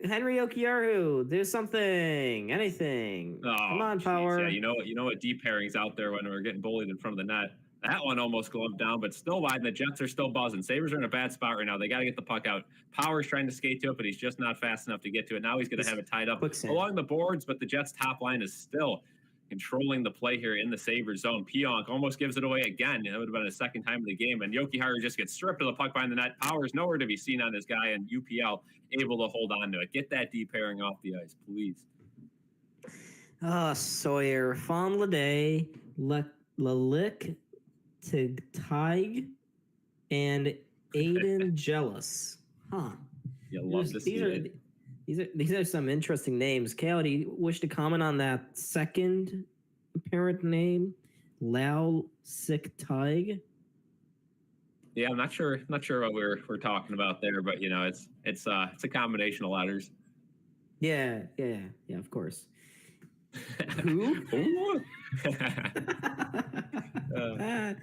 Henry Okiaru, do something, anything. Oh, come on, Power. Yeah, you know what deep pairings out there when we're getting bullied in front of the net. That one almost gloved down, but still wide. And the Jets are still buzzing. Sabres are in a bad spot right now. They got to get the puck out. Power's trying to skate to it, but he's just not fast enough to get to it. Now he's going to have it tied up along the boards, but the Jets' top line is still controlling the play here in the Sabres zone. Pionk almost gives it away again. It would have been a second time in the game, and Jokiharju just gets stripped of the puck behind the net. Power's nowhere to be seen on this guy, and UPL able to hold on to it. Get that deep pairing off the ice, please. Sawyer, Fonlade, Lalick, Tig, and Aiden Jealous. Huh. You love to see it. These are some interesting names. Kale, do you wish to comment on that second apparent name? Lao Sick Tig? Yeah, I'm not sure what we're talking about there, but it's a combination of letters. Yeah, of course. Who?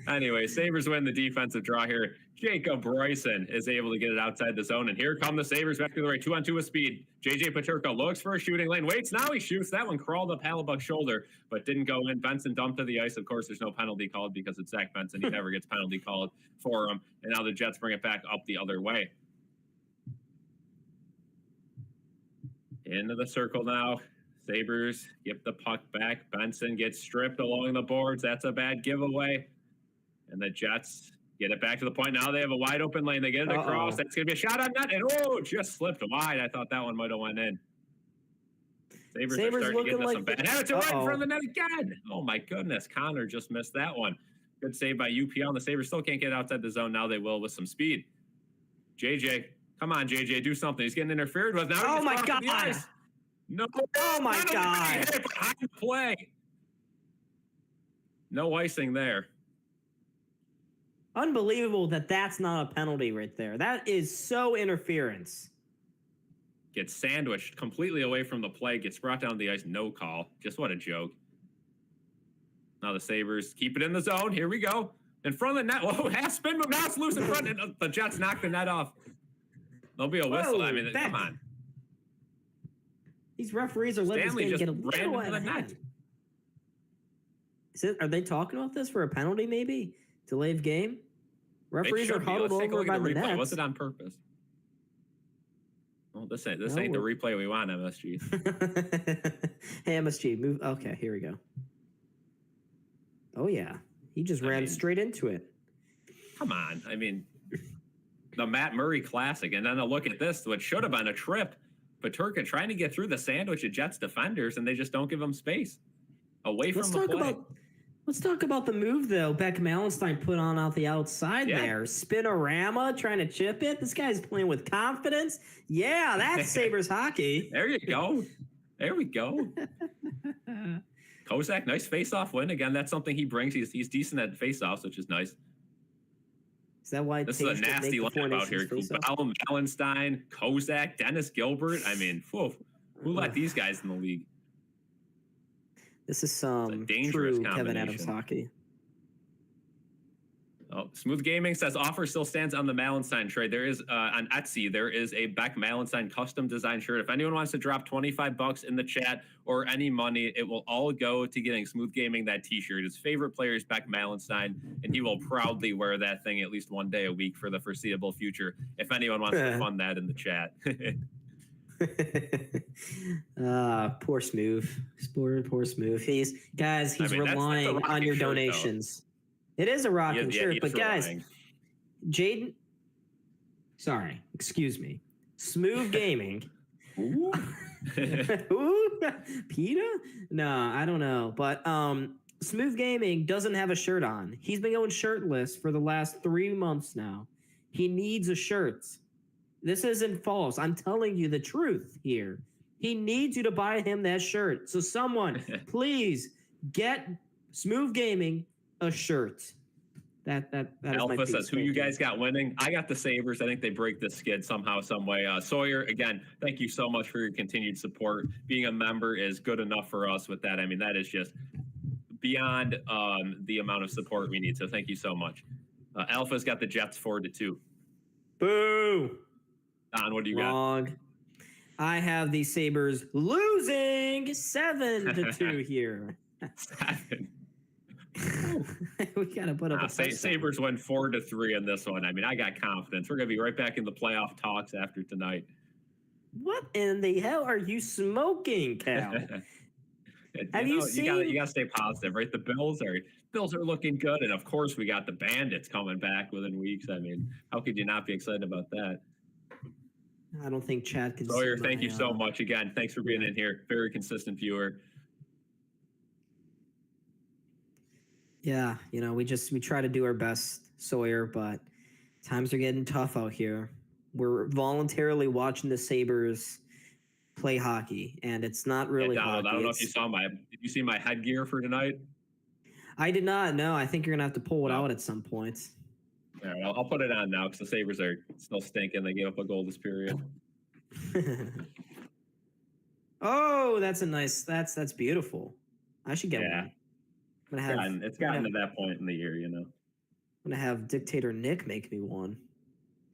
Anyway, Sabres win the defensive draw here. Jacob Bryson is able to get it outside the zone, and here come the Sabres back to the right, 2-on-2 with speed. JJ Peterka looks for a shooting lane, waits, now he shoots. That one crawled up Hellebuyck's shoulder, but didn't go in. Benson dumped to the ice. Of course, there's no penalty called because it's Zach Benson. He never gets penalty called for him, and now the Jets bring it back up the other way. Into the circle now. Sabres give the puck back. Benson gets stripped along the boards. That's a bad giveaway. And the Jets get it back to the point. Now they have a wide open lane. They get it across. That's going to be a shot on net. And just slipped wide. I thought that one might have went in. Sabres are starting to get into some bad habits. Right in front of the net again. Oh my goodness. Connor just missed that one. Good save by UPL. And the Sabres still can't get outside the zone. Now they will with some speed. JJ. Come on, JJ. Do something. He's getting interfered with. Now my God. No. Oh my God. Behind the play. No icing there. Unbelievable that's not a penalty right there. That is so interference. Gets sandwiched completely away from the play. Gets brought down the ice. No call. Just what a joke. Now the Sabres keep it in the zone. Here we go. In front of the net. Whoa, half spin move. Now it's loose in front. And the Jets knock the net off. There'll be a whistle. I mean, come on. These referees are letting this game get a little out of hand. Are they talking about this for a penalty, maybe? Delay of game? Referees are huddled over by the net. Was it on purpose? Well, this ain't the replay we want, MSG. Hey, MSG, move. Okay, here we go. Oh, yeah. He just ran straight into it. Come on. I mean, the Matt Murray Classic. And then a look at this, what should have been a trip. Peterka trying to get through the sandwich of Jets defenders, and they just don't give him space. Away from the play. Let's talk about the move, though. Beckham Allenstein put on out the outside there. Spinorama trying to chip it. This guy's playing with confidence. Yeah, that's Sabres hockey. There you go. There we go. Kozak, nice face-off win. Again, that's something he brings. He's decent at face-offs, which is nice. Is that why this is a nasty lineup out here? Kubel, Allenstein, Kozak, Dennis Gilbert. I mean, who let these guys in the league? This is some true Kevin Adams hockey. Oh, Smooth Gaming says offer still stands on the Malenstein trade. There is on Etsy, there is a Beck Malenstein custom design shirt. If anyone wants to drop $25 in the chat or any money, it will all go to getting Smooth Gaming that t-shirt. His favorite player is Beck Malenstein, and he will proudly wear that thing at least one day a week for the foreseeable future. If anyone wants to fund that in the chat. Poor Smooth. Poor Smooth. He's relying on your donations. It is a rocking shirt, but guys, Jaden, sorry, excuse me, Smooth Gaming. Ooh. Ooh, PETA? No, I don't know, but Smooth Gaming doesn't have a shirt on. He's been going shirtless for the last 3 months now. He needs a shirt. This isn't false. I'm telling you the truth here. He needs you to buy him that shirt. So someone, please get Smooth Gaming a shirt. That is Alpha my says, who you guys got winning? I got the Sabres. I think they break the skid somehow, some way. Sawyer, again, thank you so much for your continued support. Being a member is good enough for us with that. I mean, that is just beyond the amount of support we need. So thank you so much. Alpha's got the Jets 4-2. Boo. Don, what do you got? I have the Sabres losing 7-2 here. 7. We gotta put up a Sabres went 4-3 in this one. I mean, I got confidence. We're gonna be right back in the playoff talks after tonight. What in the hell are you smoking, Cal? Have you seen? You gotta stay positive, right? The Bills are looking good, and of course we got the Bandits coming back within weeks. I mean, how could you not be excited about that? I don't think Chad can. Sawyer, thank you so much again. Thanks for being in here. Very consistent viewer. Yeah, we try to do our best, Sawyer, but times are getting tough out here. We're voluntarily watching the Sabres play hockey, and it's not really Donald, hockey. I don't know if you saw did you see my headgear for tonight? I did not. No, I think you're gonna have to pull it out at some point. All right, I'll put it on now because the Sabres are still stinking. They gave up a goal this period. Oh, that's beautiful. I should get one. It's gotten to that point in the year, I'm gonna have Dictator Nick make me one.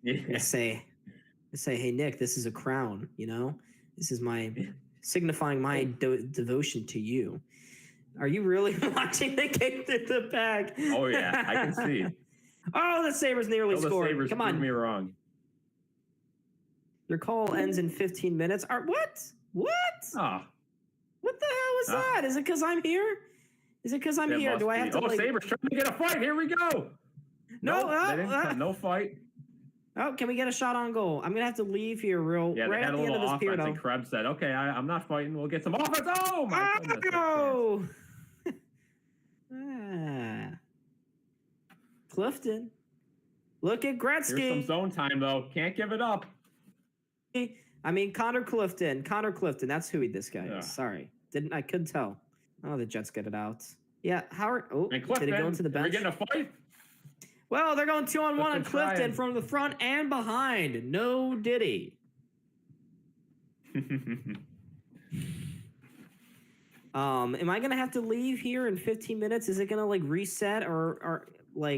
Yeah. Say, hey Nick, this is a crown. This is my signifying my devotion to you. Are you really watching the game through the back? Oh yeah, I can see. Oh, the Sabres nearly scored. Sabres Come on, me wrong. Your call ends in 15 minutes. What? Oh. What the hell is that? Is it because I'm here? Do I have to? Sabres trying to get a fight. Here we go. No fight. Oh, can we get a shot on goal? I'm gonna have to leave here right at the end of this period. And Krebs said, "Okay, I'm not fighting. We'll get some offense." Oh my goodness! Clifton, look at Gretzky. Here's some zone time though. Can't give it up. I mean, Connor Clifton. That's who this guy is. Sorry, I couldn't tell. Oh, the Jets get it out. Yeah, Howard. Oh, did it go into the bench? Are we getting a fight? Well, they're going 2-on-1 on Clifton from the front and behind. No Diddy. Am I gonna have to leave here in 15 minutes? Is it gonna reset or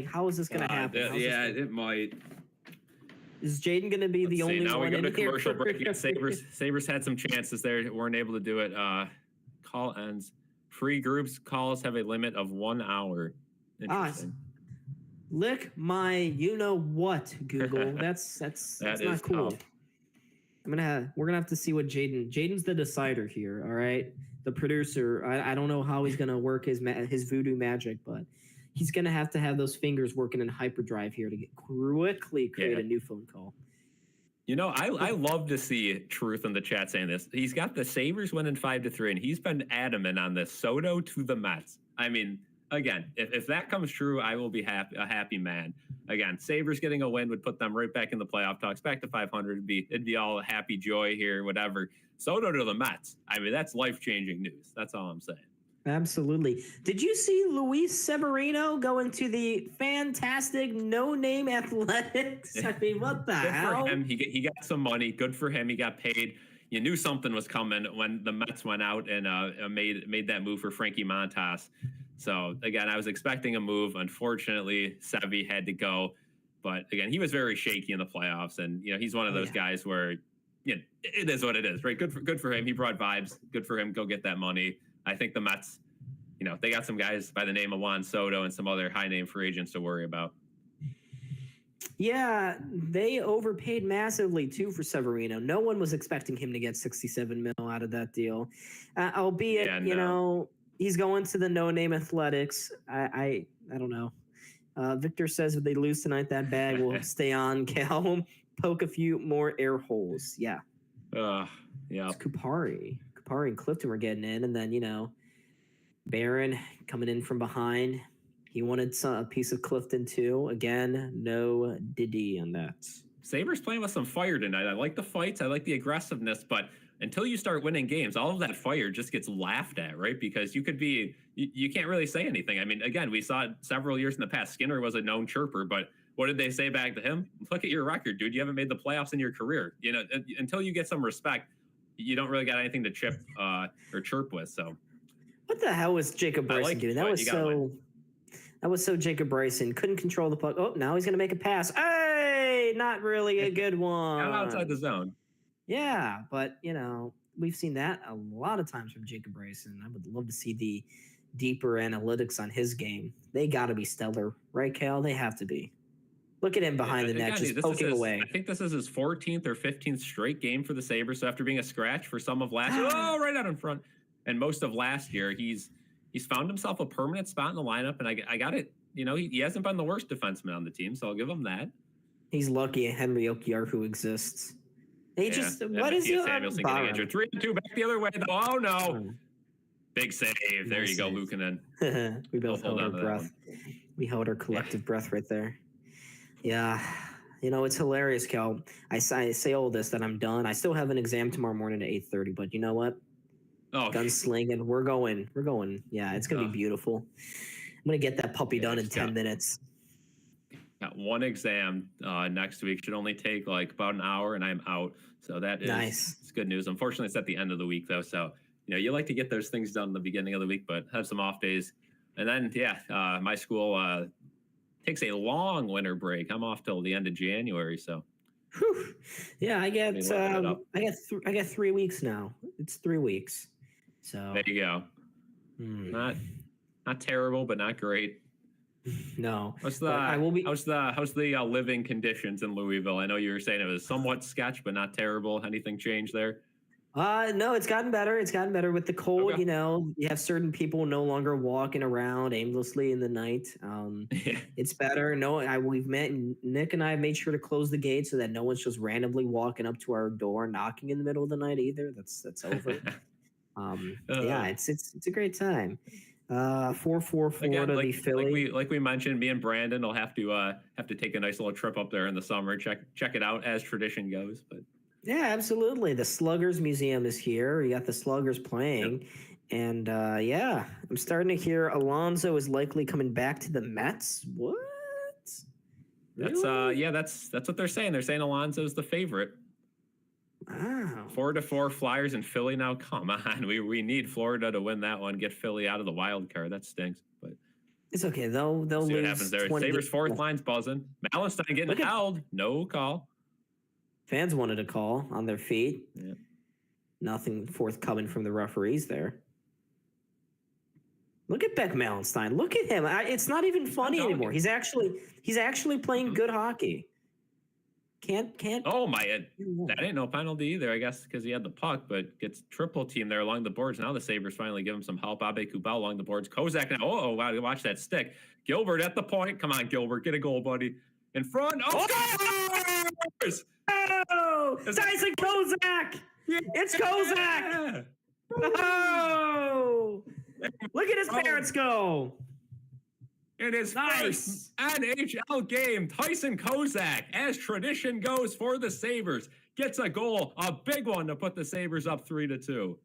how is this gonna happen? It might. Is Jaden gonna be the only one? Now we go to commercial break. Sabres had some chances there, weren't able to do it. Call ends. Free groups calls have a limit of 1 hour. Interesting. Lick my what, Google. That's not cool. Tough. We're gonna have to see what Jaden's the decider here, all right? The producer. I don't know how he's gonna work his voodoo magic, but he's gonna have to have those fingers working in hyperdrive here to quickly create a new phone call. I love to see Truth in the chat saying this. He's got the Sabres winning 5-3, and he's been adamant on this. Soto to the Mets. I mean, again, if that comes true, I will be a happy man. Again, Sabres getting a win would put them right back in the playoff talks, back to 500. It'd be all happy joy here, whatever. Soto to the Mets. I mean, that's life-changing news. That's all I'm saying. Absolutely. Did you see Luis Severino go into the fantastic no-name Athletics? I mean, what the hell? For him. He got some money. Good for him. He got paid. You knew something was coming when the Mets went out and made that move for Frankie Montas. So, again, I was expecting a move. Unfortunately, Sevy had to go. But, again, he was very shaky in the playoffs. And, he's one of those guys where it is what it is, right? Good for him. He brought vibes. Good for him. Go get that money. I think the Mets, they got some guys by the name of Juan Soto and some other high-name free agents to worry about. Yeah, they overpaid massively, too, for Severino. No one was expecting him to get $67 million out of that deal. Albeit, he's going to the no-name Athletics. I don't know. Victor says if they lose tonight, that bag will stay on. Cal, poke a few more air holes. Yeah. Yeah. It's Kupari and Clifton were getting in, and then, Barron coming in from behind. He wanted a piece of Clifton, too. Again, no Diddy on that. Sabres playing with some fire tonight. I like the fights. I like the aggressiveness, but until you start winning games, all of that fire just gets laughed at, right? Because you can't really say anything. I mean, again, we saw it several years in the past. Skinner was a known chirper, but what did they say back to him? Look at your record, dude. You haven't made the playoffs in your career. Until you get some respect, you don't really got anything to chip or chirp with. So, what the hell was Jacob Bryson doing? That was so Jacob Bryson. Couldn't control the puck. Oh, now he's going to make a pass. Hey, not really a good one. I'm outside the zone. Yeah, but, we've seen that a lot of times from Jacob Bryson. I would love to see the deeper analytics on his game. They got to be stellar. Right, Cal? They have to be. Look at him behind the net, just poking away. I think this is his 14th or 15th straight game for the Sabres. So after being a scratch for some of last year, right out in front, and most of last year, he's found himself a permanent spot in the lineup, and I got it. He hasn't been the worst defenseman on the team, so I'll give him that. He's lucky Henry Okiarku exists. What is it? Samuelson getting injured. 3-2 back the other way, though. Oh, no. Big save. There you go, Luukkonen. We both held our breath. We held our collective breath right there. Yeah. It's hilarious, Cal. I say all this, that I'm done. I still have an exam tomorrow morning at 8:30, but you know what? Oh, gunslinging. We're going. Yeah, it's going to be beautiful. I'm going to get that puppy done in 10 minutes. Got one exam next week. Should only take like about an hour, and I'm out. So that is nice. It's good news. Unfortunately, it's at the end of the week, though. So, you like to get those things done in the beginning of the week, but have some off days. And then, my school takes a long winter break. I'm off till the end of January. So, yeah, I get 3 weeks now. It's 3 weeks. So there you go. Not terrible, but not great. No. How's the living conditions in Louisville? I know you were saying it was somewhat sketch, but not terrible. Anything changed there? No, it's gotten better. It's gotten better with the cold. Okay. You have certain people no longer walking around aimlessly in the night. It's better. We've met. Nick and I have made sure to close the gate so that no one's just randomly walking up to our door, knocking in the middle of the night either. That's over. It's a great time. 4-4 Florida v Philly. Like we mentioned, me and Brandon will have to take a nice little trip up there in the summer. Check it out as tradition goes. But yeah, absolutely. The Sluggers Museum is here. You got the Sluggers playing, and I'm starting to hear Alonso is likely coming back to the Mets. What? Really? That's what they're saying. They're saying Alonso's the favorite. Wow. 4-4 Flyers in Philly now. Come on, we need Florida to win that one. Get Philly out of the wild card. That stinks, but it's okay. They'll see what happens there. Sabres fourth line's buzzing. Mallenstein getting held. No call. Fans wanted a call on their feet. Yeah. Nothing forthcoming from the referees there. Look at Beck Mallenstein. Look at him. It's not even funny anymore. He's actually playing good hockey. Can't. Oh my! That ain't no penalty either, I guess, because he had the puck, but gets triple team there along the boards. Now the Sabres finally give him some help. Abe Kubel along the boards. Kozak now. Oh wow! Watch that stick. Gilbert at the point. Come on, Gilbert, get a goal, buddy. In front. Oh! Tyson Kozak! Yeah. It's Kozak! Oh! Look at his parents go. In his first NHL game, Tyson Kozak, as tradition goes for the Sabres, gets a goal, a big one to put the Sabres up 3-2.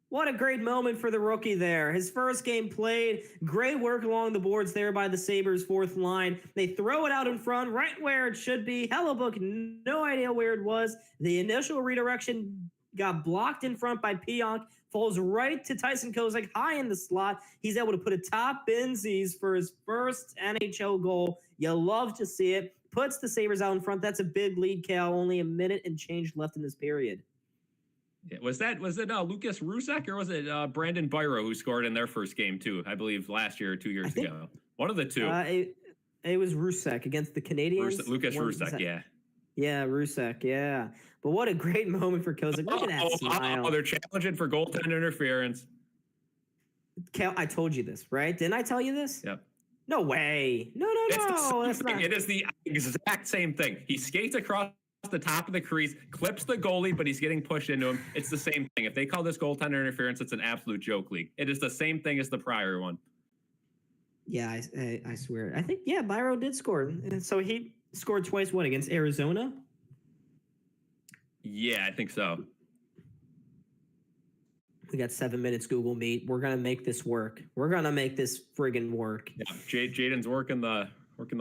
What a great moment for the rookie there. His first game played. Great work along the boards there by the Sabres' fourth line. They throw it out in front, right where it should be. Hellebuck, no idea where it was. The initial redirection got blocked in front by Pionk. Falls right to Tyson Kozak, high in the slot. He's able to put a top binsies for his first NHL goal. You love to see it. Puts the Sabres out in front. That's a big lead, Cal. Only a minute and change left in this period. Yeah, was it Lucas Rusek or was it Brandon Byro who scored in their first game too? I believe last year or 2 years ago. One of the two. It was Rusek against the Canadiens. Lucas Rusek, yeah. Yeah, Rusek, yeah. But what a great moment for Kozak. Look at that smile. They're challenging for goaltender interference. Cal, I told you this, right? Didn't I tell you this? Yep. No way. No. It is the exact same thing. He skates across the top of the crease, clips the goalie, but he's getting pushed into him. It's the same thing. If they call this goaltender interference, it's an absolute joke league. It is the same thing as the prior one. Yeah, I swear. I think, Byro did score. So he scored twice, against Arizona? Yeah, I think so. We got 7 minutes, Google Meet. We're going to make this work. We're going to make this friggin' work. Yeah, Jaden's working the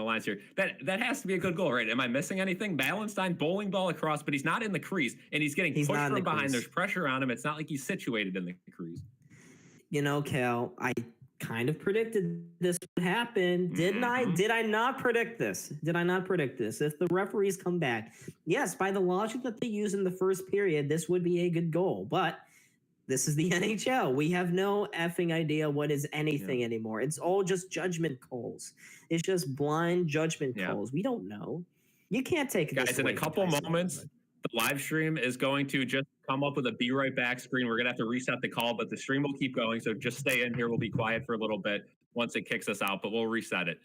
lines here. That has to be a good goal, right? Am I missing anything? Ballenstein bowling ball across, but he's not in the crease, and he's getting pushed from behind. There's pressure on him. It's not like he's situated in the crease. You know, Cal, I kind of predicted this would happen. Didn't I? Did I not predict this? Did I not predict this? If the referees come back, yes, by the logic that they use in the first period, this would be a good goal. But this is the NHL. We have no effing idea what is anything anymore. It's all just judgment calls. It's just blind judgment calls. We don't know. You can't take guys in a couple moments. The live stream is going to just come up with a be right back screen. We're going to have to reset the call, but the stream will keep going. So just stay in here. We'll be quiet for a little bit once it kicks us out, but we'll reset it.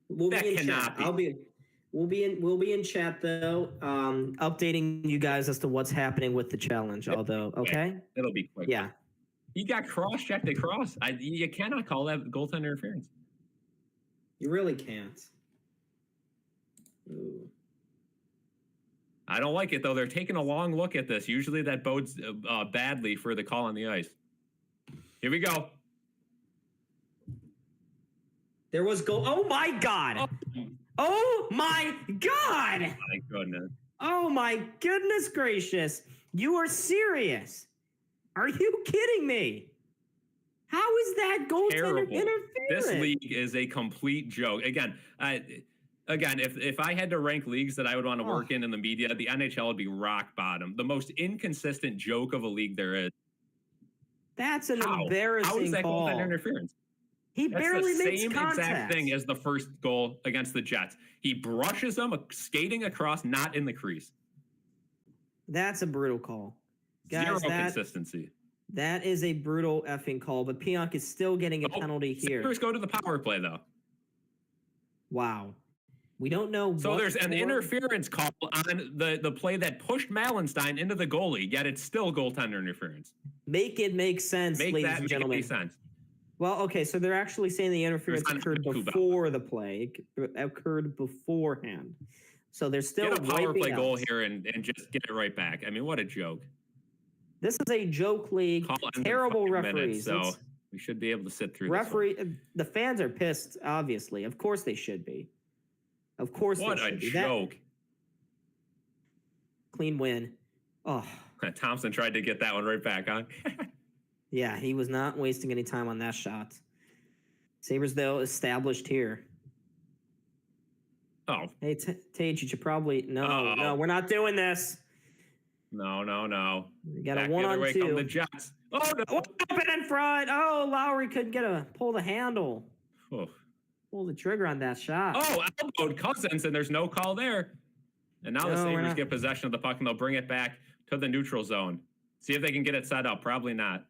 We'll be in chat. We'll be in chat though, updating you guys as to what's happening with the challenge. Although, okay, it'll be quick. Yeah, he got cross-checked across. You cannot call that goaltender interference. You really can't. Ooh. I don't like it, though. They're taking a long look at this. Usually that bodes badly for the call on the ice. Here we go. There was goal. Oh, my God. Oh, my God. My goodness. Oh, my goodness gracious. You are serious. Are you kidding me? How is that goaltender interference? This league is a complete joke. Again, if I had to rank leagues that I would want to work in the media, the NHL would be rock bottom. The most inconsistent joke of a league there is. That's an embarrassing How is that call. Goaltender interference? He barely makes contact. That's the same exact thing as the first goal against the Jets. He brushes them, skating across, not in the crease. That's a brutal call. Guys, Zero consistency. That is a brutal effing call, but Pionk is still getting a penalty here. Sabres go to the power play, though. Wow. We don't know. So there's an interference call on the play that pushed Mallenstein into the goalie, yet it's still goaltender interference. Make it make sense, ladies and gentlemen. Make sense. Well, okay, so they're actually saying the interference occurred before the play. It occurred beforehand. So they're still get a power play goal here and just get it right back. I mean, what a joke. This is a joke league. Terrible referees. So we should be able to sit through the fans are pissed, obviously. Of course they should be. Of course what they should be. What a joke. Clean win. Oh. Thompson tried to get that one right back, huh? Yeah, he was not wasting any time on that shot. Sabres, though, established here. Oh. Hey, Tage, you should probably... No, we're not doing this. No. We got a 1-on-2. Come the Jets. Oh, no. What happened in front? Oh, Lowry couldn't pull the handle. Oh. Pull the trigger on that shot. Oh, elbowed Cousins, and there's no call there. And now the Sabres get possession of the puck, and they'll bring it back to the neutral zone. See if they can get it set up. Probably not.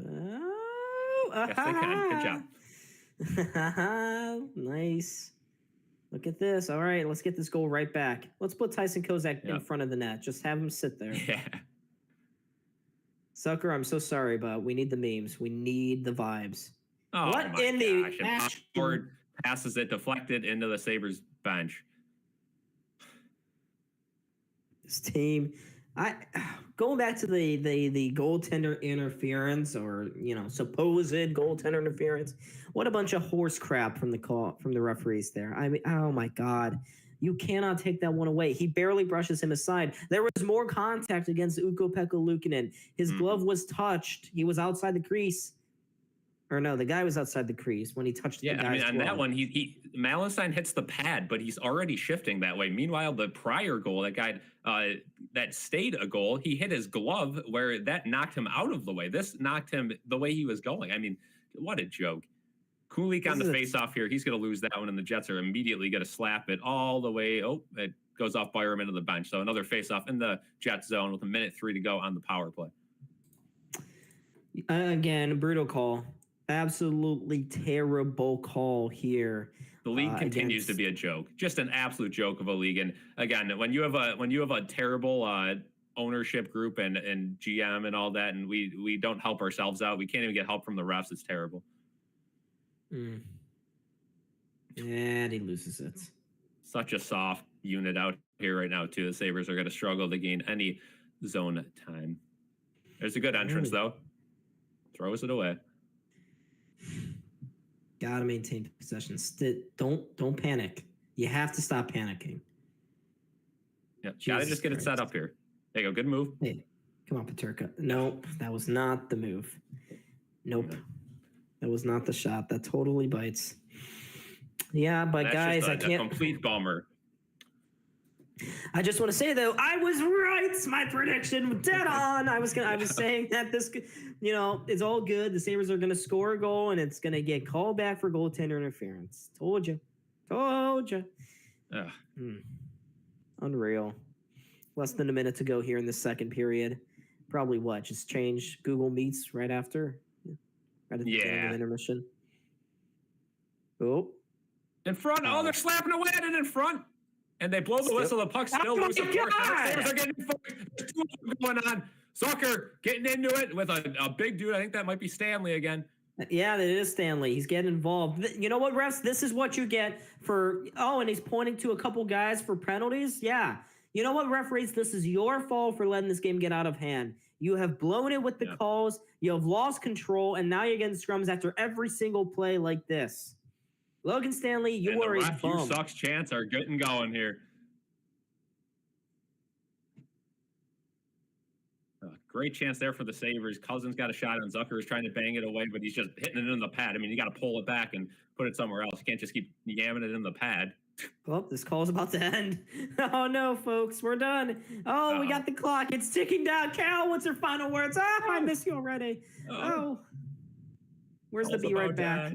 Oh, yes, they can. Good job. Nice. Look at this. All right, let's get this goal right back. Let's put Tyson Kozak in front of the net. Just have him sit there. Yeah. Sucker, I'm so sorry, but we need the memes. We need the vibes. Oh, what in the Howard passes it deflected into the Sabres bench. This team, going back to the goaltender interference, or supposed goaltender interference. What a bunch of horse crap from the referees there. I mean, oh my God. You cannot take that one away. He barely brushes him aside. There was more contact against Ukko-Pekka Luukkonen. His glove was touched. He was outside the crease. Or no, the guy was outside the crease when he touched the guy's glove. That one, Mallenstein hits the pad, but he's already shifting that way. Meanwhile, the prior goal, that guy that stayed a goal, he hit his glove where that knocked him out of the way. This knocked him the way he was going. I mean, what a joke. Kulik on the face-off here. He's going to lose that one, and the Jets are immediately going to slap it all the way. Oh, it goes off Byram into the bench. So another face-off in the Jets zone with 1:03 to go on the power play. Again, brutal call. Absolutely terrible call here. The league continues to be a joke, just an absolute joke of a league. And again, when you have a terrible ownership group and GM and all that, and we don't help ourselves out, we can't even get help from the refs. It's terrible. And he loses it. Such a soft unit out here right now too. The Sabres are going to struggle to gain any zone time. There's a good entrance, though. Throws it away. Gotta maintain possession. Don't panic. You have to stop panicking. Yeah, gotta just get it set up here. There you go. Good move. Hey, come on, Peterka. Nope, that was not the move. Nope, that was not the shot. That totally bites. Yeah, but that's guys, just I can't. A complete bummer. I just want to say though, I was right. My prediction dead on. I was saying that this, it's all good. The Sabres are gonna score a goal and it's gonna get called back for goaltender interference. Told you. Unreal. Less than a minute to go here in the second period. Probably what? Just change Google Meets right after. Right at the end of intermission. Oh. In front. Oh, they're slapping away at it in front. And they blow the whistle. The puck still loose. Sabres are getting going on. Zucker getting into it with a big dude. I think that might be Stanley again. Yeah, it is Stanley. He's getting involved. You know what, refs? This is what you get for... Oh, and he's pointing to a couple guys for penalties? Yeah. You know what, referees? This is your fault for letting this game get out of hand. You have blown it with the calls. You have lost control, and now you're getting scrums after every single play like this. Logan Stanley, you are a bum. You sucks chance are getting going here. Great chance there for the Sabres. Cousins got a shot on Zucker, is trying to bang it away, but he's just hitting it in the pad. I mean, you got to pull it back and put it somewhere else. You can't just keep yamming it in the pad. Oh, this call's about to end. Oh, no, folks. We're done. Oh, we got the clock. It's ticking down. Cal, what's her final words? Oh, I miss you already. Oh. Where's the Be Right Back?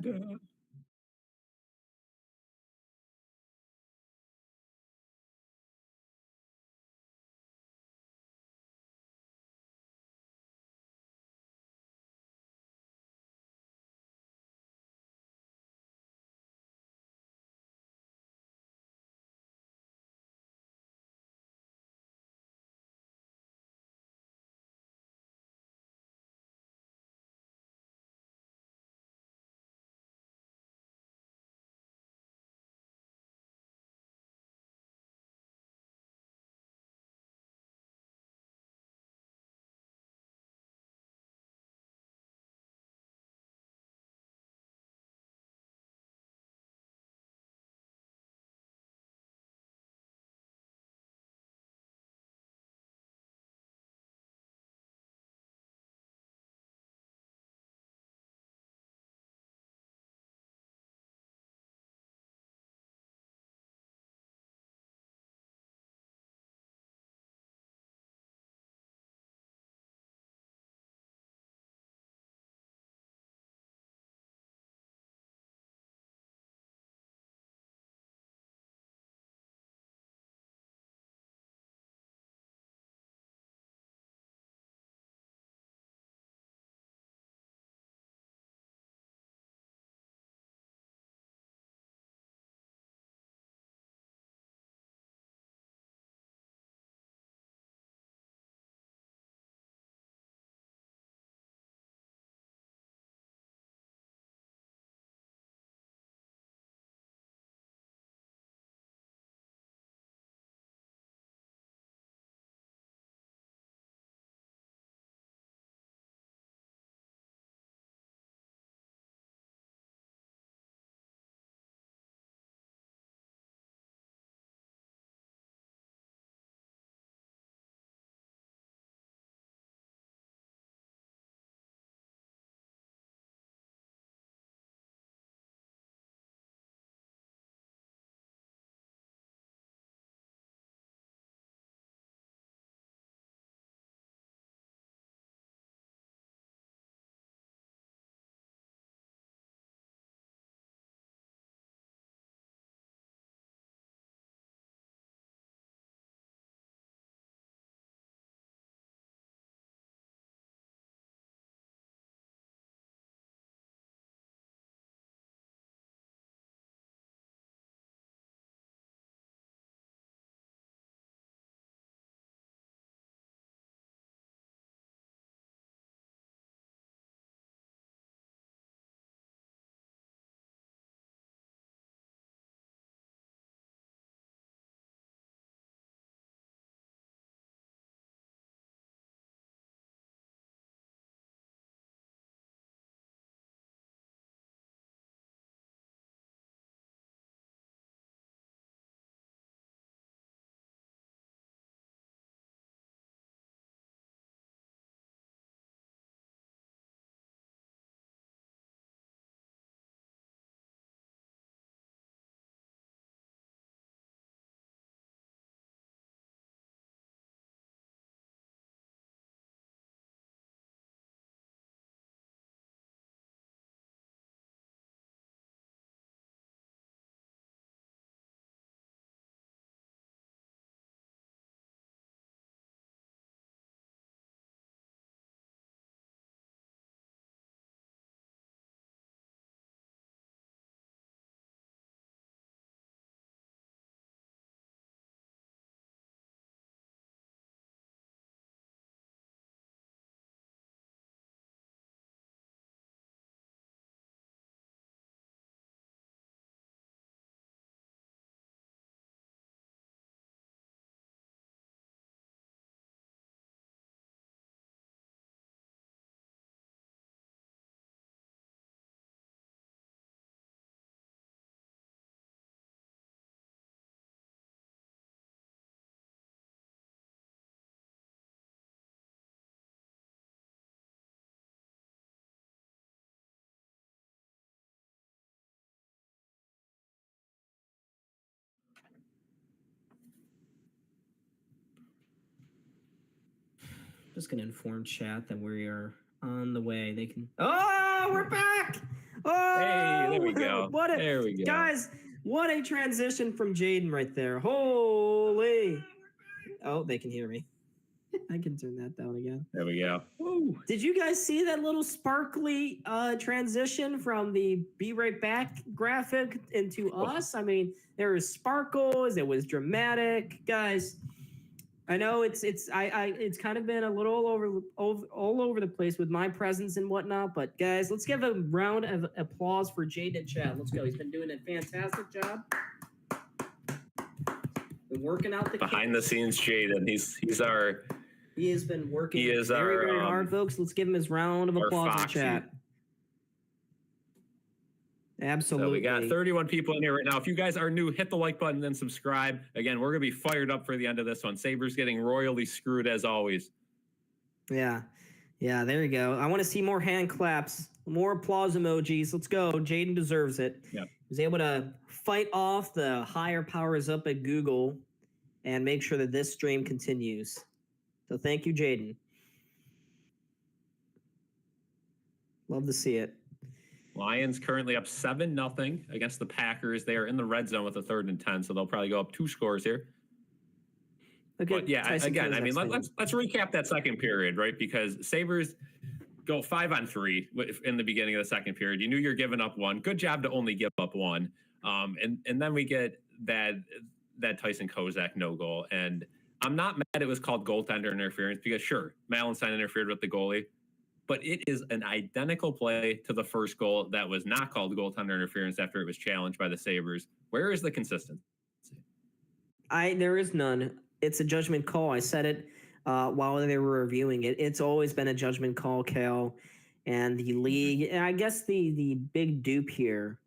Just gonna inform chat that we are on the way. They can. Oh, we're back! Oh, Hey, there we go. There we go. Guys, what a transition from Jaden right there. Holy! Oh, they can hear me. I can turn that down again. There we go. Woo. Did you guys see that little sparkly transition from the "Be Right Back" graphic into us? I mean, there was sparkles. It was dramatic, guys. I know it's kind of been a little all over the place with my presence and whatnot, but guys, let's give a round of applause for Jaden chat. Let's go. He's been doing a fantastic job. Been working out the behind the scenes, Jaden. He has been working very hard, folks. Let's give him his round of applause in chat. Absolutely. So we got 31 people in here right now. If you guys are new, hit the like button and subscribe. Again, we're going to be fired up for the end of this one. Sabres getting royally screwed as always. Yeah, there you go. I want to see more hand claps, more applause emojis. Let's go. Jaden deserves it. Yeah. He was able to fight off the higher powers up at Google and make sure that this stream continues. So thank you, Jaden. Love to see it. Lions currently up 7-0 against the Packers. They are in the red zone with a 3rd and 10, so they'll probably go up 2 scores here. Okay. But yeah, again, I mean, let's recap that second period, right? Because Sabres go 5-on-3 in the beginning of the second period. You knew you're giving up one. Good job to only give up one. And then we get that Tyson Kozak no goal. And I'm not mad it was called goaltender interference because, sure, Malenstein interfered with the goalie. But it is an identical play to the first goal that was not called goaltender interference after it was challenged by the Sabres. Where is the consistency? There is none. It's a judgment call. I said it while they were reviewing it. It's always been a judgment call, Cal. And the league, and I guess the big dupe here,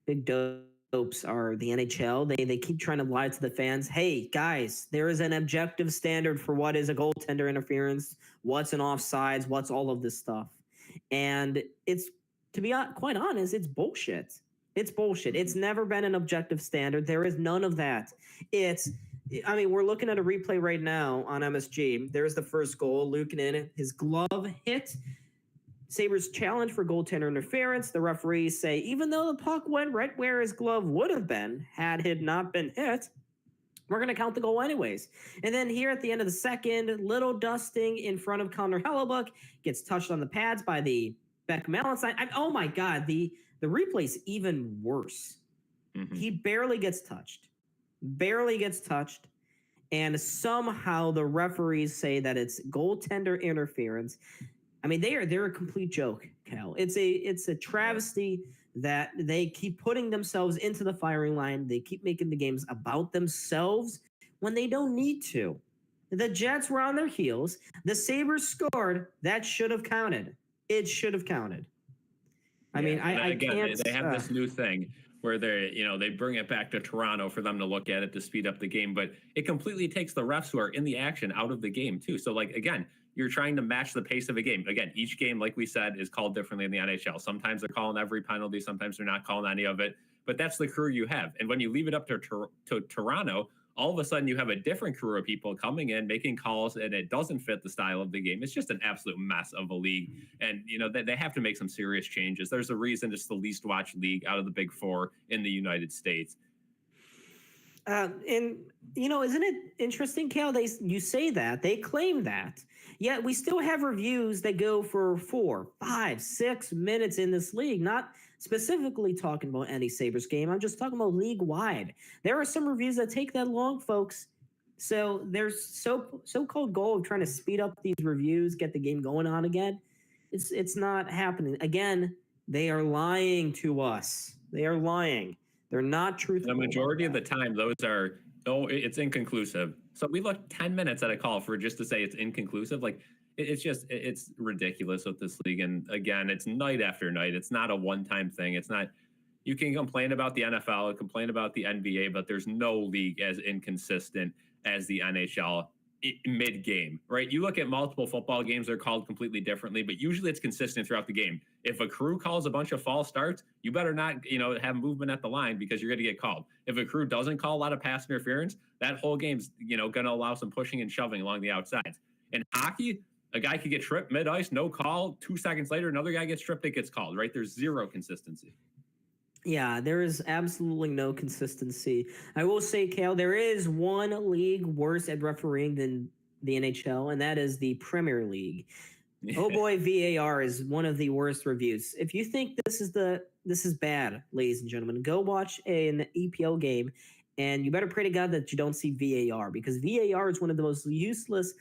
big dopes are the NHL. They keep trying to lie to the fans. Hey, guys, there is an objective standard for what is a goaltender interference, what's an offsides, what's all of this stuff. And it's, to be quite honest, it's bullshit. It's bullshit. It's never been an objective standard. There is none of that. We're looking at a replay right now on MSG. There's the first goal. Luukkonen, his glove hit. Sabres challenge for goaltender interference. The referees say, even though the puck went right where his glove would have been had it not been hit, we're going to count the goal anyways. And then here at the end of the second, little dusting in front of Connor Hellebuck, gets touched on the pads by the Beck Malenstein. Oh my God, the replay's even worse. Mm-hmm. He barely gets touched. And somehow the referees say that it's goaltender interference. I mean, they're a complete joke, Cal. It's a travesty that they keep putting themselves into the firing line. They keep making the games about themselves when they don't need to. The Jets were on their heels. The Sabres scored. That should have counted. It should have counted. I can't. They have this new thing where they bring it back to Toronto for them to look at it to speed up the game, but it completely takes the refs who are in the action out of the game too. So again, you're trying to match the pace of a game. Again, each game, like we said, is called differently in the NHL. Sometimes they're calling every penalty. Sometimes they're not calling any of it. But that's the crew you have. And when you leave it up to Toronto, all of a sudden you have a different crew of people coming in, making calls, and it doesn't fit the style of the game. It's just an absolute mess of a league. And, they have to make some serious changes. There's a reason it's the least watched league out of the Big Four in the United States. Isn't it interesting, Cal? You say that, they claim that, yet we still have reviews that go for 4, 5, 6 minutes in this league. Not specifically talking about any Sabres game. I'm just talking about league wide. There are some reviews that take that long, folks. So there's so-called goal of trying to speed up these reviews, get the game going on again. It's not happening. Again, they are lying to us. They are lying. They're not truthful. The majority of the time, those are, it's inconclusive. So we look 10 minutes at a call for just to say it's inconclusive. It's ridiculous with this league. And again, it's night after night. It's not a one-time thing. It's not, you can complain about the NFL, complain about the NBA, but there's no league as inconsistent as the NHL mid-game, right? You look at multiple football games, they're called completely differently, but usually it's consistent throughout the game. If a crew calls a bunch of false starts, you better not, have movement at the line because you're going to get called. If a crew doesn't call a lot of pass interference, that whole game's, going to allow some pushing and shoving along the outsides. In hockey, a guy could get tripped mid-ice, no call. 2 seconds later, another guy gets tripped, it gets called, right? There's zero consistency. Yeah, there is absolutely no consistency. I will say, Kale, there is one league worse at refereeing than the NHL, and that is the Premier League. Oh boy, VAR is one of the worst reviews. If you think this is bad, ladies and gentlemen, go watch an EPL game, and you better pray to God that you don't see VAR, because VAR is one of the most useless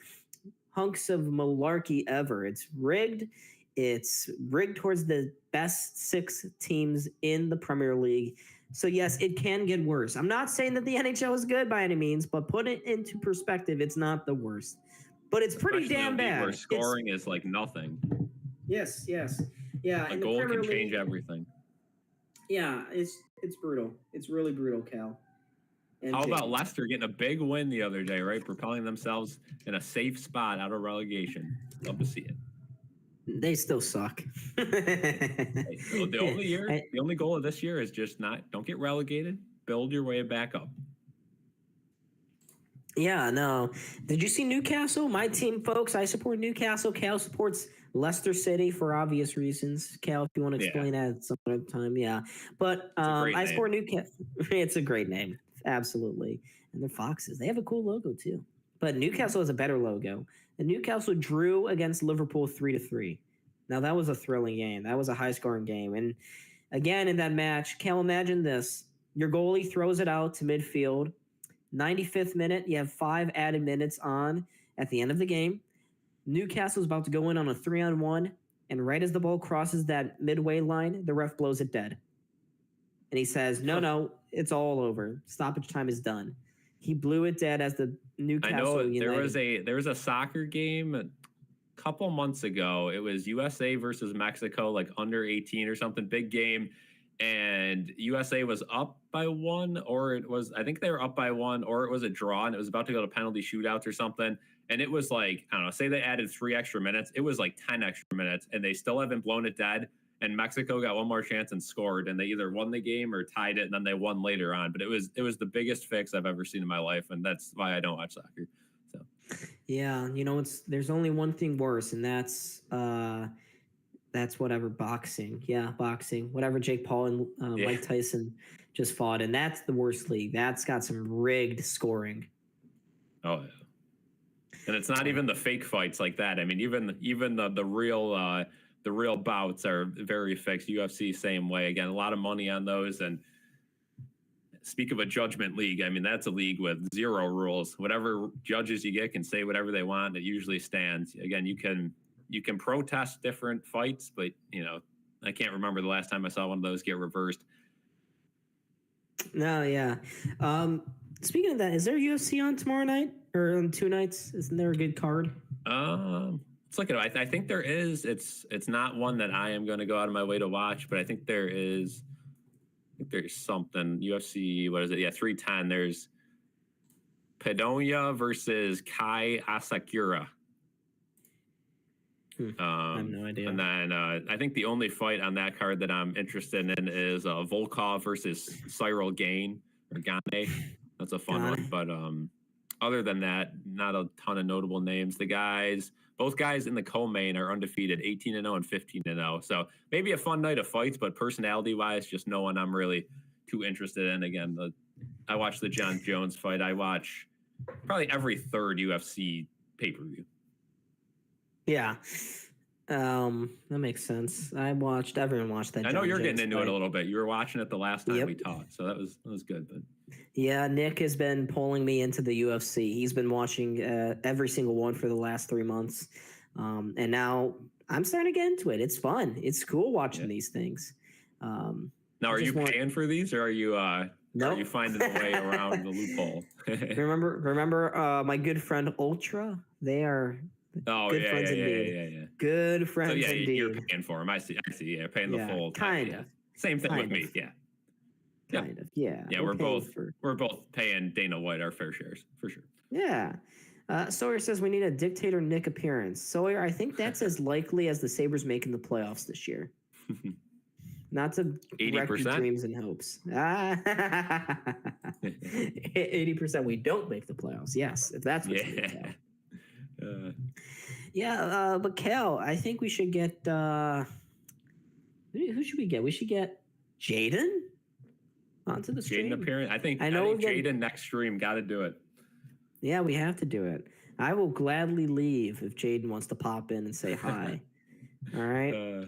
hunks of malarkey ever. It's rigged. It's rigged towards the best 6 teams in the Premier League. So yes, it can get worse. I'm not saying that the NHL is good by any means, but put it into perspective, it's not the worst. But it's pretty damn bad. Where scoring is like nothing. Yes. Yeah. A goal can change everything. Yeah, it's brutal. It's really brutal, Cal. And how about Leicester getting a big win the other day, right? Propelling themselves in a safe spot out of relegation. Love to see it. They still suck. The only goal of this year is just don't get relegated. Build your way back up. Yeah, no. Did you see Newcastle? My team, folks. I support Newcastle. Cal supports Leicester City for obvious reasons. Cal, if you want to explain that at some other time, yeah. But I support Newcastle. It's a great name, absolutely. And they're Foxes. They have a cool logo too. But Newcastle has a better logo. And Newcastle drew against Liverpool 3-3. Now, that was a thrilling game. That was a high-scoring game. And again, in that match, Cal, imagine this. Your goalie throws it out to midfield. 95th minute, you have 5 added minutes on at the end of the game. Newcastle's about to go in on a 3-on-1, and right as the ball crosses that midway line, the ref blows it dead. And he says, no, it's all over. Stoppage time is done. He blew it dead as the Newcastle I know United. there was a soccer game a couple months ago. It was USA versus Mexico, like under 18 or something, big game. And USA was up by 1, or I think they were up by 1, or it was a draw, and it was about to go to penalty shootouts or something. And it was like, I don't know, say they added 3 extra minutes. It was like 10 extra minutes, and they still haven't blown it dead. And Mexico got one more chance and scored, and they either won the game or tied it, and then they won later on. But it was the biggest fix I've ever seen in my life, and that's why I don't watch soccer. So, yeah, there's only one thing worse, and that's whatever boxing. Yeah, boxing. Whatever Jake Paul and Mike Tyson just fought, and that's the worst league. That's got some rigged scoring. Oh yeah, and it's not even the fake fights like that. I mean, even the real bouts are very fixed. UFC same way. Again, a lot of money on those. And speak of a judgment league, I mean, that's a league with 0 rules. Whatever judges you get can say whatever they want. It usually stands. Again, you can protest different fights, but I can't remember the last time I saw one of those get reversed. No, yeah. Speaking of that, is there UFC on tomorrow night or on 2 nights? Isn't there a good card? Let's look at it. I think there is. It's not one that I am going to go out of my way to watch, but I think there is. I think there's something UFC. What is it? Yeah, 310. There's Pedonia versus Kai Asakura. I have no idea. And then I think the only fight on that card that I'm interested in is Volkov versus Cyril Gane. That's a fun one. But other than that, not a ton of notable names. Both guys in the co-main are undefeated, 18-0 and 15-0. So maybe a fun night of fights, but personality-wise, just no one I'm really too interested in. Again, I watch the John Jones fight. I watch probably every 3rd UFC pay-per-view. Yeah. That makes sense. Everyone watched that. I know you're getting into it a little bit. You were watching it the last time we talked, so that was good. But yeah, Nick has been pulling me into the UFC. He's been watching every single one for the last 3 months, and now I'm starting to get into it. It's fun. It's cool watching these things. Now, are you paying for these, or are you? Nope. Are you finding a way around the loophole? remember, my good friend Ultra. They are. Good friends indeed. Good friends indeed. You're paying for them. I see. Yeah, paying the full. Kind of. Same thing with me. Yeah. Kind of. Yeah. Yeah, we're both paying Dana White our fair shares for sure. Yeah. Sawyer says we need a Dictator Nick appearance. Sawyer, I think that's as likely as the Sabres making the playoffs this year. Not to 80%? wreck your dreams and hopes. 80% we don't make the playoffs. Yes, if that's what you mean. Yeah, but Cal, I think we should get who should we get? We should get Jaden onto the stream. Jaden appearance. I think Jaden next stream got to do it. Yeah, we have to do it. I will gladly leave if Jaden wants to pop in and say hi. All right.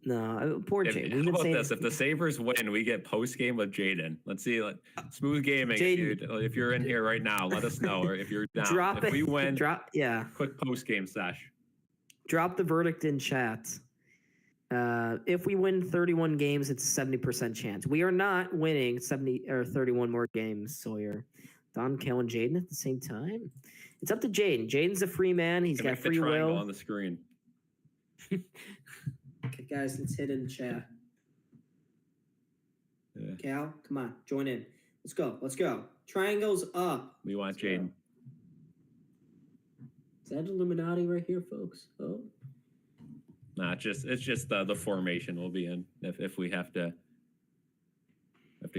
No, poor Jaden. How about this? If the Sabres win, we get post game with Jaden. Let's see. Smooth gaming, dude. If you're in here right now, let us know. Or if you're down, if we win, quick post game sesh. Drop the verdict in chat. If we win 31 games, it's a 70% chance. We are not winning 70 or 31 more games, Sawyer. Don, Kel, and Jaden at the same time. It's up to Jaden. Jaden's a free man. He's got free will. On the screen. Okay, guys, let's hit in the chat. Yeah. Cal, come on, join in. Let's go. Let's go. Triangles up. We want Jaden. Is that Illuminati right here, folks? Oh. Nah, it's just the formation we'll be in if we have to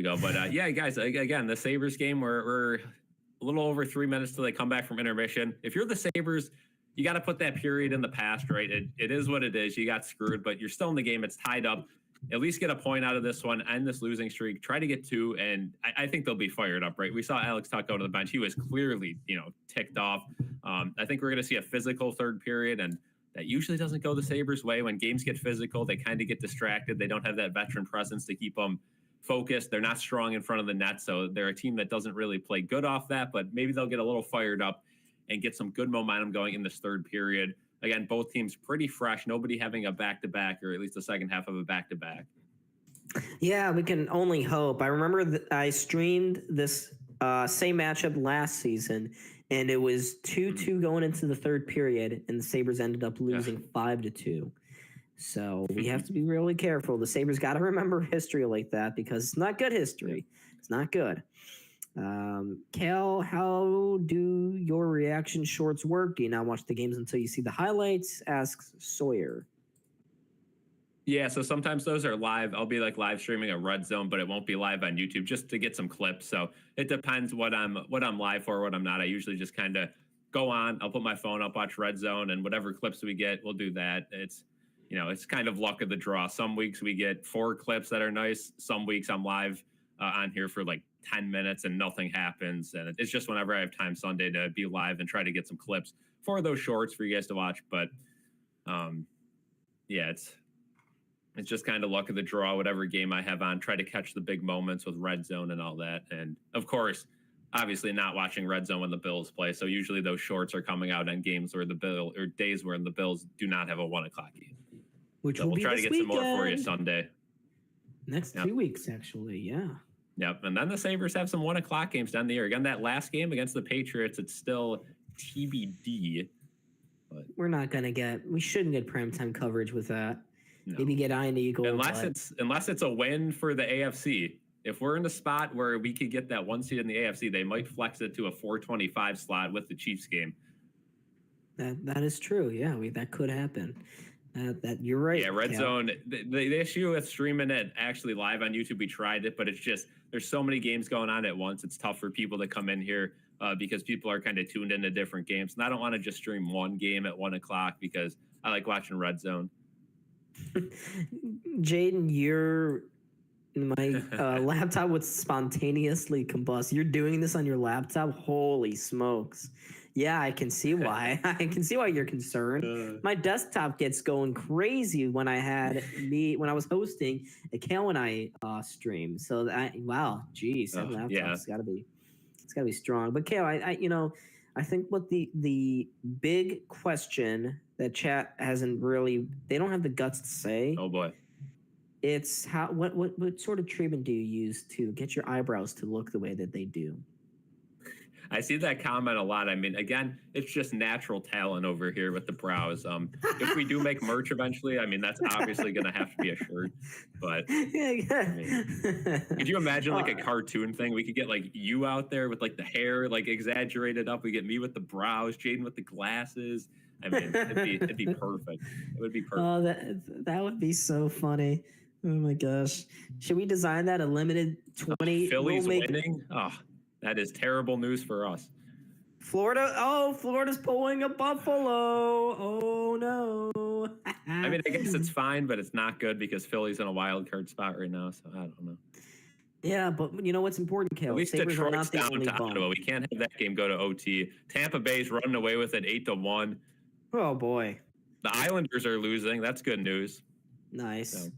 go. But yeah, guys, again, the Sabres game, we're a little over 3 minutes till they come back from intermission. If you're the Sabres, you got to put that period in the past, right? It is what it is. You got screwed, but you're still in the game. It's tied up. At least get a point out of this one, end this losing streak, try to get 2, and I think they'll be fired up, right? We saw Alex Tuck go to the bench. He was clearly, ticked off. I think we're going to see a physical third period, and that usually doesn't go the Sabres' way. When games get physical, they kind of get distracted. They don't have that veteran presence to keep them focused. They're not strong in front of the net, so they're a team that doesn't really play good off that, but maybe they'll get a little fired up and get some good momentum going in this third period. Again, both teams pretty fresh, nobody having a back-to-back or at least the second half of a back-to-back. Yeah, we can only hope. I remember that I streamed this same matchup last season, and it was 2-2 going into the third period, and the Sabres ended up losing 5-2. So we have to be really careful. The Sabres got to remember history like that because it's not good history. It's not good. Cal, how do your reaction shorts work? Do you not watch the games until you see the highlights? Asks Sawyer. Yeah, so sometimes those are live. I'll be live streaming a Red Zone, but it won't be live on YouTube just to get some clips. So it depends what I'm live for, what I'm not. I usually just kind of go on. I'll put my phone up, watch Red Zone, and whatever clips we get, we'll do that. It's kind of luck of the draw. Some weeks we get 4 clips that are nice. Some weeks I'm live on here for 10 minutes and nothing happens. And it's just whenever I have time Sunday to be live and try to get some clips for those shorts for you guys to watch. But yeah, it's just kind of luck of the draw, whatever game I have on, try to catch the big moments with Red Zone and all that. And of course, obviously not watching Red Zone when the Bills play. So usually those shorts are coming out on games where days where the Bills do not have a 1 o'clock game. Which so we'll try to get some more for you Sunday. Next 2 weeks, actually, yeah. Yep, and then the Sabres have some 1 o'clock games down the year. Again, that last game against the Patriots, it's still TBD. But we shouldn't get primetime coverage with that. No. Maybe get Iron Eagle. Unless it's a win for the AFC. If we're in a spot where we could get that 1 seed in the AFC, they might flex it to a 425 slot with the Chiefs game. That is true. Yeah, that could happen. That you're right. Yeah, Red Zone. The issue with streaming it actually live on YouTube, we tried it, but it's just there's so many games going on at once. It's tough for people to come in here because people are kind of tuned into different games. And I don't want to just stream one game at 1 o'clock because I like watching Red Zone. Jaden, my laptop would spontaneously combust. You're doing this on your laptop? Holy smokes. Yeah, I can see why. I can see why you're concerned. My desktop gets going crazy when I was hosting a Cal and I stream. So wow, geez, that laptop's gotta be strong. But Cal, I think what the big question that chat they don't have the guts to say. Oh boy. It's what sort of treatment do you use to get your eyebrows to look the way that they do? I see that comment a lot. I mean, again, it's just natural talent over here with the brows. If we do make merch eventually, I mean, that's obviously going to have to be a shirt. But I mean, could you imagine a cartoon thing? We could get you out there with the hair exaggerated up. We get me with the brows, Jaden with the glasses. I mean, it'd be perfect. It would be perfect. Oh, that would be so funny. Oh my gosh! Should we design that a limited 20? Phillies winning. Oh. That is terrible news for us. Florida. Oh, Florida's pulling a Buffalo. Oh no. I mean, I guess it's fine, but it's not good because Philly's in a wild card spot right now. So I don't know. Yeah, but you know what's important, Kale? At least Sabres are Detroit's not the down only to bum. Ottawa. We can't have that game go to OT. Tampa Bay's running away with it 8-1. Oh boy. The Islanders are losing. That's good news. Nice. So.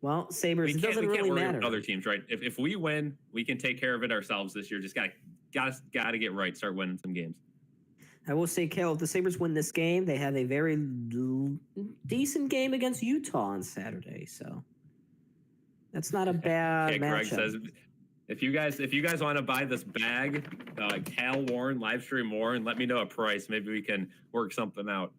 Well, Sabres, it doesn't really matter. About other teams, right? If we win, we can take care of it ourselves this year. Just gotta get right. Start winning some games. I will say, Kel, if the Sabres win this game, they have a very decent game against Utah on Saturday. So that's not a bad matchup. Greg says, if you guys want to buy this bag, Cal Warren, Livestream Warren, let me know a price. Maybe we can work something out.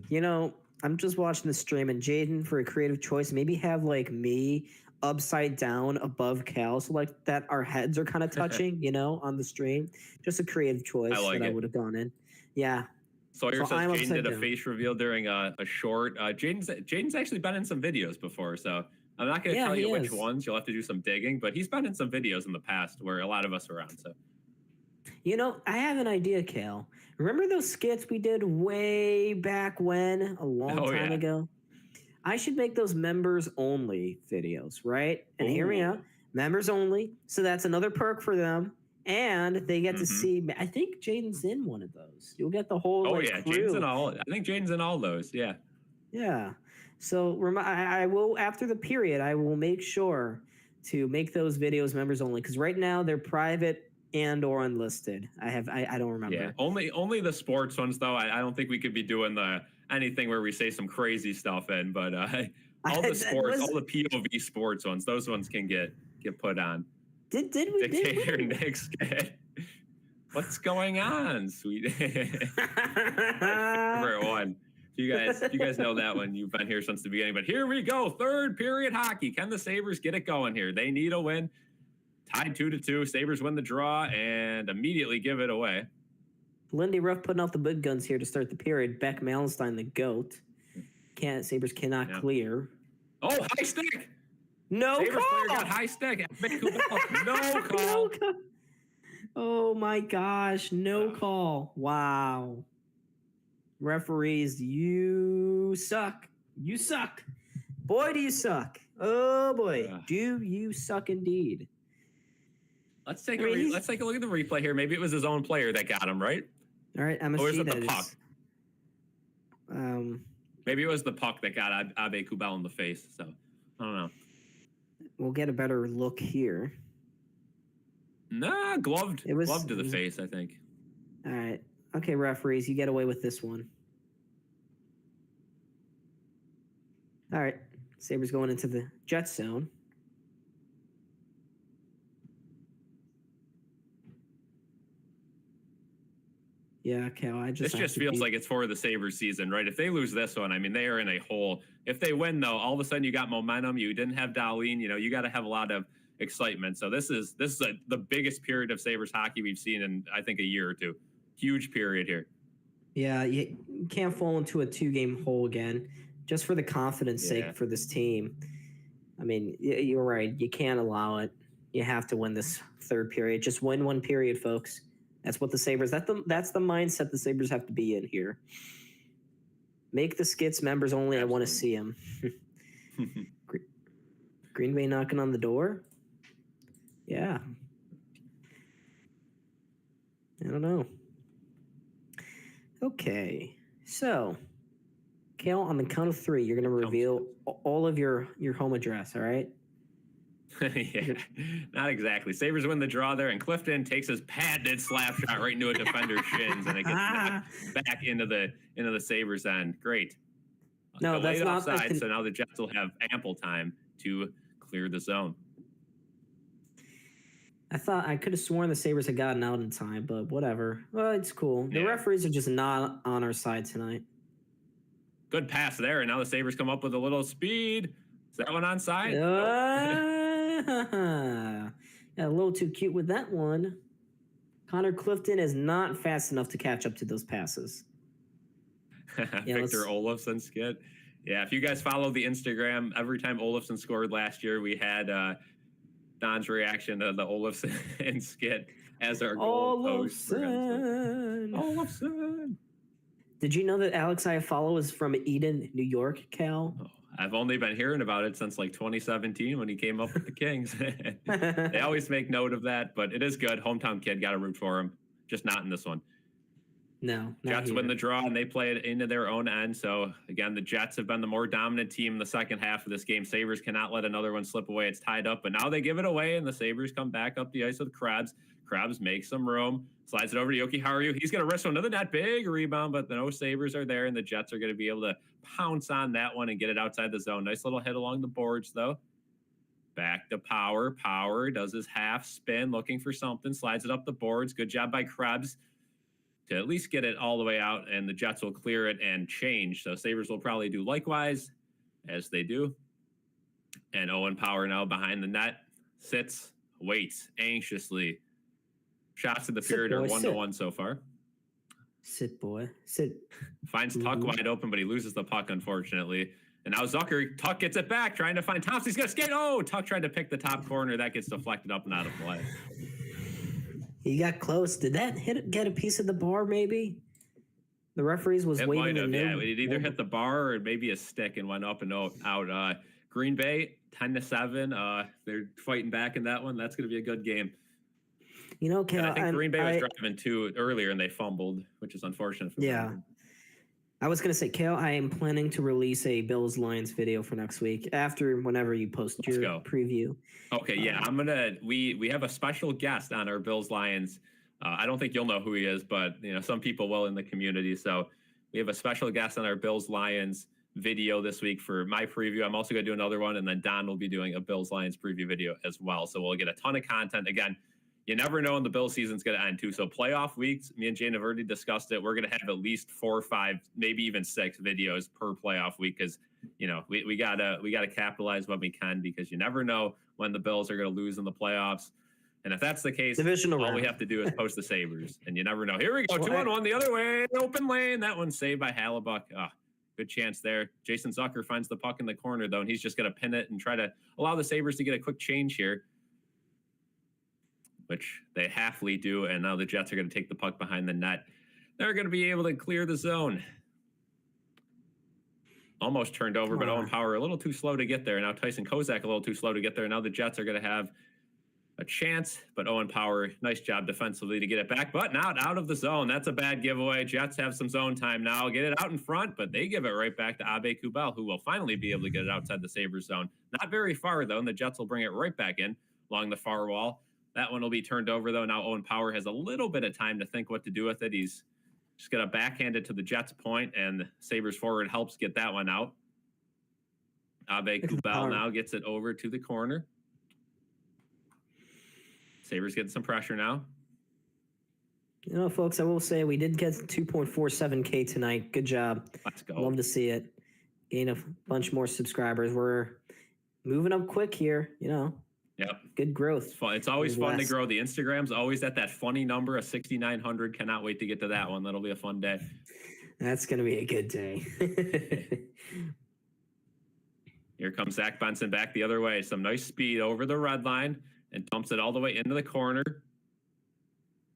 You know, I'm just watching the stream, and Jaden, for a creative choice, maybe have like me upside down above Cal, so like that our heads are kind of touching, you know, on the stream. Just a creative choice I would have gone in. Yeah. Sawyer says Jaden did a face reveal during a short. Jaden's actually been in some videos before, so I'm not going to tell you which ones. You'll have to do some digging, but he's been in some videos in the past where a lot of us were on. So, you know, I have an idea, Cal. Remember those skits we did way back when, a long time ago? I should make those members only videos, right? And hear me out. Members only. So that's another perk for them. And they get to see, I think Jaden's in one of those. You'll get the whole crew. Jaden's in all. I think Jaden's in all those. Yeah. Yeah. So I will, after the period, I will make sure to make those videos members only. Because right now they're private and or unlisted. I don't remember. Yeah. Only the sports ones though. I don't think we could be doing anything where we say some crazy stuff in, but all the sports, all the POV sports ones, those ones can get put on. Did we? Dictator Nick's what's going on, sweet? Favorite one. You guys know that one. You've been here since the beginning. But here we go. Third period hockey. Can the Sabres get it going here? They need a win. Tied 2-2. Sabres win the draw and immediately give it away. Lindy Ruff putting out the big guns here to start the period. Beck Malenstein, the GOAT. Sabres cannot clear. Oh, high stick. No Sabres call. player got high stick. No call. Oh my gosh, no call. Wow. Referees, you suck. You suck. Boy, do you suck. Oh boy, do you suck indeed. Let's take a look at the replay here. Maybe it was his own player that got him, right? All right, I'm or is it the puck? Maybe it was the puck that got Abe Kubel in the face. So I don't know. We'll get a better look here. Nah, gloved to the face, I think. All right. Okay, referees, you get away with this one. All right. Sabres going into the Jets zone. Yeah, Cal, this just feels like it's for the Sabres season, right? If they lose this one, I mean, they are in a hole. If they win, though, all of a sudden you got momentum. You didn't have Darlene. You know, you got to have a lot of excitement. So this is the biggest period of Sabres hockey we've seen in, I think, a year or two. Huge period here. Yeah, you can't fall into a 2-game hole again, just for the confidence sake for this team. I mean, you're right. You can't allow it. You have to win this third period. Just win one period, folks. That's what the Sabres, that's the mindset the Sabres have to be in here. Make the skits members only. Absolutely. I want to see them. Green Bay knocking on the door? Yeah. I don't know. Okay. So, Kale, on the count of 3, you're going to reveal all of your home address, all right? Yeah, not exactly. Sabres win the draw there, and Clifton takes his patented slap shot right into a defender's shins, and it gets knocked back into the Sabres end. Great. No, that's not offside. So now the Jets will have ample time to clear the zone. I thought I could have sworn the Sabres had gotten out in time, but whatever. Well, it's cool. The referees are just not on our side tonight. Good pass there, and now the Sabres come up with a little speed. Is that one onside? Got a little too cute with that one. Connor Clifton is not fast enough to catch up to those passes. Victor Olofsson skit. Yeah, if you guys follow the Instagram, every time Olofsson scored last year, we had Don's reaction to the Olofsson skit as our goal post. Olofsson. Did you know that Alex Iafallo is from Eden, New York, Cal? Oh, I've only been hearing about it since like 2017 when he came up with the Kings. They always make note of that, but it is good. Hometown kid, got to root for him. Just not in this one. No. Jets win the draw, and they play it into their own end. So, again, the Jets have been the more dominant team in the second half of this game. Sabres cannot let another one slip away. It's tied up, but now they give it away, and the Sabres come back up the ice with Krebs. Krebs makes some room, slides it over to Yoki Haru. He's going to wrestle another net, big rebound, but no Sabres are there, and the Jets are going to be able to pounce on that one and get it outside the zone. Nice little hit along the boards, though. Back to Power. Power does his half spin, looking for something, slides it up the boards. Good job by Krebs to at least get it all the way out, and the Jets will clear it and change. So Sabres will probably do likewise, as they do. And Owen Power now behind the net, sits, waits anxiously. Shots in the period are 1-1 so far. Sit, boy. Sit. Finds Tuck wide open, but he loses the puck, unfortunately. And now Zucker, Tuck gets it back, trying to find Thompson. He's going to skate. Oh, Tuck tried to pick the top corner. That gets deflected up and out of play. He got close. Did that get a piece of the bar, maybe? The referees was waiting. Might have, yeah. It either hit the bar or maybe a stick and went up and out. Green Bay, 10-7. They're fighting back in that one. That's going to be a good game. You know, Cal, I think Green Bay was driving 2 earlier and they fumbled, which is unfortunate for them. I was going to say, Cal, I am planning to release a Bills-Lions video for next week after whenever you post your preview. Okay, yeah. We have a special guest on our Bills-Lions. I don't think you'll know who he is, but some people will in the community. So we have a special guest on our Bills-Lions video this week for my preview. I'm also going to do another one, and then Don will be doing a Bills-Lions preview video as well. So we'll get a ton of content. Again, you never know when the Bills season's going to end, too. So playoff weeks, me and Jane have already discussed it. We're going to have at least 4 or 5, maybe even 6 videos per playoff week because, we gotta capitalize what we can because you never know when the Bills are going to lose in the playoffs. And if that's the case, all we have to do is post the Sabres. And you never know. Here we go, 2-on-1 the other way, open lane. That one's saved by Hallebuck. Good chance there. Jason Zucker finds the puck in the corner, though, and he's just going to pin it and try to allow the Sabres to get a quick change here, which they halfly do, and now the Jets are going to take the puck behind the net. They're going to be able to clear the zone. Almost turned over, but Owen Power a little too slow to get there. Now Tyson Kozak a little too slow to get there. Now the Jets are going to have a chance, but Owen Power, nice job defensively to get it back, but not out of the zone. That's a bad giveaway. Jets have some zone time now. Get it out in front, but they give it right back to Abe Kubel, who will finally be able to get it outside the Sabres zone. Not very far, though, and the Jets will bring it right back in along the far wall. That one will be turned over, though. Now Owen Power has a little bit of time to think what to do with it. He's just going to backhand it to the Jets point, and Sabres forward helps get that one out. Abe Kubel now gets it over to the corner. Sabres getting some pressure now. Folks, I will say we did get 2.47K tonight. Good job. Let's go. Love to see it. Gain a bunch more subscribers. We're moving up quick here, Yep. Good growth. It's always fun to grow. The Instagram's always at that funny number of 6,900. Cannot wait to get to that one. That'll be a fun day. That's going to be a good day. Here comes Zach Benson back the other way. Some nice speed over the red line and dumps it all the way into the corner.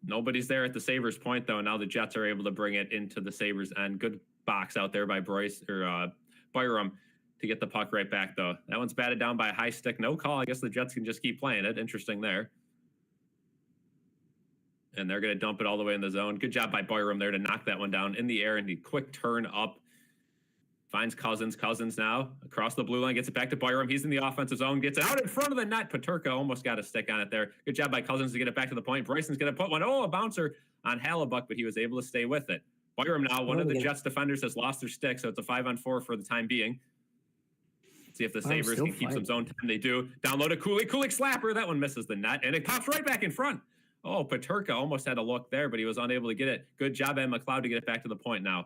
Nobody's there at the Sabres point, though. Now the Jets are able to bring it into the Sabres end. Good box out there by Byram to get the puck right back, though. That one's batted down by a high stick. No call. I guess the Jets can just keep playing it. Interesting there. And they're going to dump it all the way in the zone. Good job by Byram there to knock that one down in the air, and the quick turn up. Finds Cousins. Cousins now across the blue line. Gets it back to Byram. He's in the offensive zone. Gets it out in front of the net. Paterka almost got a stick on it there. Good job by Cousins to get it back to the point. Bryson's going to put one. Oh, a bouncer on Hallebuck, but he was able to stay with it. Byram now, one of the Jets defenders has lost their stick, so it's a 5-on-4 for the time being. See if the Sabres can keep some zone time. They do. Download a Kulik slapper. That one misses the net, and it pops right back in front. Oh, Paterka almost had a look there, but he was unable to get it. Good job at McLeod to get it back to the point now.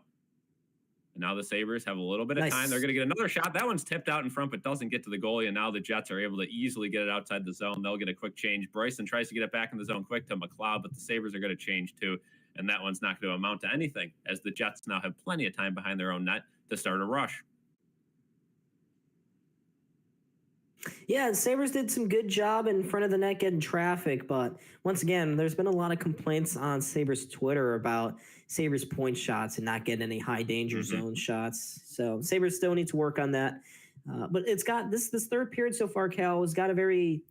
And now the Sabres have a little bit of time. They're going to get another shot. That one's tipped out in front, but doesn't get to the goalie. And now the Jets are able to easily get it outside the zone. They'll get a quick change. Bryson tries to get it back in the zone quick to McLeod, but the Sabres are going to change too. And that one's not going to amount to anything, as the Jets now have plenty of time behind their own net to start a rush. Yeah, the Sabres did some good job in front of the net getting traffic, but once again, there's been a lot of complaints on Sabres Twitter about Sabres point shots and not getting any high danger zone shots. So Sabres still need to work on that. But it's got this third period so far, Cal, has got a very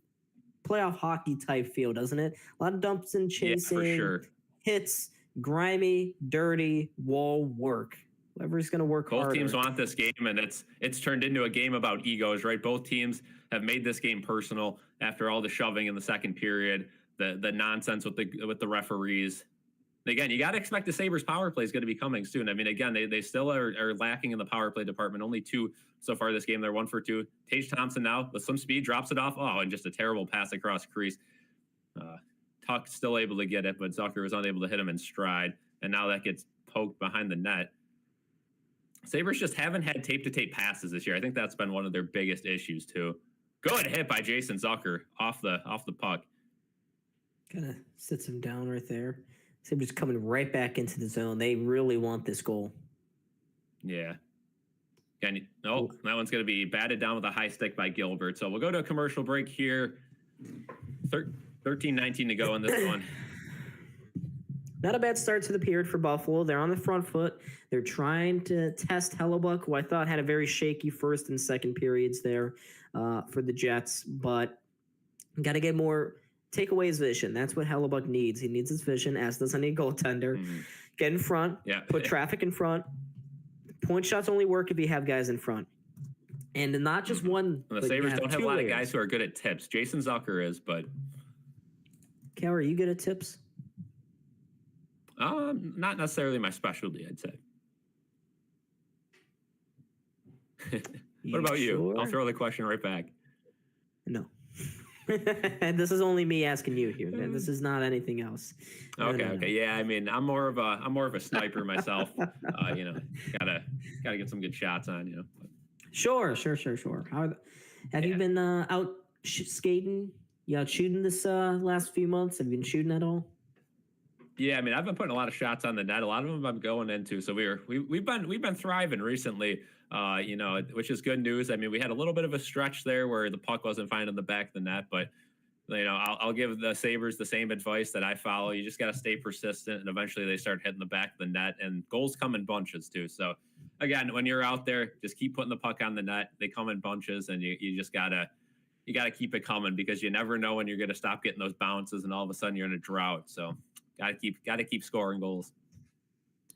playoff hockey type feel, doesn't it? A lot of dumps and chasing, for sure. Hits, grimy, dirty, wall work. Whoever's going to work harder. Both teams want this game, and it's turned into a game about egos, right? Both teams have made this game personal after all the shoving in the second period, the nonsense with the referees. And again, you got to expect the Sabres power play is going to be coming soon. I mean, again, they still are lacking in the power play department. Only 2 so far this game. They're 1 for 2. Tage Thompson now with some speed drops it off. Oh, and just a terrible pass across crease. Tuck still able to get it, but Zucker was unable to hit him in stride. And now that gets poked behind the net. Sabres just haven't had tape-to-tape passes this year. I think that's been one of their biggest issues too. Good hit by Jason Zucker off the puck. Kind of sits him down right there. Sabres coming right back into the zone. They really want this goal. Yeah. That one's going to be batted down with a high stick by Gilbert. So we'll go to a commercial break here. 13-19 to go in this one. Not a bad start to the period for Buffalo. They're on the front foot. They're trying to test Hellebuck, who I thought had a very shaky first and second periods there for the Jets. But got to get more, take away his vision. That's what Hellebuck needs. He needs his vision, as does any goaltender. Get in front, put traffic in front. Point shots only work if you have guys in front. And not just one. Well, the Sabres don't have a lot of guys who are good at tips. Jason Zucker is, but... Cal, are you good at tips? Not necessarily my specialty, I'd say. What about you? Sure? I'll throw the question right back. No. This is only me asking you here. This is not anything else. Okay. Yeah, I mean, I'm more of a sniper myself. Gotta get some good shots on. Sure. Have you been out skating? You out shooting this last few months? Have you been shooting at all? Yeah, I mean, I've been putting a lot of shots on the net. A lot of them I'm going into. So we've been thriving recently, which is good news. I mean, we had a little bit of a stretch there where the puck wasn't finding the back of the net, but I'll give the Sabres the same advice that I follow. You just got to stay persistent, and eventually they start hitting the back of the net, and goals come in bunches too. So again, when you're out there, just keep putting the puck on the net. They come in bunches, and you just gotta keep it coming, because you never know when you're gonna stop getting those bounces, and all of a sudden you're in a drought. So Gotta keep scoring goals.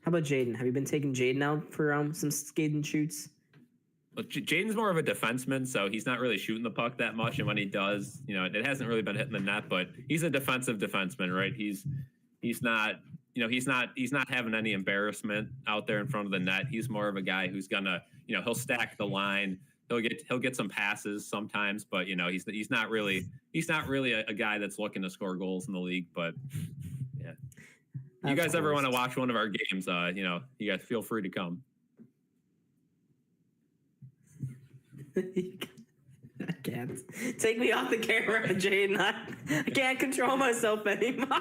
How about Jaden? Have you been taking Jaden out for some skating shoots? Well, Jaden's more of a defenseman, so he's not really shooting the puck that much. And when he does, it hasn't really been hitting the net. But he's a defensive defenseman, right? He's not having any embarrassment out there in front of the net. He's more of a guy who's gonna, he'll stack the line. He'll get some passes sometimes, but he's not really a guy that's looking to score goals in the league. But yeah, you guys ever want to watch one of our games? You guys feel free to come. I can't. Take me off the camera, Jaden. I can't control myself anymore.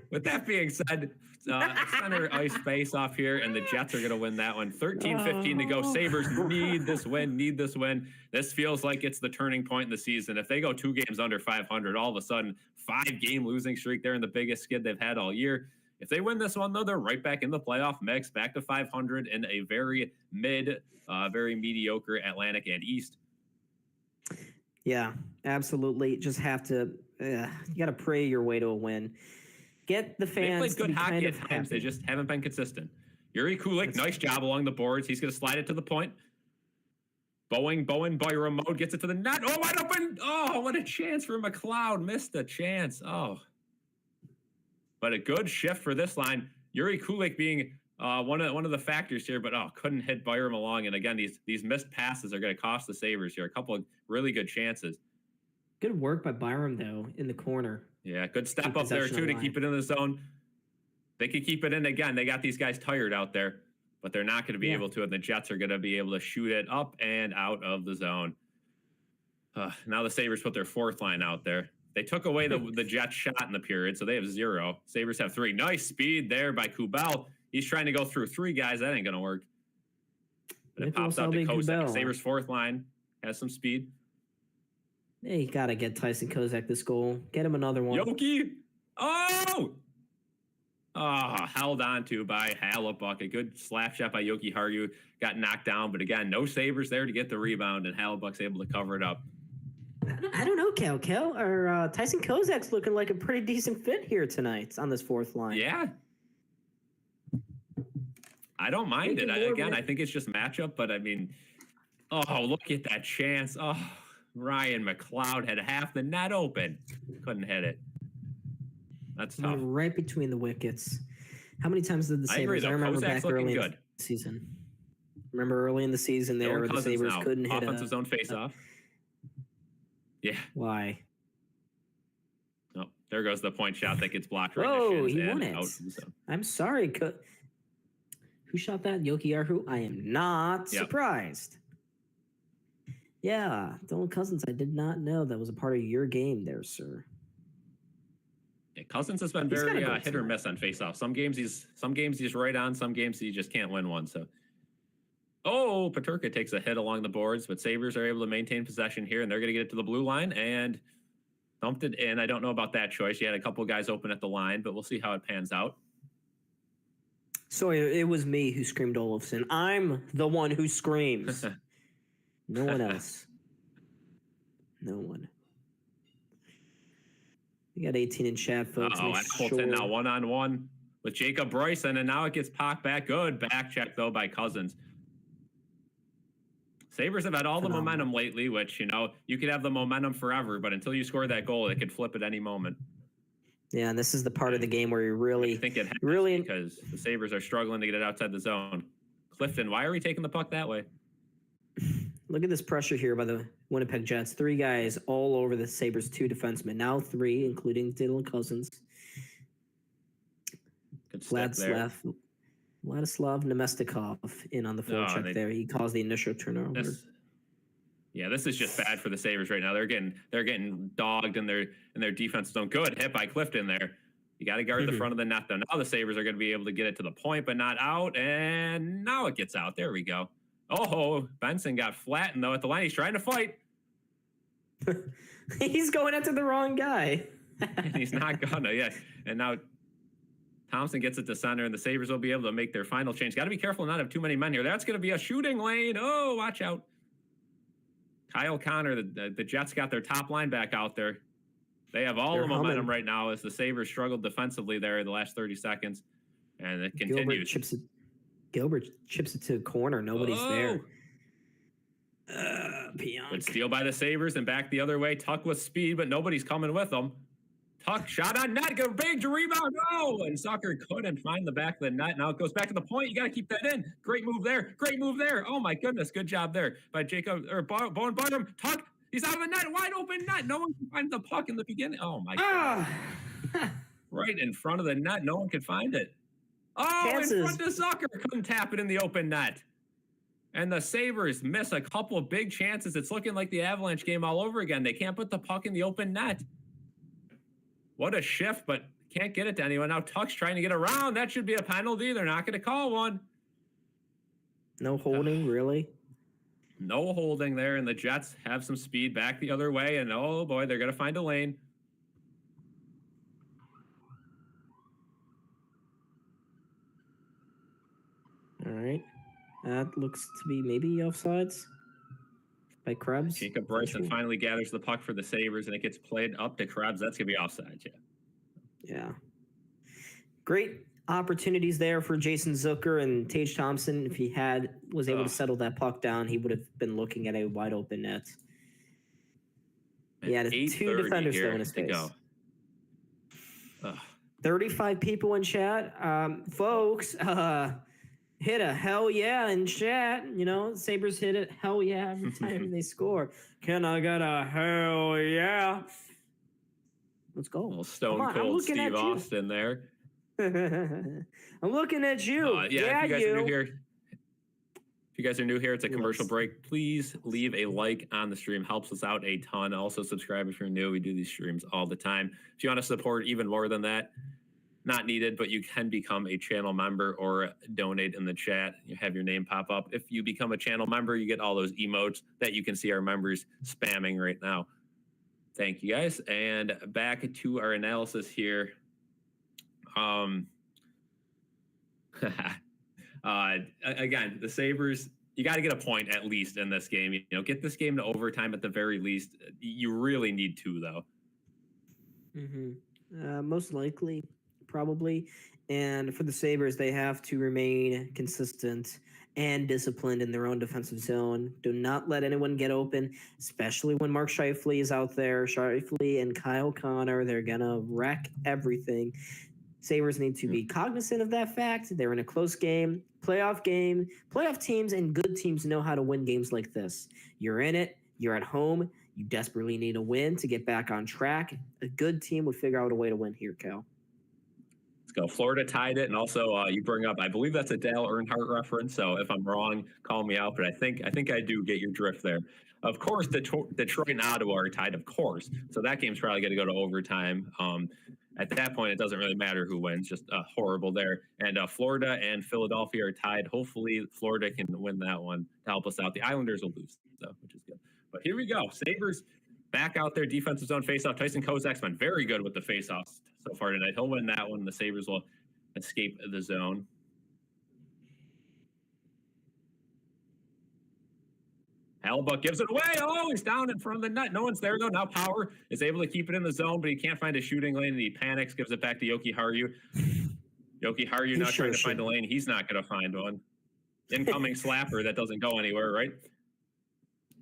With that being said, center ice face off here, and the Jets are going to win that one. 13-15 to go. Sabres need this win. This feels like it's the turning point in the season. If they go 2 games under 500, all of a sudden, 5-game losing streak, they're in the biggest skid they've had all year. If they win this one, though, they're right back in the playoff mix, back to 500 in a very very mediocre Atlantic and East. Yeah, absolutely. Just have to, you got to pray your way to a win. Get the fans. They played good hockey at times. They just haven't been consistent. Yuri Kulik, nice job along the boards. He's going to slide it to the point. Bowen by remote gets it to the net. Oh, wide open. Oh, what a chance for McLeod. Missed a chance. Oh. But a good shift for this line. Yuri Kulik being one of the factors here, but couldn't hit Byram along. And again, these missed passes are going to cost the Sabres here. A couple of really good chances. Good work by Byram, though, in the corner. Yeah, good step up there, too, to keep it in the zone. They could keep it in again. They got these guys tired out there, but they're not going to be able to, and the Jets are going to be able to shoot it up and out of the zone. Now the Sabres put their 4th line out there. They took away the Jets shot in the period, so they have 0. Sabres have 3. Nice speed there by Kubel. He's trying to go through 3 guys. That ain't going to work. But it pops out to Kosek. Sabres 4th line has some speed. Hey, you got to get Tyson Kozak this goal. Get him another one. Yoki! Oh! Held on to by Hellebuyck. A good slap shot by Yoki Haru. Got knocked down, but again, no Sabres there to get the rebound, and Hellebuyck's able to cover it up. I don't know, Kel. Or Tyson Kozak's looking like a pretty decent fit here tonight on this fourth line. Yeah. I don't mind it. I think it's just matchup, but I mean, look at that chance. Oh, Ryan McLeod had half the net open. Couldn't hit it. That's tough. Right between the wickets. How many times did the Sabres? I remember back early in the season. Remember early in the season there where the Sabres couldn't hit offensive zone face-off. Yeah. Why? Oh, there goes the point shot that gets blocked right in the shins. He won it. I'm sorry. Who shot that? Yoki Arhu? I am not surprised. Yeah, Dylan Cousins, I did not know that was a part of your game there, sir. Yeah, Cousins has been very hit or miss on face-off. Some games he's right on. Some games he just can't win one. So, Peterka takes a hit along the boards, but Sabres are able to maintain possession here, and they're going to get it to the blue line and dumped it in. I don't know about that choice. You had a couple guys open at the line, but we'll see how it pans out. So it was me who screamed Olofsson. I'm the one who screams. No one else. No one. We got 18 in chat, folks. Appleton now one-on-one with Jacob Bryson, and now it gets popped back. Good back check, though, by Cousins. Sabres have had all the momentum lately, which, you could have the momentum forever, but until you score that goal, it could flip at any moment. Yeah, and this is the part of the game where you really... I think it happens because the Sabres are struggling to get it outside the zone. Clifton, why are we taking the puck that way? Look at this pressure here by the Winnipeg Jets. 3 guys all over the Sabres, 2 defensemen. Now 3, including Dylan Cousins. Good step there. Vladislav Nemestikov in on the forecheck there. He caused the initial turnover. This is just bad for the Sabres right now. They're getting dogged in their defense zone. Good hit by Clifton there. You got to guard the front of the net, though. Now the Sabres are going to be able to get it to the point, but not out. And now it gets out. There we go. Benson got flattened, though, at the line. He's trying to fight. He's going after the wrong guy. And he's not gonna, And now Thompson gets it to center, and the Sabres will be able to make their final change. Got to be careful not to have too many men here. That's going to be a shooting lane. Oh, watch out. Kyle Connor, the Jets got their top line back out there. They have all the momentum right now as the Sabres struggled defensively there in the last 30 seconds. And it continues. Gilbert chips it to the corner. Nobody's there. Good steal by the Sabres and back the other way. Tuck with speed, but nobody's coming with them. Tuck shot on net. Go big to rebound. And Zucker couldn't find the back of the net. Now it goes back to the point. You got to keep that in. Great move there. Oh, my goodness. Good job there by Jacob or Bowen Barnum. Tuck. He's out of the net. Wide open net. No one can find the puck in the beginning. Oh, my God. Right in front of the net. No one could find it. In front of Zucker. Couldn't tap it in the open net. And the Sabres miss a couple of big chances. It's looking like the Avalanche game all over again. They can't put the puck in the open net. What a shift, but can't get it to anyone. Now Tuck's trying to get around. That should be a penalty. They're not going to call one. No holding, really? No holding there, and the Jets have some speed back the other way, and oh boy, they're going to find a lane. All right. That looks to be maybe offsides by Krebs. Jacob Bryson finally gathers the puck for the Sabres, and it gets played up to Krebs. That's going to be offsides, Yeah. Great opportunities there for Jason Zucker and Tage Thompson. If he was able to settle that puck down, he would have been looking at a wide open net. He had 2 defenders though in his face. 35 people in chat. Folks, hit a hell yeah in chat. Sabres hit it hell yeah every time they score. Can I get a hell yeah? Let's go. Little stone cold Steve Austin there. I'm looking at you. If you guys are new here, it's a commercial break. Please leave a like on the stream. Helps us out a ton. Also subscribe if you're new. We do these streams all the time. If you want to support even more than that, not needed, but you can become a channel member or donate in the chat. You have your name pop up. If you become a channel member, you get all those emotes that you can see our members spamming right now. Thank you, guys. And back to our analysis here. Again, the Sabres, you got to get a point at least in this game. Get this game to overtime at the very least. You really need 2, though. Most likely, probably. And for the Sabres, they have to remain consistent and disciplined in their own defensive zone. Do not let anyone get open, especially when Mark Scheifele is out there. Scheifele and Kyle Connor, they're going to wreck everything. Sabres need to be cognizant of that fact. They're in a close game. Playoff teams and good teams know how to win games like this. You're in it. You're at home. You desperately need a win to get back on track. A good team would figure out a way to win here, Cal. Let's go. Florida tied it, and also you bring up, I believe that's a Dale Earnhardt reference, so if I'm wrong, call me out, but I think I do get your drift there. Of course, Detroit and Ottawa are tied, of course, so that game's probably going to go to overtime. At that point, it doesn't really matter who wins, just horrible there. And Florida and Philadelphia are tied. Hopefully, Florida can win that one to help us out. The Islanders will lose, though, which is good. But here we go. Sabres back out there, defensive zone faceoff. Tyson Kozak's been very good with the faceoffs so far tonight. He'll win that one. The Sabres will escape the zone. Hellebuyck gives it away. Oh, he's down in front of the net. No one's there, though. Now Power is able to keep it in the zone, but he can't find a shooting lane, and he panics, gives it back to Jokiharju. Jokiharju now trying to find a lane. He's not going to find one. Incoming slapper that doesn't go anywhere, right?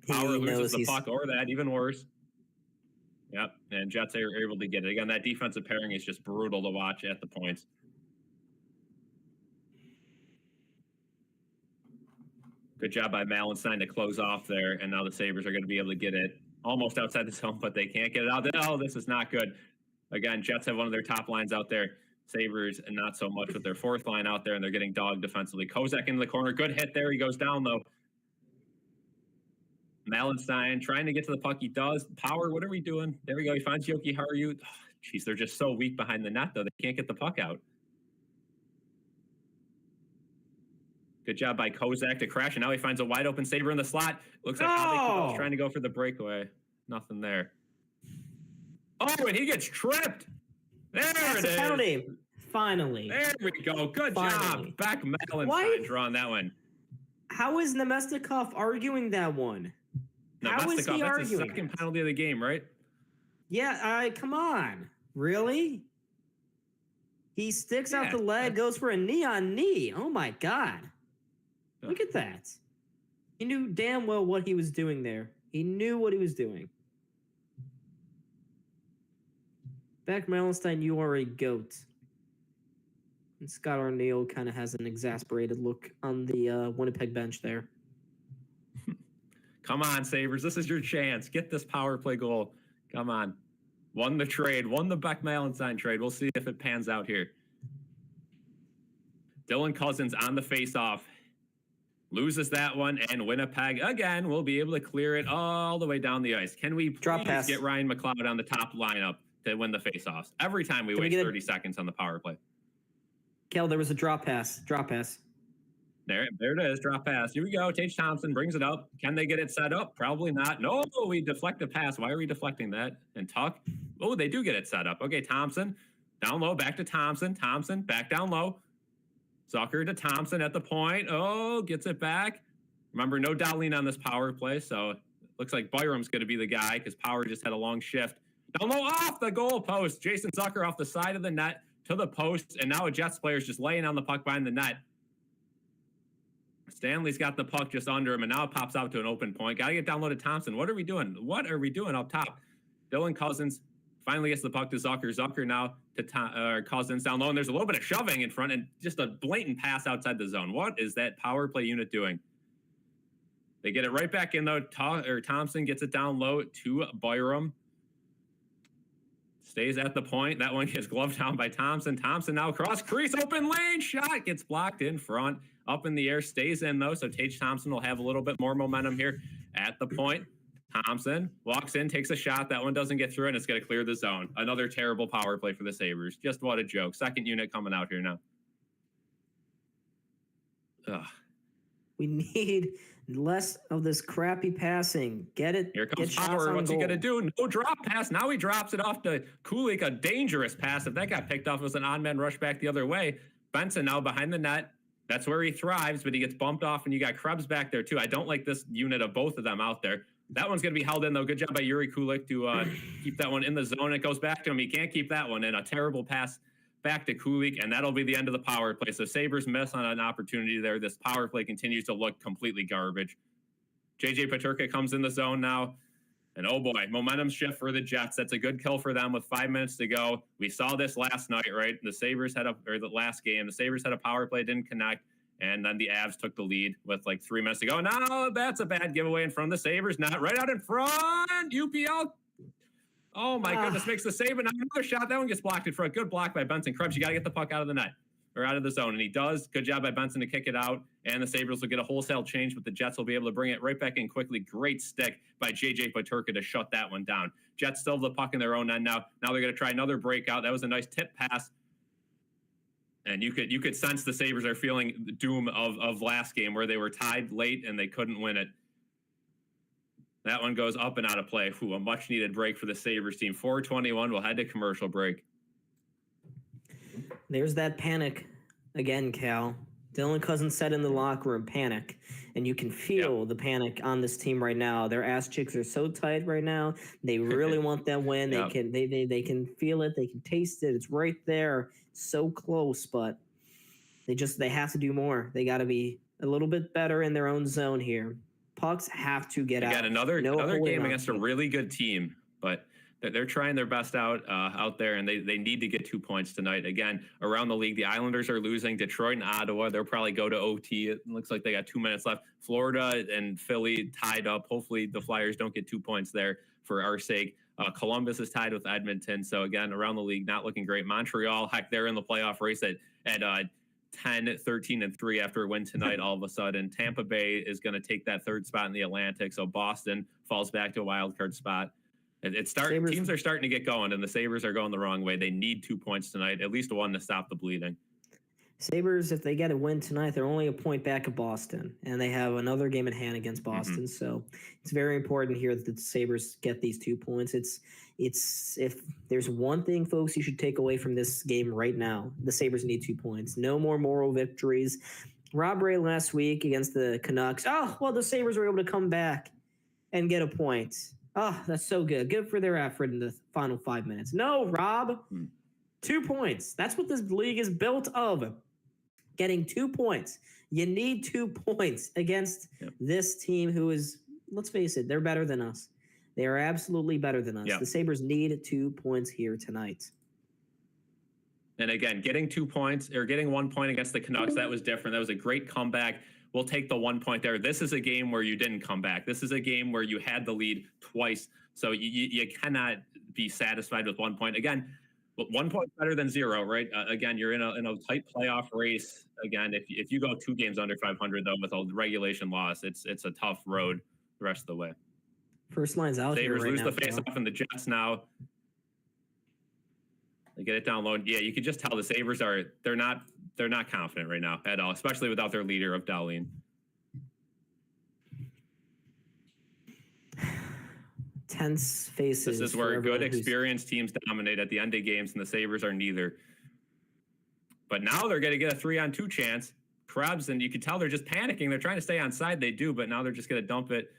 Power loses the puck, or that, even worse. Yep, and Jets are able to get it. Again, that defensive pairing is just brutal to watch at the points. Good job by Malenstein to close off there, and now the Sabres are going to be able to get it almost outside the zone, but they can't get it out. Oh, this is not good. Again, Jets have one of their top lines out there. Sabres, and not so much with their fourth line out there, and they're getting dogged defensively. Kozak into the corner. Good hit there. He goes down, though. Malenstein trying to get to the puck. He does. Power, what are we doing? There we go. He finds Jokiharju. Jeez, they're just so weak behind the net, though. They can't get the puck out. Good job by Kozak to crash, and now he finds a wide open Sabre in the slot. Looks like Alec trying to go for the breakaway. Nothing there. Oh, and he gets tripped. That's it is. Penalty. Finally. There we go. Good job. Back Malenstein drawing that one. How is Nemestikov arguing that one? How is he arguing? That's the second penalty of the game, right? Yeah, come on. Really? He sticks out the leg, goes for a knee on knee. Oh, my God. Look at that. He knew damn well what he was doing there. He knew what he was doing. Beck Malenstein, you are a goat. And Scott Arniel kind of has an exasperated look on the Winnipeg bench there. Come on, Sabres. This is your chance. Get this power play goal. Come on. Won the trade. Won the Beck Malenstein trade. We'll see if it pans out here. Dylan Cousins on the faceoff. Loses that one, and Winnipeg, again, will be able to clear it all the way down the ice. Can we please get Ryan McLeod on the top lineup to win the faceoffs? Every time we waste 30 seconds on the power play. Kel, there was a drop pass. Drop pass. There it is. Drop pass. Here we go. Tage Thompson brings it up. Can they get it set up? Probably not. No, we deflect a pass. Why are we deflecting that? And Tuck. Oh, they do get it set up. Okay, Thompson. Down low. Back to Thompson. Thompson. Back down low. Zucker to Thompson at the point. Oh, gets it back. Remember, no Dahlin on this power play, so it looks like Byram's going to be the guy because Power just had a long shift. Down low off the goal post. Jason Zucker off the side of the net to the post, and now a Jets player is just laying on the puck behind the net. Stanley's got the puck just under him, and now it pops out to an open point. Got to get down low to Thompson. What are we doing? What are we doing up top? Dylan Cousins finally gets the puck to Zucker. Zucker now to Cousins down low, and there's a little bit of shoving in front and just a blatant pass outside the zone. What is that power play unit doing? They get it right back in, though. Thompson gets it down low to Byram. Stays at the point. That one gets gloved down by Thompson. Thompson now cross crease, open lane, shot gets blocked in front. Up in the air, stays in, though, so Tage Thompson will have a little bit more momentum here at the point. Thompson walks in, takes a shot. That one doesn't get through, and it's going to clear the zone. Another terrible power play for the Sabres. Just what a joke. Second unit coming out here now. We need Less of this crappy passing. Get it. Here comes Get shots Power. on What's he goal. going to do? No drop pass. Now he drops it off to Kulik. A dangerous pass. If that got picked off, it was an on-man rush back the other way. Benson now behind the net. That's where he thrives, but he gets bumped off, and you got Krebs back there, too. I don't like this unit of both of them out there. That one's going to be held in, though. Good job by Yuri Kulik to keep that one in the zone. It goes back to him. He can't keep that one in. A terrible pass back to Kulik, and that'll be the end of the power play. So Sabres miss on an opportunity there. This power play continues to look completely garbage. JJ Peterka comes in the zone now. And oh boy, momentum shift for the Jets. That's a good kill for them with 5 minutes to go. We saw this last night, right? The Sabres had the last game. The Sabres had a power play, didn't connect. And then the Avs took the lead with like 3 minutes to go. No, that's a bad giveaway in front of the Sabres. Not right out in front. UPL. Oh my goodness, makes the save. And another shot. That one gets blocked in front. Good block by Benson. Krebs, you got to get the puck out of the net or out of the zone. And he does. Good job by Benson to kick it out. And the Sabres will get a wholesale change, but the Jets will be able to bring it right back in quickly. Great stick by JJ Peterka to shut that one down. Jets still have the puck in their own end now. Now they're going to try another breakout. That was a nice tip pass. And you could sense the Sabres are feeling the doom of last game where they were tied late and they couldn't win it. That one goes up and out of play. Ooh, a much-needed break for the Sabres team. 4:21. We'll head to commercial break. There's that panic again, Cal. Dylan Cousins said in the locker room, panic. And you can feel the panic on this team right now. Their ass cheeks are so tight right now. They really want that win. They can feel it. They can taste it. It's right there. So close, but they have to do more. They got to be a little bit better in their own zone here. Pucks have to get out. Another game against a really good team, but they're trying their best out there, and they need to get 2 points tonight. Again, around the league, the Islanders are losing. Detroit and Ottawa, they'll probably go to OT. It looks like they got 2 minutes left. Florida and Philly tied up. Hopefully the Flyers don't get 2 points there for our sake. Columbus is tied with Edmonton. So again, around the league, not looking great. Montreal, heck, they're in the playoff race at 10, 13, and 3 after a win tonight. All of a sudden, Tampa Bay is going to take that third spot in the Atlantic. So Boston falls back to a wild card spot. Teams are starting to get going, and the Sabres are going the wrong way. They need 2 points tonight, at least one to stop the bleeding. Sabres, if they get a win tonight, they're only a point back of Boston, and they have another game in hand against Boston. So it's very important here that the Sabres get these 2 points. It's if there's one thing, folks, you should take away from this game right now, the Sabres need 2 points. No more moral victories. Rob Ray last week against the Canucks. Oh, well, the Sabres were able to come back and get a point. Oh, that's so good. Good for their effort in the final 5 minutes. No, Rob, 2 points. That's what this league is built of. Getting 2 points. You need 2 points against this team who is, let's face it, they're better than us. They are absolutely better than us. The Sabres need 2 points here tonight. And again, getting 2 points or getting 1 point against the Canucks, that was different. That was a great comeback. We'll take the 1 point there. This is a game where you didn't come back. This is a game where you had the lead twice. So you cannot be satisfied with 1 point. Again, 1 point better than 0, right? Again, you're in a tight playoff race. Again, if you go 2 games under 500, though, with a regulation loss, it's a tough road the rest of the way. First line's out here right now. Sabres lose the face-off, and the Jets now. They get it down low. Yeah, you could just tell the Sabres they're not confident right now at all, especially without their leader of Dahlin. Tense faces. This is where good, experienced teams dominate at the end of games, and the Sabres are neither. But now they're going to get a 3-on-2 chance. Krebs, and you can tell they're just panicking. They're trying to stay on side. They do, but now they're just going to dump it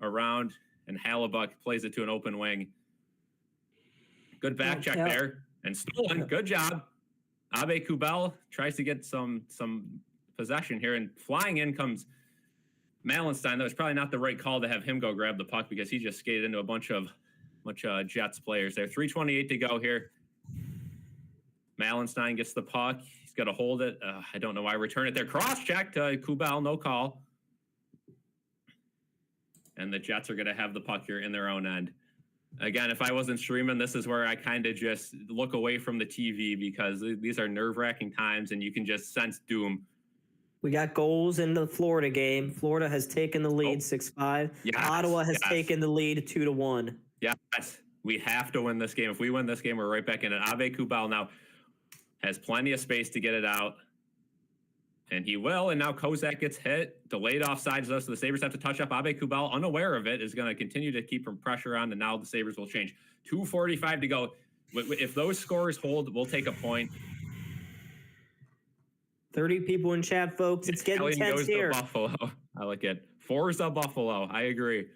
around, and Hallebuck plays it to an open wing. Good back check there. And stolen. Good job. Abe Kubel tries to get some possession here, and flying in comes Malenstein. That was probably not the right call to have him go grab the puck because he just skated into a bunch of Jets players there. 3:28 to go here. Malenstein gets the puck. He's got to hold it. I don't know why. Return it there. Cross check to Kubel. No call. And the Jets are going to have the puck here in their own end. Again, if I wasn't streaming, this is where I kind of just look away from the TV because these are nerve-wracking times, and you can just sense doom. We got goals in the Florida game. Florida has taken the lead 6-5. Yes, Ottawa has taken the lead 2-1. Yes, we have to win this game. If we win this game, we're right back in it. Abe Kubel now has plenty of space to get it out. And he will, and now Kozak gets hit. Delayed offsides, though, so the Sabres have to touch up. Abe Kubel, unaware of it, is going to continue to keep some pressure on, and now the Sabres will change. 2:45 to go. If those scores hold, we'll take a point. 30 people in chat, folks. It's getting tense here. To Buffalo. I like it. Forza Buffalo. I agree.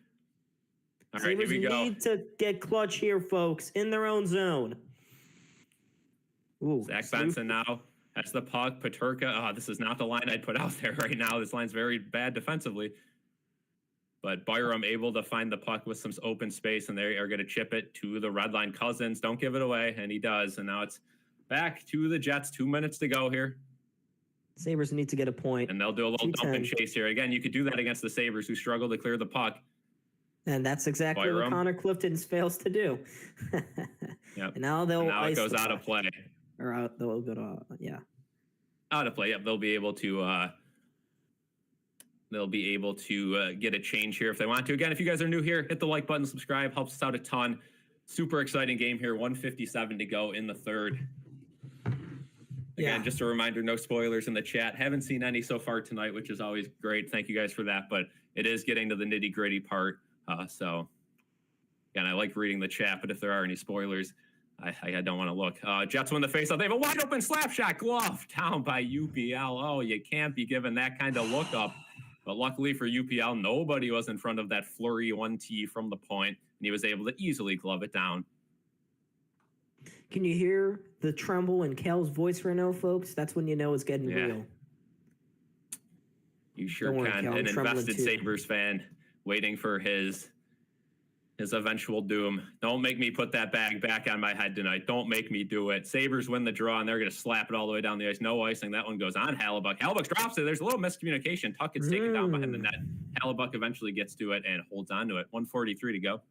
All right, here we go. Need to get clutch here, folks, in their own zone. Ooh, Zach Benson now. That's the puck. Peterka. This is not the line I'd put out there right now. This line's very bad defensively. But Byram able to find the puck with some open space, and they are going to chip it to the red line. Cousins, don't give it away, and he does. And now it's back to the Jets. 2 minutes to go here. Sabres need to get a point. And they'll do a little dump and chase here. Again, you could do that against the Sabres, who struggle to clear the puck. And that's exactly what Connor Clifton fails to do. Yep. And now it goes out of play. Or out, they'll go to, yeah. Out of play, yep. They'll be able to get a change here if they want to. Again, if you guys are new here, hit the like button, subscribe, helps us out a ton. Super exciting game here. 1:57 to go in the third. Again, just a reminder, no spoilers in the chat. Haven't seen any so far tonight, which is always great. Thank you guys for that. But it is getting to the nitty-gritty part. So, again, I like reading the chat, but if there are any spoilers, I don't want to look. Jets win the faceoff. They have a wide open slap shot glove down by UPL. Oh, you can't be given that kind of look up. But luckily for UPL, nobody was in front of that Fleury 1T from the point, and he was able to easily glove it down. Can you hear the tremble in Cal's voice right now, folks? That's when you know it's getting real. You sure can. An invested Sabres fan waiting for his eventual doom. Don't make me put that bag back on my head tonight. Don't make me do it. Sabres win the draw, and they're going to slap it all the way down the ice. No icing. That one goes on Hallebuck. Hallebuck drops it. There's a little miscommunication. Tuck gets taken down behind the net. Hallebuck eventually gets to it and holds on to it. 1:43 to go.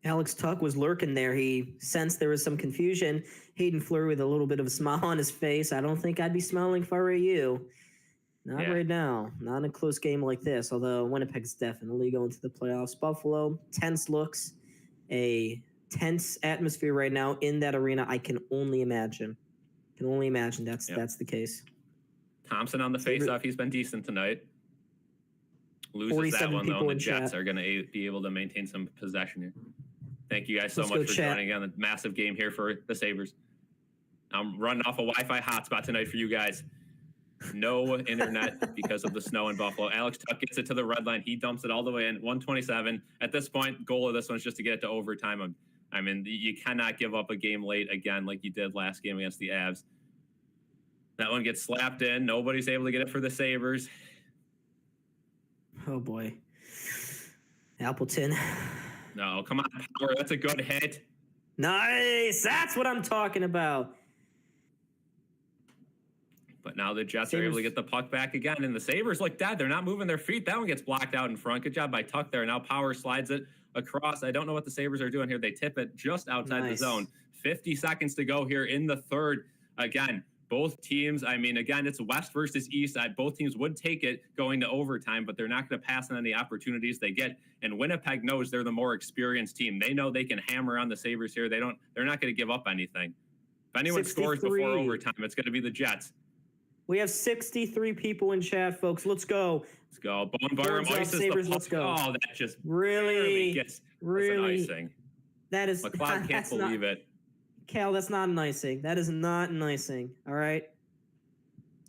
Alex Tuck was lurking there. He sensed there was some confusion. Hayden Fleury with a little bit of a smile on his face. I don't think I'd be smiling if I were you. Not right now. Not in a close game like this, although Winnipeg's definitely going to the playoffs. Buffalo, tense looks, a tense atmosphere right now in that arena. I can only imagine. That's the case. Thompson on the faceoff. He's been decent tonight. Loses that one, though, and the Jets are going to be able to maintain some possession here. Thank you guys so much for joining on the massive game here for the Sabres. I'm running off a Wi-Fi hotspot tonight for you guys. No internet because of the snow in Buffalo. Alex Tuck gets it to the red line. He dumps it all the way in. 1:27. At this point, goal of this one is just to get it to overtime. I mean, you cannot give up a game late again like you did last game against the Avs. That one gets slapped in. Nobody's able to get it for the Sabres. Oh, boy. Appleton. No, come on, Power. That's a good hit. Nice. That's what I'm talking about. But now the Jets are able to get the puck back again, and the Sabres look dead. They're not moving their feet. That one gets blocked out in front. Good job by Tuck there. Now Power slides it across. I don't know what the Sabres are doing here. They tip it just outside the zone. 50 seconds to go here in the third. Again, both teams, I mean, again, it's West versus East. Both teams would take it going to overtime, but they're not going to pass on any opportunities they get. And Winnipeg knows they're the more experienced team. They know they can hammer on the Sabres here. They're not going to give up anything. If anyone scores before overtime, it's going to be the Jets. We have 63 people in chat, folks. Let's go. Let's go. Bone Byram ices the puck. Let's go. Oh, that just really gets an icing. That is McLeod can't believe it. Cal, that's not an icing. That is not an icing. All right.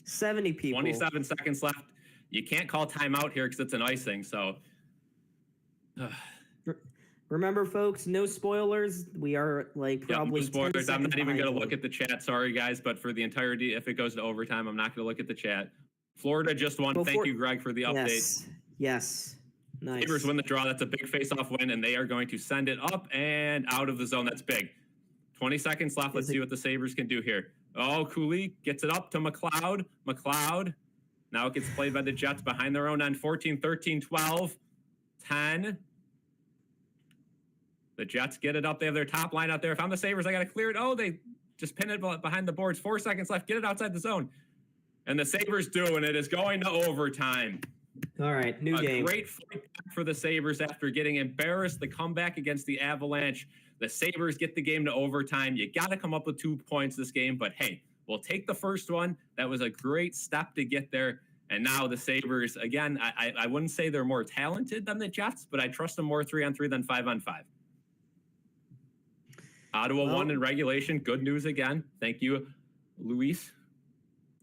70 people. 27 seconds left. You can't call timeout here because it's an icing. So remember, folks, no spoilers. We are probably no spoilers. I'm not even going to look at the chat. Sorry, guys, but for the entirety, if it goes to overtime, I'm not going to look at the chat. Florida just won. Thank you, Greg, for the update. Yes. Nice. Sabres win the draw. That's a big face-off win, and they are going to send it up and out of the zone. That's big. 20 seconds left. Let's see what the Sabres can do here. Oh, Cooley gets it up to McLeod. McLeod. Now it gets played by the Jets behind their own end. 14, 13, 12, 10. The Jets get it up. They have their top line out there. If I'm the Sabres, I got to clear it. Oh, they just pin it behind the boards. 4 seconds left. Get it outside the zone. And the Sabres do, and it is going to overtime. All right, new game. A great fight back for the Sabres after getting embarrassed. The comeback against the Avalanche. The Sabres get the game to overtime. You got to come up with 2 points this game, but hey, we'll take the first one. That was a great step to get there. And now the Sabres, again, I wouldn't say they're more talented than the Jets, but I trust them more 3-on-3 than 5-on-5. Ottawa won in regulation. Good news again. Thank you, Luis.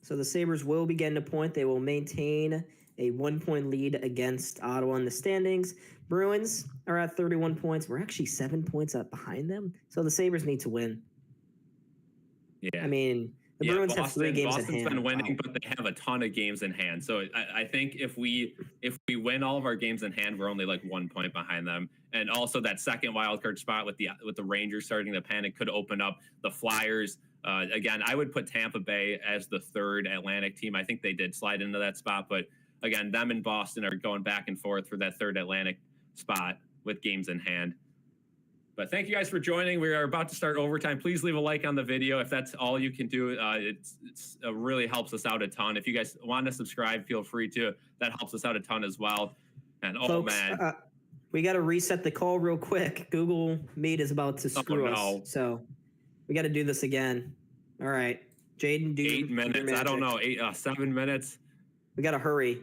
So the Sabres will be getting a point. They will maintain a 1-point lead against Ottawa in the standings. Bruins are at 31 points. We're actually 7 points up behind them. So the Sabres need to win. Yeah. I mean, the Bruins have 3 games in hand. Boston's been winning, but they have a ton of games in hand. So I think if we win all of our games in hand, we're only like 1 point behind them. And also that second wildcard spot with the Rangers starting to panic could open up. The Flyers. Again, I would put Tampa Bay as the third Atlantic team. I think they did slide into that spot, but again, them and Boston are going back and forth for that third Atlantic spot with games in hand. But thank you guys for joining. We are about to start overtime. Please leave a like on the video if that's all you can do. It really helps us out a ton. If you guys want to subscribe, feel free to. That helps us out a ton as well. And folks, man, we got to reset the call real quick. Google Meet is about to screw us, so we got to do this again. All right, Jaden, do 8 minutes. I don't know, 7 minutes. We got to hurry.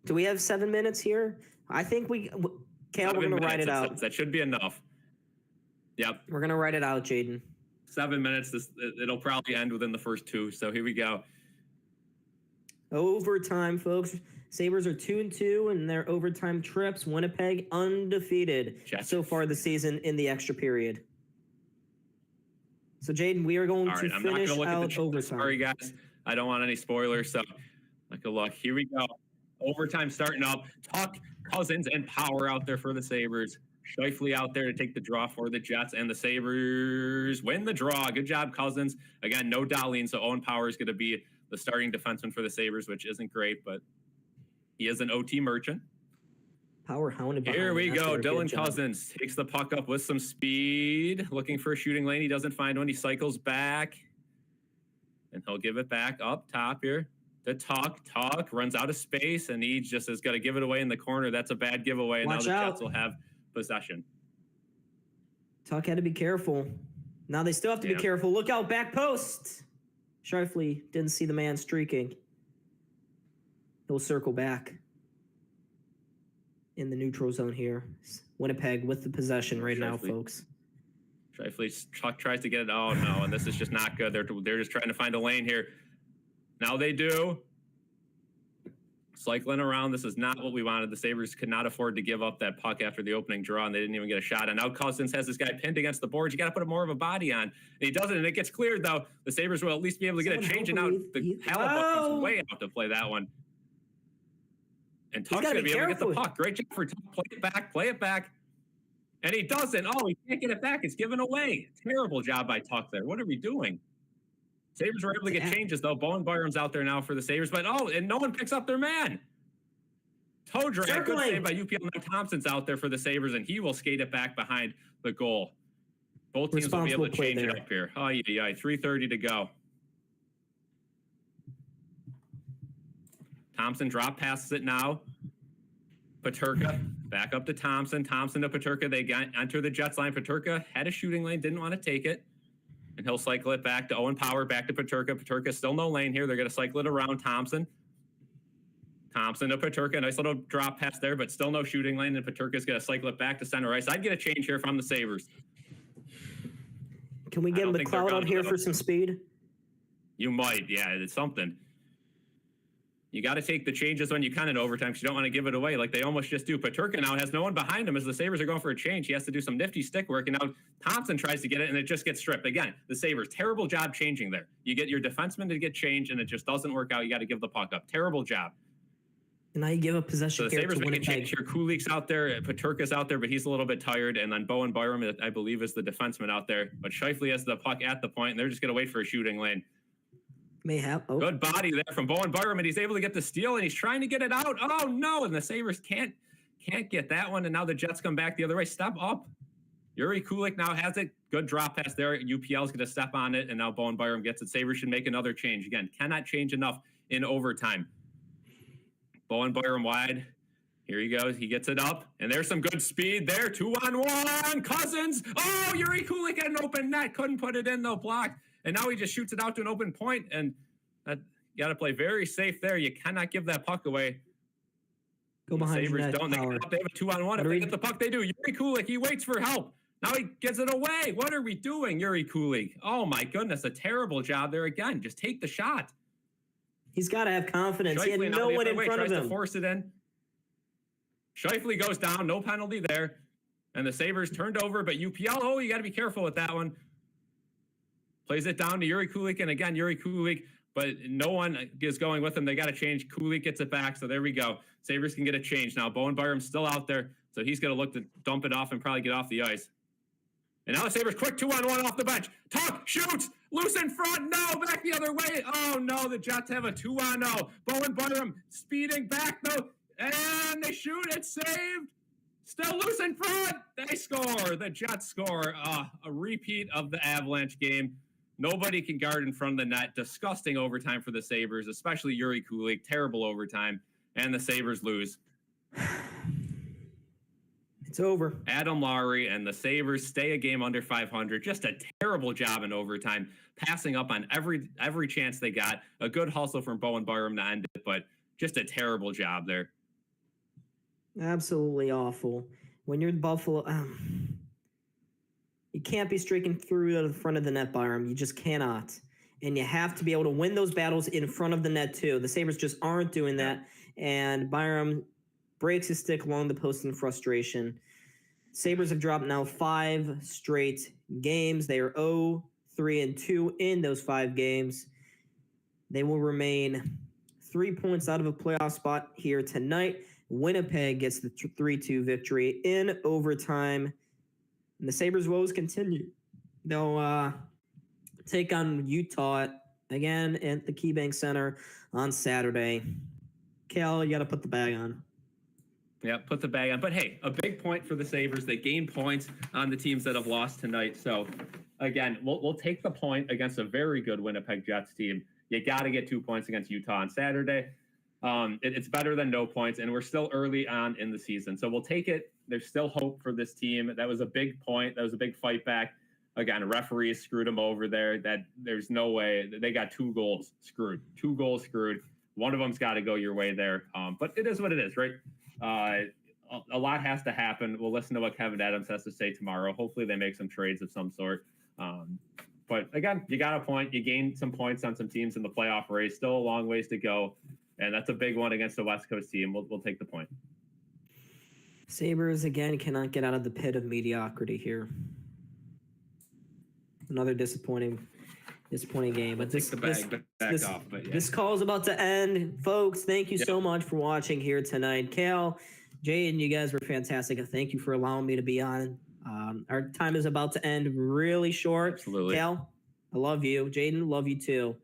Do we have 7 minutes here? I think Kale, we're going to write it out. That should be enough. Yep. We're going to write it out, Jaden. 7 minutes. It'll probably end within the first 2. So here we go. Overtime, folks. Sabres are 2-2 in their overtime trips. Winnipeg undefeated so far this season in the extra period. So, Jaden, we are going to finish out overtime. Sorry, guys. I don't want any spoilers. So, like a look. Here we go. Overtime starting up. Tuck, Cousins, and Power out there for the Sabres. Scheifele out there to take the draw for the Jets, and the Sabres win the draw. Good job, Cousins. Again, no Dahlin, so Owen Power is going to be the starting defenseman for the Sabres, which isn't great, but he is an OT merchant. Power hounded behind. Here we go. Dylan Cousins takes the puck up with some speed, looking for a shooting lane. He doesn't find one. He cycles back, and he'll give it back up top here. The Tuck runs out of space, and he just has got to give it away in the corner. That's a bad giveaway. Watch now the out. Jets will have possession. Tuck had to be careful. Now they still have to be careful. Look out, back post. Scheifele didn't see the man streaking. He'll circle back in the neutral zone here. Winnipeg with the possession right now, folks. Scheifele tries to get it. Oh, no, and this is just not good. They're just trying to find a lane here. Now they do. Cycling around. This is not what we wanted. The Sabres could not afford to give up that puck after the opening draw, and they didn't even get a shot. And now Cousins has this guy pinned against the boards. You got to put more of a body on. And he doesn't, and it gets cleared, though. The Sabres will at least be able to get a change. And now the Halibut's way out to play that one. And Tuck's going to be able to get the puck. Great job for Tuck. Play it back. And he doesn't. Oh, he can't get it back. It's given away. Terrible job by Tuck there. What are we doing? Sabres were able to get changes, though. Bowen Byram's out there now for the Sabres. But, and no one picks up their man. Toe drag. Good save by UPL. Now Thompson's out there for the Sabres, and he will skate it back behind the goal. Both teams will be able to change it up here. Oh, yeah. 3:30 to go. Thompson drop passes it now. Paterka back up to Thompson. Thompson to Paterka. They enter the Jets line. Paterka had a shooting lane, didn't want to take it. And he'll cycle it back to Owen Power, back to Paterka. Paterka still no lane here. They're going to cycle it around Thompson. Thompson to Paterka. Nice little drop pass there, but still no shooting lane. And Paterka's going to cycle it back to center ice. I'd get a change here from the Sabres. Can we get McLeod out here for some speed? You might. Yeah, it's something. You got to take the changes when you can in overtime because you don't want to give it away like they almost just do. Paterka now has no one behind him as the Sabres are going for a change. He has to do some nifty stick work, and now Thompson tries to get it, and it just gets stripped. Again, the Sabres, terrible job changing there. You get your defenseman to get changed, and it just doesn't work out. You got to give the puck up. Terrible job. And now you give up possession. So the Sabres make a change here. Kulik's out there. Paterka's out there, but he's a little bit tired. And then Bowen Byram, I believe, is the defenseman out there. But Scheifele has the puck at the point, and they're just going to wait for a shooting lane. May have. Oh. Good body there from Bowen Byram, and he's able to get the steal, and he's trying to get it out. Oh, no, and the Sabres can't get that one, and now the Jets come back the other way. Step up. Yuri Kulik now has it. Good drop pass there. UPL's going to step on it, and now Bowen Byram gets it. Sabres should make another change. Again, cannot change enough in overtime. Bowen Byram wide. Here he goes. He gets it up, and there's some good speed there. 2-on-1. Cousins. Oh, Yuri Kulik had an open net. Couldn't put it in, though. Blocked. and now he just shoots it out to an open point, and you got to play very safe there. You cannot give that puck away. Go behind Sabres net, don't. They have a 2-on-1. If they get the puck, they do. Yuri Kulik, he waits for help. Now he gets it away. What are we doing, Yuri Kulik? Oh, my goodness, a terrible job there again. Just take the shot. He's got to have confidence. He had no one in front of him. Tries to force it in. Scheifele goes down. No penalty there. And the Sabres turned over, but UPL, you got to be careful with that one. Plays it down to Yuri Kulik, and again, Yuri Kulik, but no one is going with him. They got to change. Kulik gets it back, so there we go. Sabres can get a change. Now, Bowen Byram's still out there, so he's going to look to dump it off and probably get off the ice. And now the Sabres quick 2-on-1 off the bench. Tuck, shoots, loose in front, no, back the other way. Oh, no, the Jets have a 2-on-0. Bowen Byram speeding back, though, and they shoot, it's saved. Still loose in front. They score. The Jets score. A repeat of the Avalanche game. Nobody can guard in front of the net. Disgusting overtime for the Sabres, especially Yuri Kulik. Terrible overtime. And the Sabres lose. It's over. Adam Lowry and the Sabres stay a game under 500. Just a terrible job in overtime. Passing up on every chance they got. A good hustle from Bowen Byram to end it, but just a terrible job there. Absolutely awful. When you're in Buffalo, you can't be streaking through the front of the net, Byram. You just cannot. And you have to be able to win those battles in front of the net, too. The Sabres just aren't doing that. And Byram breaks his stick along the post in frustration. Sabres have dropped now 5 straight games. They are 0-3-2 in those 5 games. They will remain 3 points out of a playoff spot here tonight. Winnipeg gets the 3-2 victory in overtime. And the Sabres' woes continue. They'll take on Utah again at the KeyBank Center on Saturday. Cal, you got to put the bag on. Yeah, put the bag on. But, hey, a big point for the Sabres. They gain points on the teams that have lost tonight. So, again, we'll take the point against a very good Winnipeg Jets team. You got to get 2 points against Utah on Saturday. It's better than no points, and we're still early on in the season. So we'll take it. There's still hope for this team. That was a big point. That was a big fight back. Again, referees screwed them over there. That there's no way. They got 2 goals screwed. 2 goals screwed. One of them's got to go your way there. But it is what it is, right? A lot has to happen. We'll listen to what Kevin Adams has to say tomorrow. Hopefully they make some trades of some sort. But, again, you got a point. You gained some points on some teams in the playoff race. Still a long ways to go. And that's a big one against the West Coast team. We'll take the point. Sabres, again, cannot get out of the pit of mediocrity here. Another disappointing game. But this call is about to end. Folks, thank you so much for watching here tonight. Cal, Jaden, you guys were fantastic. Thank you for allowing me to be on. Our time is about to end really short. Absolutely. Cal, I love you. Jaden, love you too.